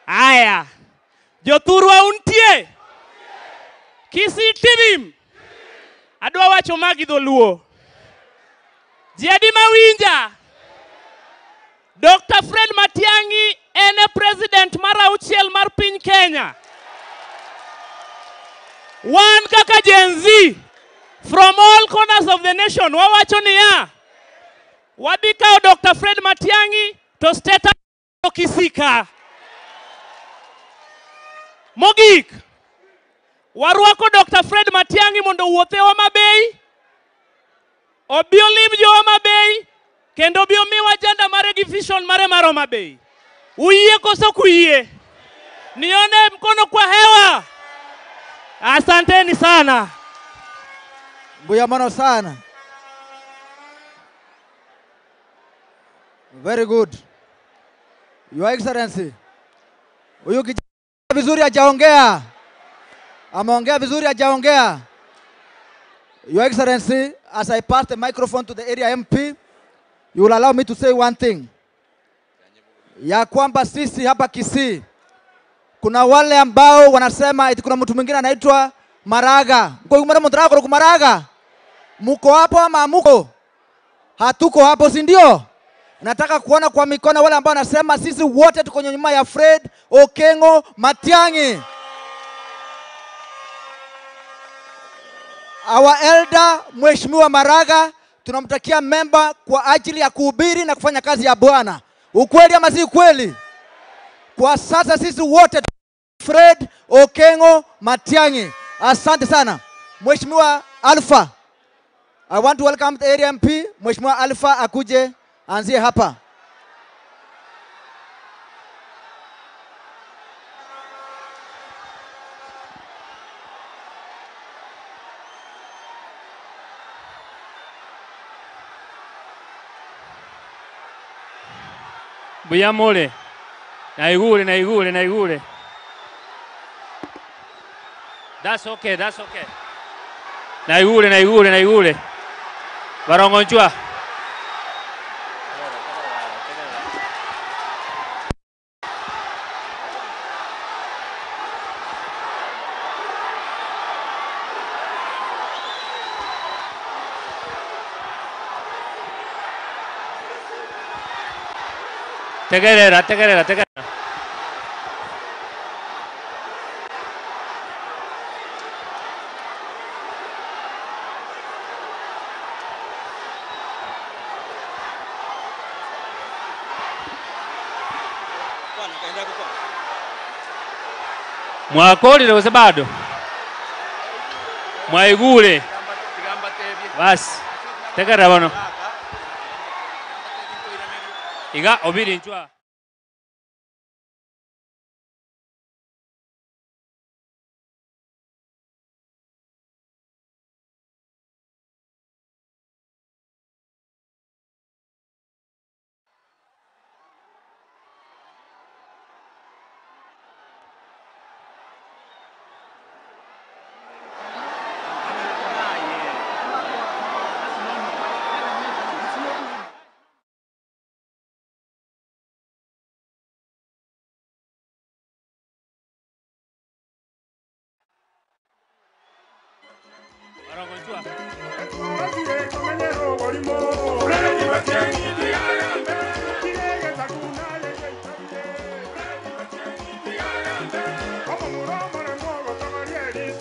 Aya. Joturwa untie. Kisii tibim. Adwa wacho magi dholuo. Jiadi mawinja. Dr. Fred Matiang'i ene president mara auchiel mar piny Kenya. Wan kaka Gen Z from all corners of the nation wawacho niya. Wabikao Dr. Fred Matiang'i to state Kisika. Mogik. Warwako Dr. Fred Matiang'i mondo wuothe Homa Bay. Obio lim jo Homa Bay. Kendo bio miwa janda mare gi vision mare mar Homa Bay. Uiye koso kuiye? Nione mkono kwa hewa. Asanteni sana. Buyamano sana. Very good. Your Excellency. Huyu kijana vizuri hajaongea. Ameongea vizuri hajaongea. Your Excellency, as I pass the microphone to the area MP, You will allow me to say one thing. Ya kwamba sisi hapa Kisii kuna wale ambao wanasema eti kuna mtu mwingine anaitwa Maraga. Maraga. Muko hapo ama muko? Hatuko hapo, si ndio? Nataka kuona kwa mikono wale ambao wanasema sisi wote tuko nyuma ya Fred Okengo Matiang'i. Our elder Mheshimiwa Maraga tunamtakia memba kwa ajili ya kuhubiri na kufanya kazi ya Bwana. Ukweli ama si ukweli? Kwa sasa sisi wote Fred Okengo Matiang'i. Asante sana. Mheshimiwa Alpha, I want to welcome the area MP. Mheshimiwa Alpha akuje anzie hapa. Buyamole. Naigule. That's okay. Naigule. Barongonchua. Tegerera. Mwakolile wose bado. Mwaigule. Basi. Tegerera bano. Iga obiri nchwa.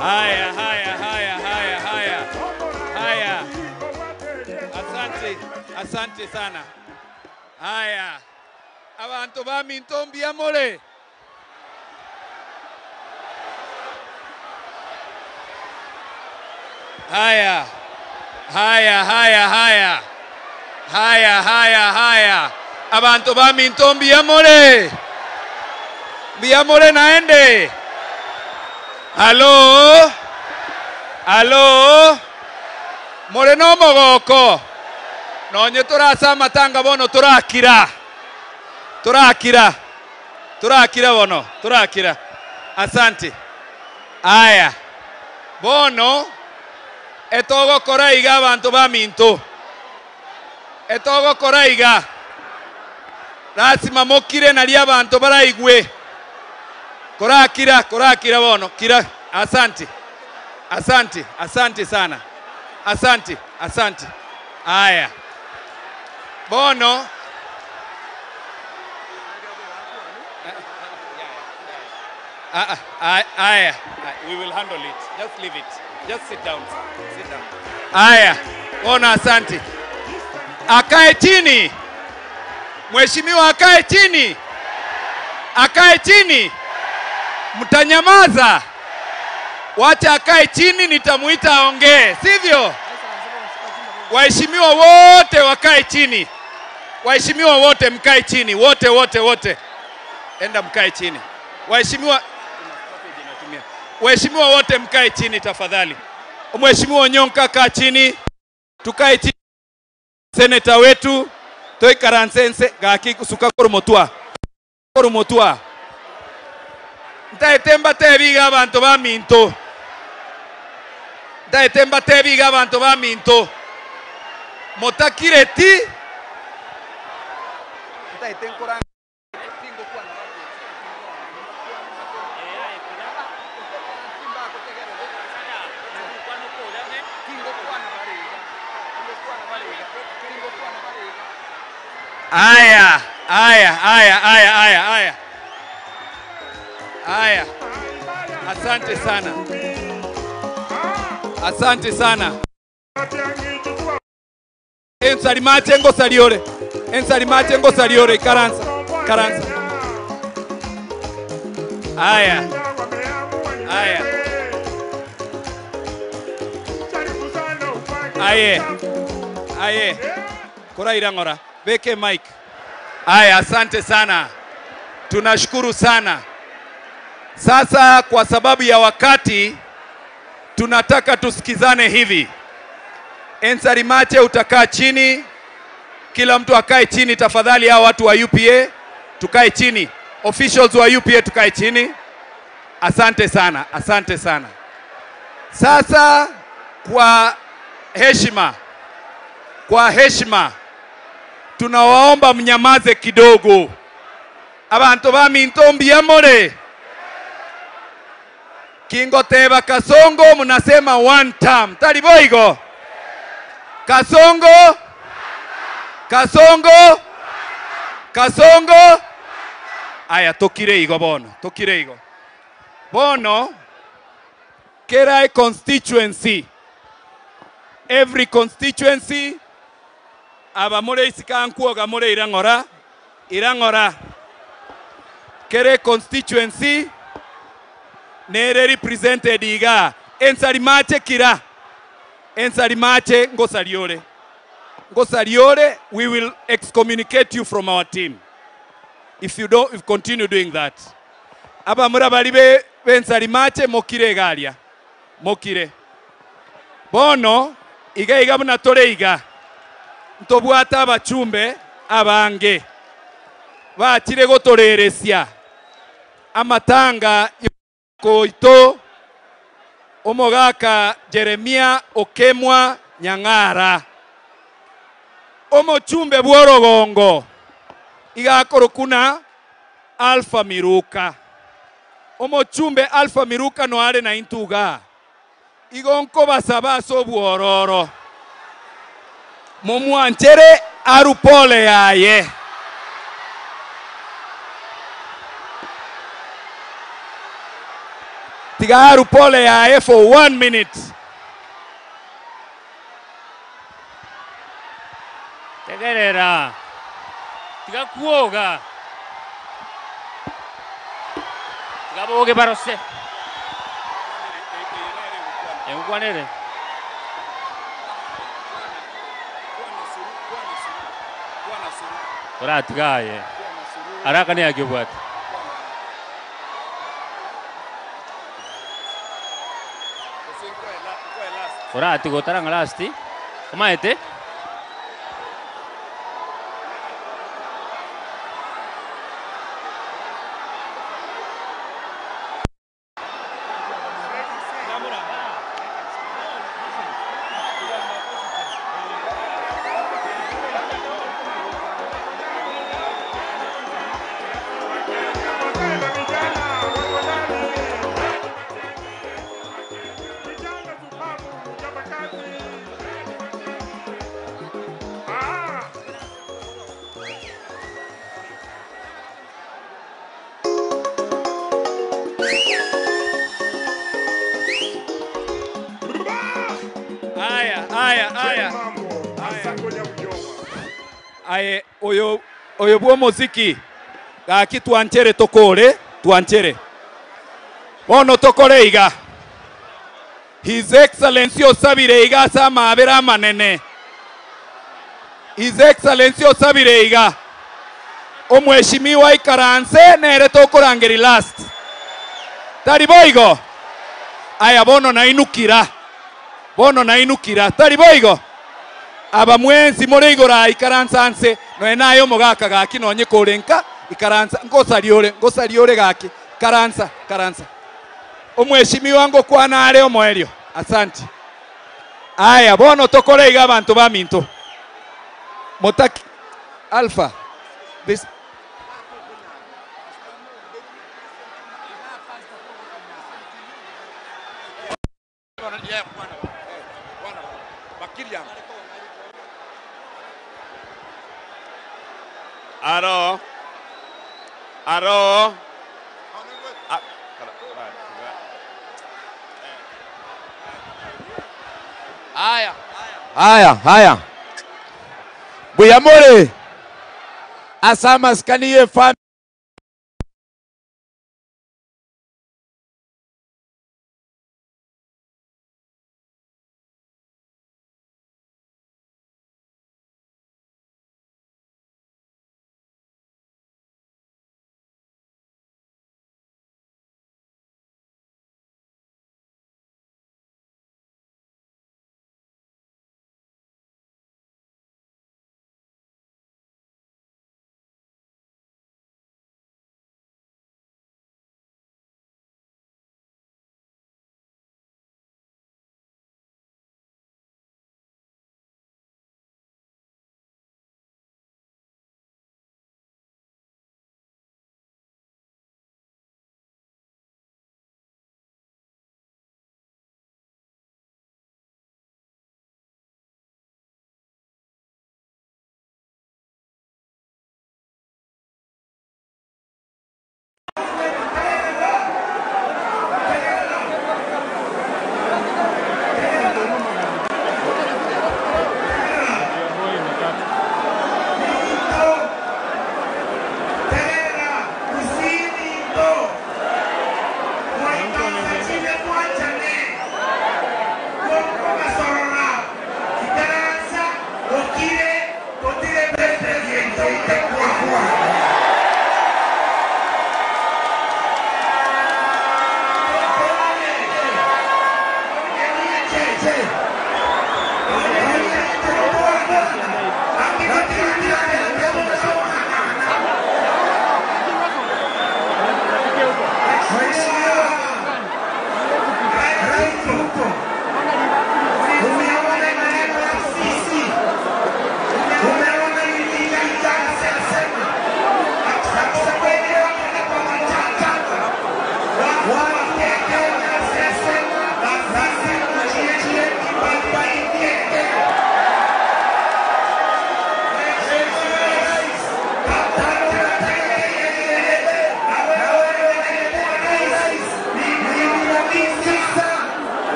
Haya. Asante sana. Haya. Abantu bami ntombi amole. Haya. Abantu bami ntombi amole. Biamole naende. Halo. More no mogoko. Nonye turasa matanga bono turakira bono. Asante. Aya. Bono. Etogo koraiga abantu baminto. Etogo koraiga. Lazima mokire nali abantu baraigwe. Korakira bono. Kira. Asante sana. Asante. Aya. Bono. Aya. We will handle it. Just leave it. Just sit down. Aya. Bono asante. Akae chini. Mheshimiwa akae chini. Mtanyamaza. Wacha akae chini, nitamuita aongee. Sivyo? Waheshimiwa wote wakae chini. Waheshimiwa wote mkae chini. Wote. Enda mkae chini. Waheshimiwa wote mkae chini tafadhali. Mheshimiwa Onyonka kaa chini. Tukae chini. Senator wetu Toi Karansense gaki kusuka korumotua. Ntaetemba tebiga abantu baminto. Motakireti Aya. Asante sana. Asante sana. Ensalimache ngo saliore Karanza. Aya. Kora irangora. Beke Mike. Aya, asante sana. Tunashukuru sana. Sasa kwa sababu ya wakati tunataka tusikizane hivi. Ensalimache utakaa chini. Kila mtu akae chini tafadhali, hao watu wa UPA tukae chini. Officials wa UPA tukae chini. Asante sana. Sasa kwa heshima tunawaomba mnyamaze kidogo. Abantu baminto mbiyamore. Kingoteba Kasongo mnasema one term. Taliboigo. Kasongo. Aya, tokireigo bono. Kerai constituency. Every constituency abamore isikankuoga more irangora. Kere constituency nere represented iga. Ensalimache ngosaliore, we will excommunicate you from our team if you continue doing that. Abamura balibe Ensalimache mokire galia. Bono iga munatore iga. Ntobwata abachumbe abange bakire gotoreresya amatanga koito omogaka Jeremia Okemwa Nyang'ara omochumbe bworogongo igakorokuna Alpha Miruka omochumbe Alpha Miruka no are na intuga igonko basabaso bwororo momwanchere arupole yaye. Tiga arupole yaye for 1 minute. Tegerera. Tiga kuoga. Tiga boge barose. Engwanere. Ora tigaye. Araka ni agibwata. Ora tigotara ngalasti. Kamaete. Aye oyo bwo muziki gaki twanchere tokore twanchere bono tokore iga His Excellency osabire iga sama abera manene. His Excellency osabire iga omweshimiwa ikaranse nere tokorangeri last tariboigo aya bono nainukira tariboigo aba mwensi moreigora ikaransanse no nayo mogaka gaki nonye korenka ikaransa ngosaliore gaki karansa omweshimi wango kwana are omoerio asante aya bono tokore iga abantu baminto motaki Alpha This Aro. Aro. Haya. Buyamore. Asama skaniye fam.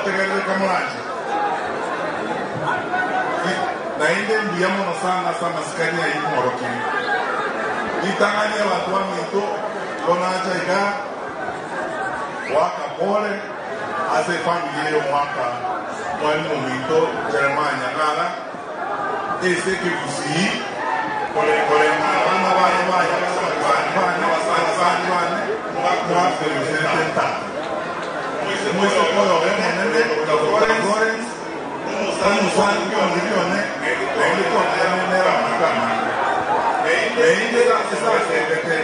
tegerere kamulaje na inde mbiyamo no sana sikania yi moroki itangani watu wa mito kona chaiga waka pole ase familia yo mwaka mwalimu mito Jeremiah Nyang'ara ese kibusi kole mama bana kwa presidenta mwese koyo nende Florence musani kwa milione ilikuwa nera makama ende sasa sekete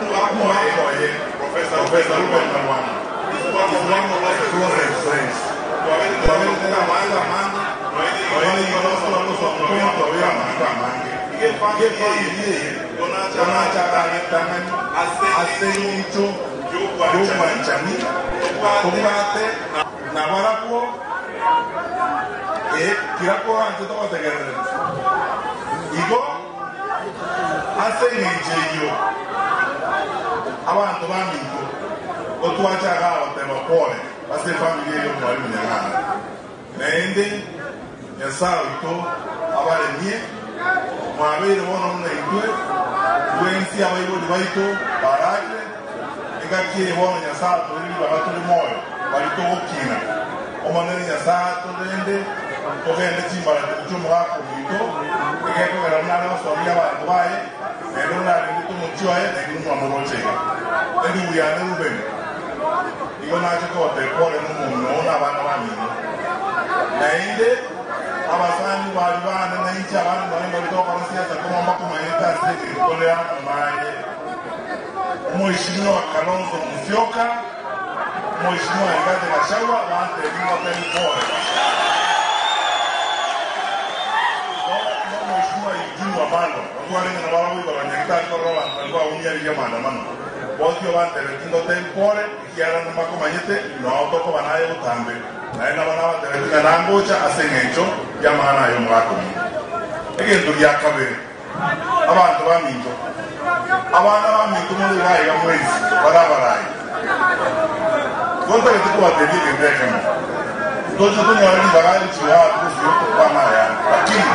mwakoye professor Ruben Mwana is one of the closest friends tena mwanza manda wale yoso kwa tobia makama yeye donacha tangani asencho yuko nchani kubate na barakuo kirako antu to tegerere igo asencho abantu baminto otwacha gawa tema pole base familia yo mwalimu Nyang'ara nende yasao ito abale nie mwabere bono muna itwe wensi abayibo dibaito barake igakie bono yasao tuli babatuli moyo balito okina omanene yasao tolende ogende chimbala kuchumu wako mito igeko gara mwana wasomia abantu baye nendo nali mito muchiwaye nendo mwamurochega nendo uyane Ruben igo nacho kote pole n'umuntu abana bamino nainde abasani bali bana nainchi abantu bali balitoka na siasa kama makumanita sisi kole hapa maye mheshimiwa Kalonzo Musyoka mheshimiwa Rigathi Gachagua wante ndio pole mheshimiwa Eugene Wamalwa wale na wao wa nyakati kwa roho walikuwa umia ile maandamano wote wante ndio tempore kiara na makomanyete na otoko banaye utambe naenda bana watereka nangocha asengencho ya maana yo mwako egento ya kabere abantu baminto abana baminto muri bayi ga mwezi barabarai gonta yetu kwa tebike ndeke mo dojo to nyari bagai chiwa kuzi kwa maya lakini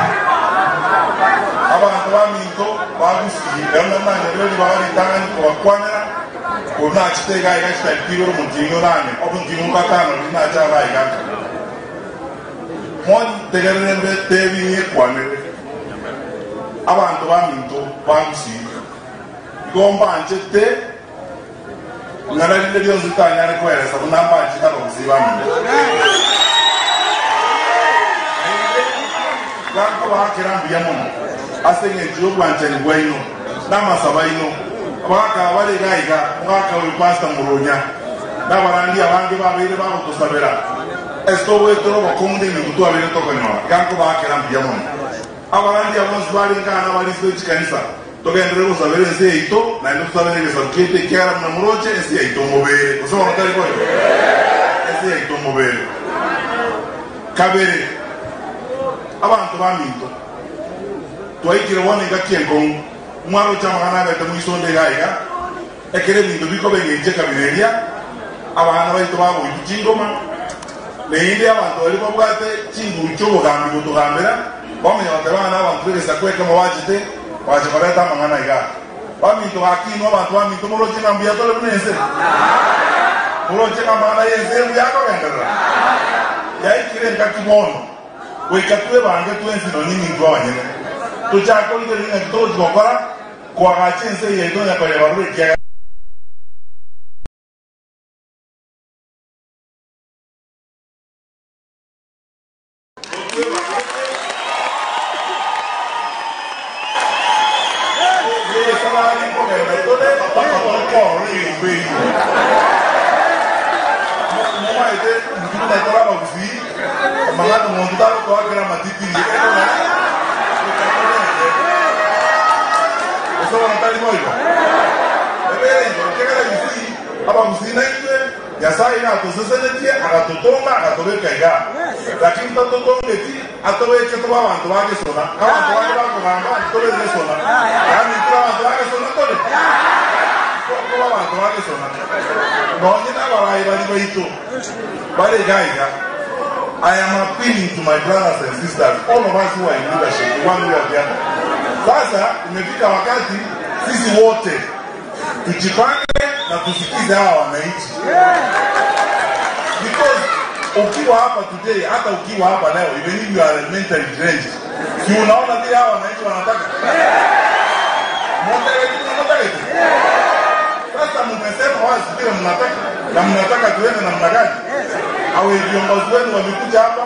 abantu baminto bagusi yanda nanye rero bagai tangani kwa kwanera kuna chitega ega chitaikiro mutingo nane obuntingo katano na chava ega mon tegerembe tebi ekwanere abantu baminto bagusi igomba anchete ngaralile byo zitanya ariko eresa kunamba chitaro kuzibaminto ganko bakirambi yamono asenge jobu ancheni bwaino namasabaino waka wale gaiga waka we pastor Muronya nabarandi abange babire babo tusabera esto wetoro bakomde ni mutu abire tokonyo ganko bakera mbiyamon abarandi abonzi bali ngana bali switch kanisa togendere kusabere nse ito na ndo tusabere ke sabkete kyara na muroche nse ito mobere kusoma natali kwa nse ito mobere kabere abantu baminto twaikire wone ngakiengongo mwaro chama kana bete mwisonde gaiga ekere bintu biko bengeje kabireria abana baito babo ikingoma leinde abantu bali babwate chingu chobo gambi gutugambira bamenya batabana abantu bese kweka mawajite waje bareta mangana iga baminto hakino abantu baminto muroje ngambia tole bunense muroje ngambana yense yako bendera yaikire ngakimono wekatwe bange twensi no nini ngwanyene tuchako ile ni kitozo gokora kwa gachense yedo ya pale barue kia Yasai na tuseseletie akatutonga akatobeka iga lakini tatotonga eti atobeke toba abantu bage sona abantu bage bagamba atobeke sona yani toba abantu bage sona tole toba abantu bage sona no nyina barayi bali baito bale gaiga I am appealing to my brothers and sisters, all of us who are in leadership, one way or the other. Sasa imefika wakati sisi wote tujipange na tusikize hawa wananchi. Because ukiwa hapa today, hata ukiwa hapa leo, even if you are mentally drained, si unaona vile hawa wananchi wanataka. Sasa mmesema wazi vile mnataka na mnataka tuende namna gani? Au viongozi wenu wamekuja hapa,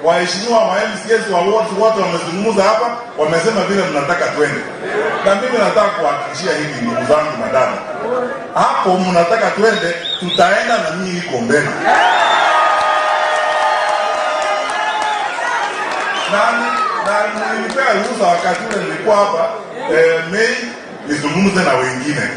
waheshimiwa wa MCS wa wote wamezungumza hapa, wamesema vile mnataka tuende. Na mimi nataka kuhakikishia hivi ndugu zangu na dada. Hapo mnataka tuende, tutaenda na mimi niko mbele. Na nilipea ruhusa wakati ule nilikuwa hapa Mei nizungumze na wengine.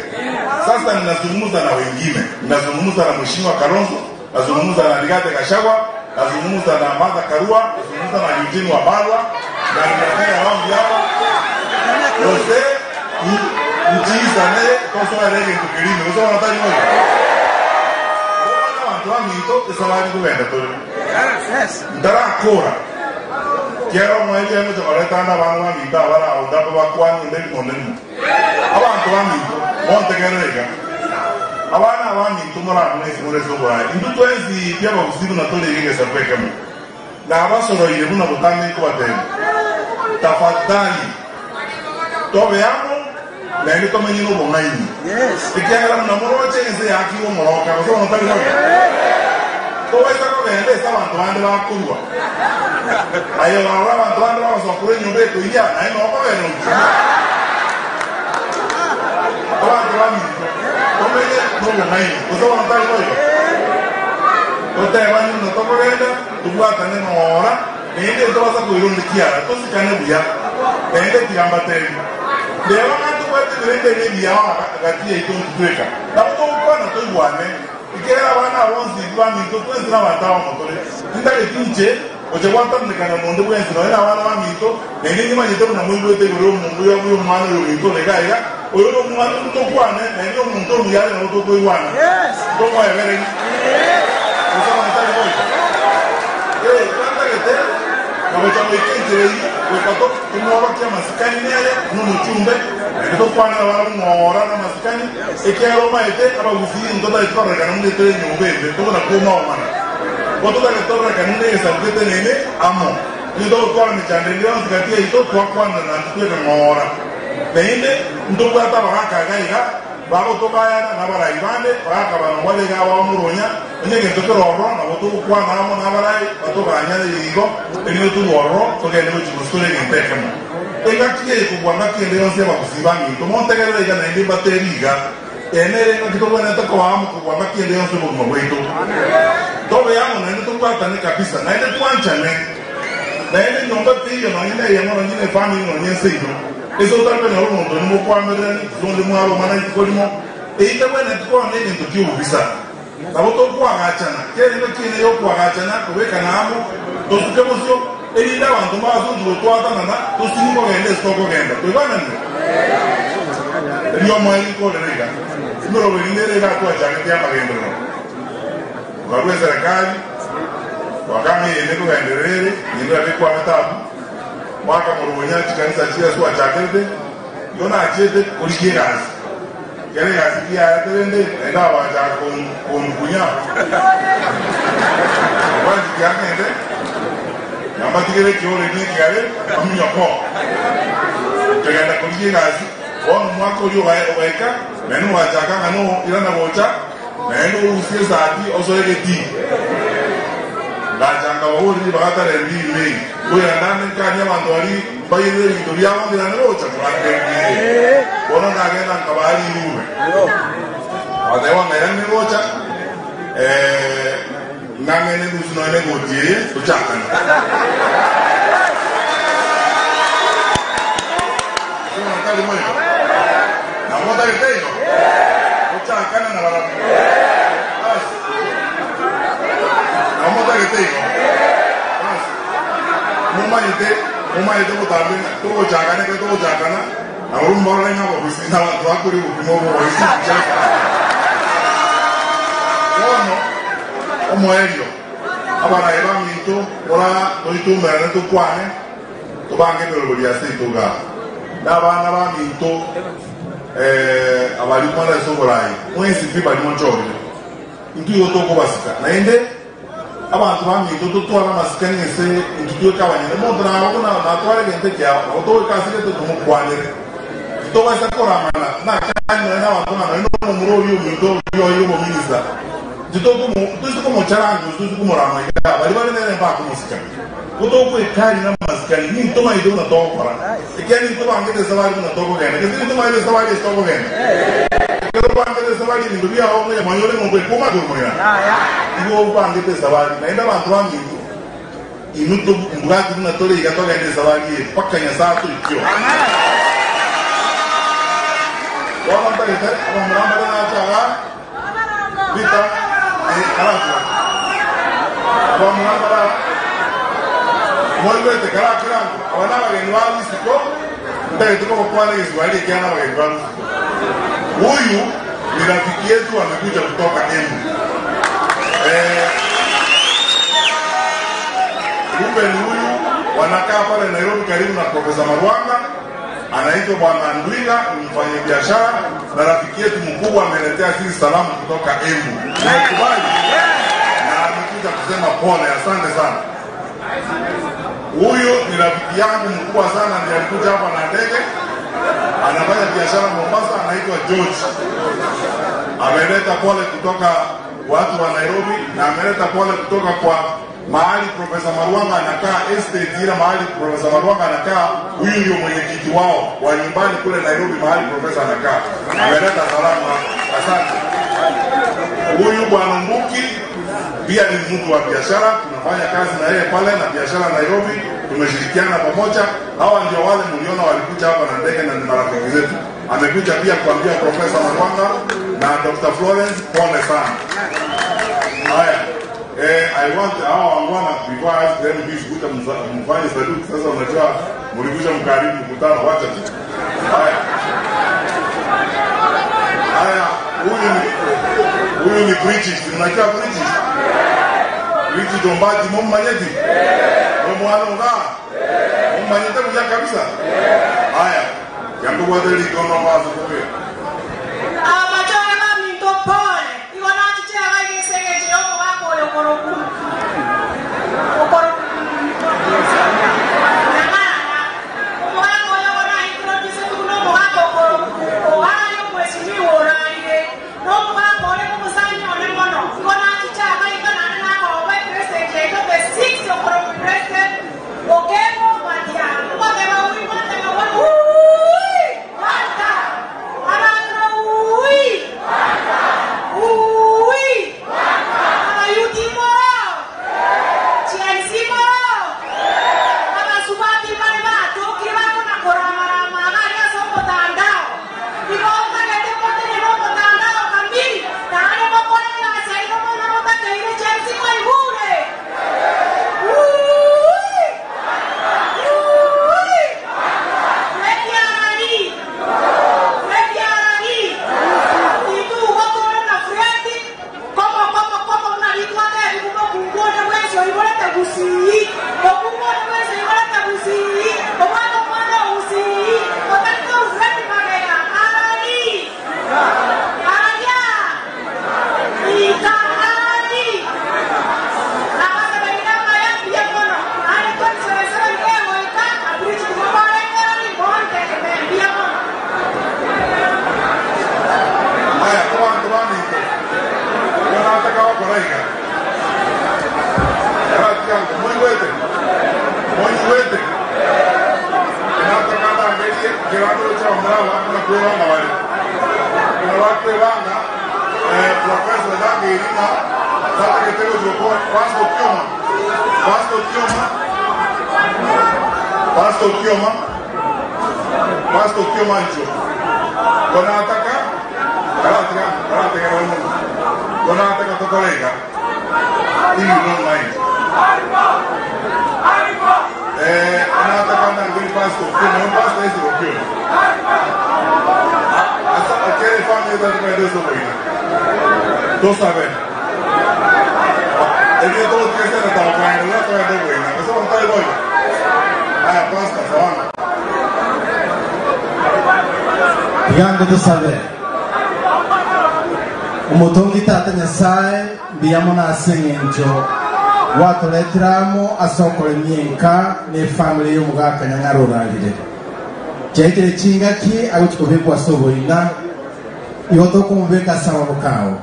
Sasa ninazungumza na wengine. Ninazungumza na Mheshimiwa Kalonzo, nazungumza na Rigathi Gachagua, nazungumza na Martha Karua, nazungumza na Eugene Wamalwa, na ninafanya round hapa. Jose mjizane tosoa rege tukilini. Usawa nataka moja. Wana watu wa mito esawadi kuenda tole. Yes. Ndara kora. Quiero mwaje amo chamareta anda bana mita bana onda kwa kwani ndeni moneni. Abantu bamito monte gerega. Abana bamito mara mwezi mwezi bora. Indu twezi pia bakusibu na tole yenge sapeka mu. Na abasoro ile buna butani kwa tena. Tafadhali. Tobe yamo na ile kama nyino bongaini. Yes. Ikiangalia na moroche ese yaki wo moroka. Usawa nataka moja. Toweza kuenda sawa ndo ande bakurwa. Ayo abantu bandi bazakure nyumba yetu ya nayo noko beno. Abantu bandi komeye no nayo. Usawa nataka moja. Ote bani no tokorenda tubwata neno ora nende tobaza kuirundikia tosikane buya. Nende kigamba tena. Leo watu wote nende ni ya wakati yetu tutweka. Na kwa na toibwane. Ikera wana wonzi bani totwezi na watawa motore. Ndale tinje oje wanta mnikana mundu bwenzi no era wana wamito nende nyima nyito na mundu ete goro mundu ya muyo mwana yo mito legaiga oyo mwana mto kwane nende mundu muyale no to koiwana. Yes. Como é ver aí? Usawa nataka moja. Kanta kete kama chama ikinje hii kwa tumwa kwa masikani nele nuno chumbe ndio kwana wala ngora na masikani ekero maite aba gufiri ndoda itora kana ndete nyumbe ndio na kuma wana kutoka itora kana ndete sabete nene amo ndio kwa michandilio zikatia ito kwa kwana na tuwe ngora nende ndio kwa tabaka gaiga babo tokaya na bara ibande baka bana wale ga wa muronya ndege tokero na boto kwa na amo na bara batoka anyale yigo eno tu woro tokene mu chikosole ngitekemo engakiye kubwanga kende yonse bakusibangi to montegere ga na ndi bateriga enere ngakito bwana tako amu kubwanga kende yonse mu mweto tobe yamo na ndo kwata ne kabisa na ende twanchane na ende nyomba tiyo na inde yamo na nyine family no nyense ido ezo tarpe na rumo to mo kwa merani zonde mu aro mana ikolimo eita bwana tiko na ende to kiu bisa saboto kwa gachana kene no kine yo kwa gachana kubeka na amu to tukemosyo elida abantu bazo ndotwata nana to sinimo gende stoko genda to bana ni riyo mwali ko lerega simero wenere ga kwa jana ya magendo no kwa serikali wakami yende ko endelele ndio alikuwa mtabu mwaka mrunya kanisa chia swa chakende yona achete kulikiras kile gasi ya tende enda waja kon kunya wazi yakende namba tigere kiore ni kigare amnyoko tegenda kulikiras on mwaka uli waika menu wachaka ngano ilana bocha menu usiza ati osoyeke ti Bajanga wahuri bagata rendi le. Oya nani kanya mandori bayire ndoria wandi na rocha kurande ni. Bono nagenda kabali yuwe. Adewa ngene rocha ngene nuzino ne gotie uchakana. Sio nataka moyo. Na moda iteyo. Uchakana na barabu. Vamos a ver qué digo. Muma yete kutabe to jagana ke to jagana. Auru mbora nga bo bisina wa to akuri bo mo bo isi chaka. Ono omo elio. abana eba minto ora oitu mera tu kwane to bange belo bya sito ga n'abana ba minto abali mwana soborai mwensi piba ni monchori intu yoto ko basika naende abantu ba minto to twala masikani ese intu kabanye mo dra na twale gente kya oto kasile to mu kwane to wasa kora mana na kanyo na watu na no muro yo minto yo mo minisa tuko como charango tuko como rama ya bali bali na ba ko musika kuto ko ikari na masikani ni to mai do na to kora ikani to bange de sawali na to ko gene ke to mai de sawali to ko gene ke to bange de sawali ni ndugu ya ho ya mayole mo ko ma do mo ya iwo bange de sawali na enda ba twangi inuto mbugati na to le ga to gene sawali pakka nya sa tu kyo wa manta ite wa mramba na chaga vita Caracas. Vamos lá para Molvete Caracas. Agora vai ganhar o Isco. Daí tu como pode isso, vai ganhar na ganhar. Huyu ni rafiki yetu amekuja kutoka Embu. Kumbe ni huyu wanakaa pale Nairobi karibu na Profesa Marwanga. Anaitwa Bwana Ndwiga, mfanya biashara na rafiki yetu mkubwa ameletea sisi salamu kutoka Embu. Tunakubali. Na amekuja kusema pole, asante sana. Huyu ni rafiki yangu mkubwa sana, ndiye alikuja hapa na ndege. Anafanya biashara Mombasa, anaitwa George. Ameleta pole kutoka watu wa Nairobi na ameleta pole kutoka kwa mahali Profesa Marwanga anakaa, estate ile mahali Profesa Marwanga anakaa. Huyu ndio mwenyekiti wao wa nyumbani kule Nairobi mahali Profesa anakaa. Ameleta salamu, asante. Huyu Bwana Mbuki pia ni mtu wa biashara, tunafanya kazi na yeye pale na biashara Nairobi, tumeshirikiana pamoja. Hawa ndio wale mliona walikuja hapa na ndege na ni marafiki zetu. Amekuja pia kuambia Profesa Marwanga na Dr. Florence pole sana. Haya. I want before I ask them this kuta mfanye salute sasa, unajua mlikuja mkarimu mkutano, wacha tu. Haya, huyu ni British, unajua British? British Dombaji Mummanyeti. Mwana unga. Mummanyeti kuja kabisa. Haya, yangu wadeli kono mazo kope. Pastor Kioma hicho. Konataka konataka tokolega. Ili online. Anataka na ngiri pastor Kioma, pastor hizo Kioma. Asa akere family da kwa ndio somo ina. To sabe. Ele todo que se Yango tusabe. Umutungi tata nyasaye biyamona asengenjo. Watu letramo asokole mienka ne family y'umugaka nyangaruragire. Jekire chingaki agutukubekwa soboina. Igoto kumubeka sababu kao.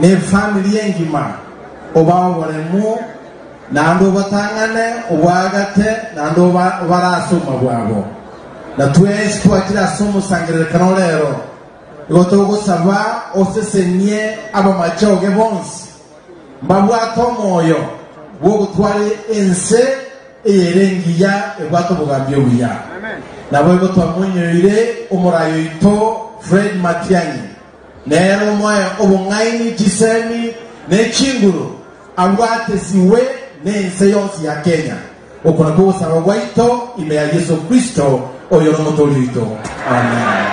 Ne family yengima obawo bolemu nando batangane obwagate nando barasoma bwabo. Na twese twakira somo sangere kanolero. Igoto gusaba osesenye abamachoge bonse. Mbabwato moyo bwo gutware ense erengiya ebwato bugambye buya. Nabo ibo twamunyoire umurayo ito Fred Matiang'i. Nero moyo obungaini jisemi ne chinguru abwate siwe nense yonsi ya Kenya. Okona ko saba waito ime ya Yesu Kristo oyoro motolito. Amen.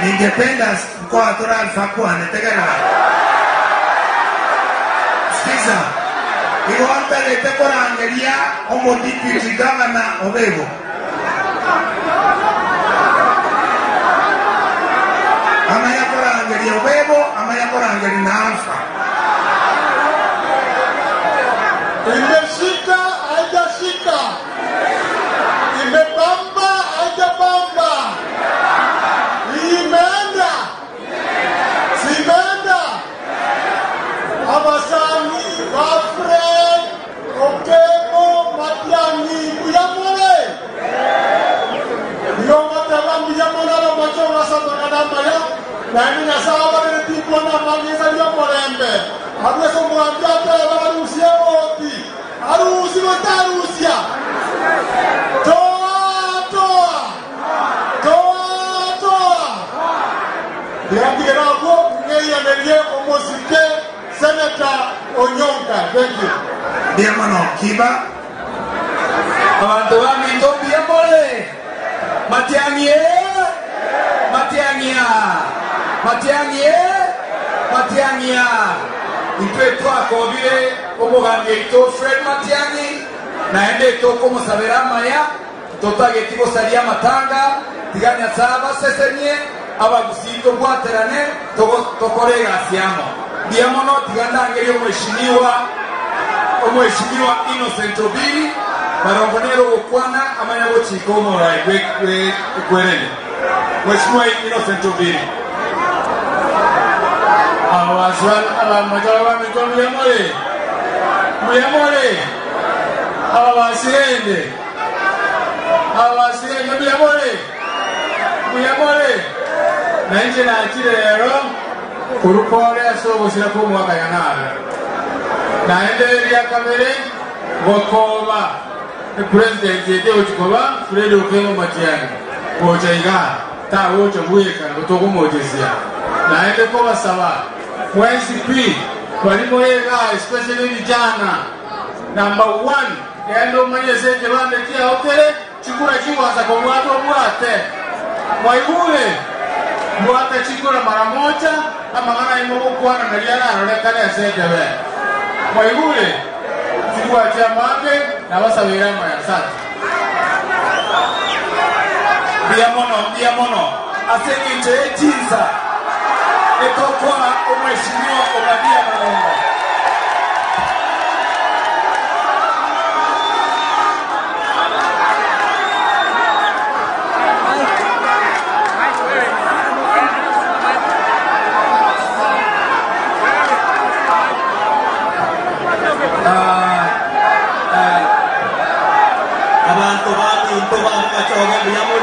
Ningependa kwa atora alfakuwa netegana. Sikiza. Igo ambele tekora angelia omo deputy governor Obebo. Ama yakora angelia Obebo, ama yakora angelia na Alfa. Imeshika, haijashika. Imebamba, haijabamba. Imeenda. Simeenda. Abasani, Wafred, Okemo, Matiang'i, Buyamole. Yomatawa Buyamole na macho rasa makadambaya. Nani nasawa ni tipo na mageza Buyamole. Abeso mwambia Rusia wote. Arusi wata Rusia. Yangirago ngeya neye omosike Senator Onyonka. Thank you. Diamano Kiba. Abantu bami tobi yamole. Matiang'i. Matiang'i. Matiang'i. Matiang'i. Itwe twako bile omugamye ito Fred Matiang'i. Naende toko musabera maya. Totage tibo salia matanga. Tiganya saba sesenye. Abagusito bwaterane tokorega siamo diamono tigandangeri omweshimiwa Innocent Obiri barongonero okwana amanya bochiko morai kwerene mweshimiwa Innocent Obiri awaswan abamajaba mikono muyamole awasirende muyamole Nanje na chirero kurupore asobo sira ko mwaka yanara naende ya kamere gokoba president yede ochikoba Fred Okemo Matiang'i bochaiga ta wocho bueka gotogo mojesia naende ko basaba mwezi walimo yega especially vijana number 1 yando manyese jebande tia okere chikura chiwaza kwa watu bwate mwaibule Mwata chikura mara moja ama kana imogo kuana ngaliana anonekana yasejewe. Kwa yule chukua chamake na wasawira maya sasa. Biamono aseni nje jinza. Etokwa omweshimiwa Obadia Malongo. Abantu bami into bami kachoge biyamo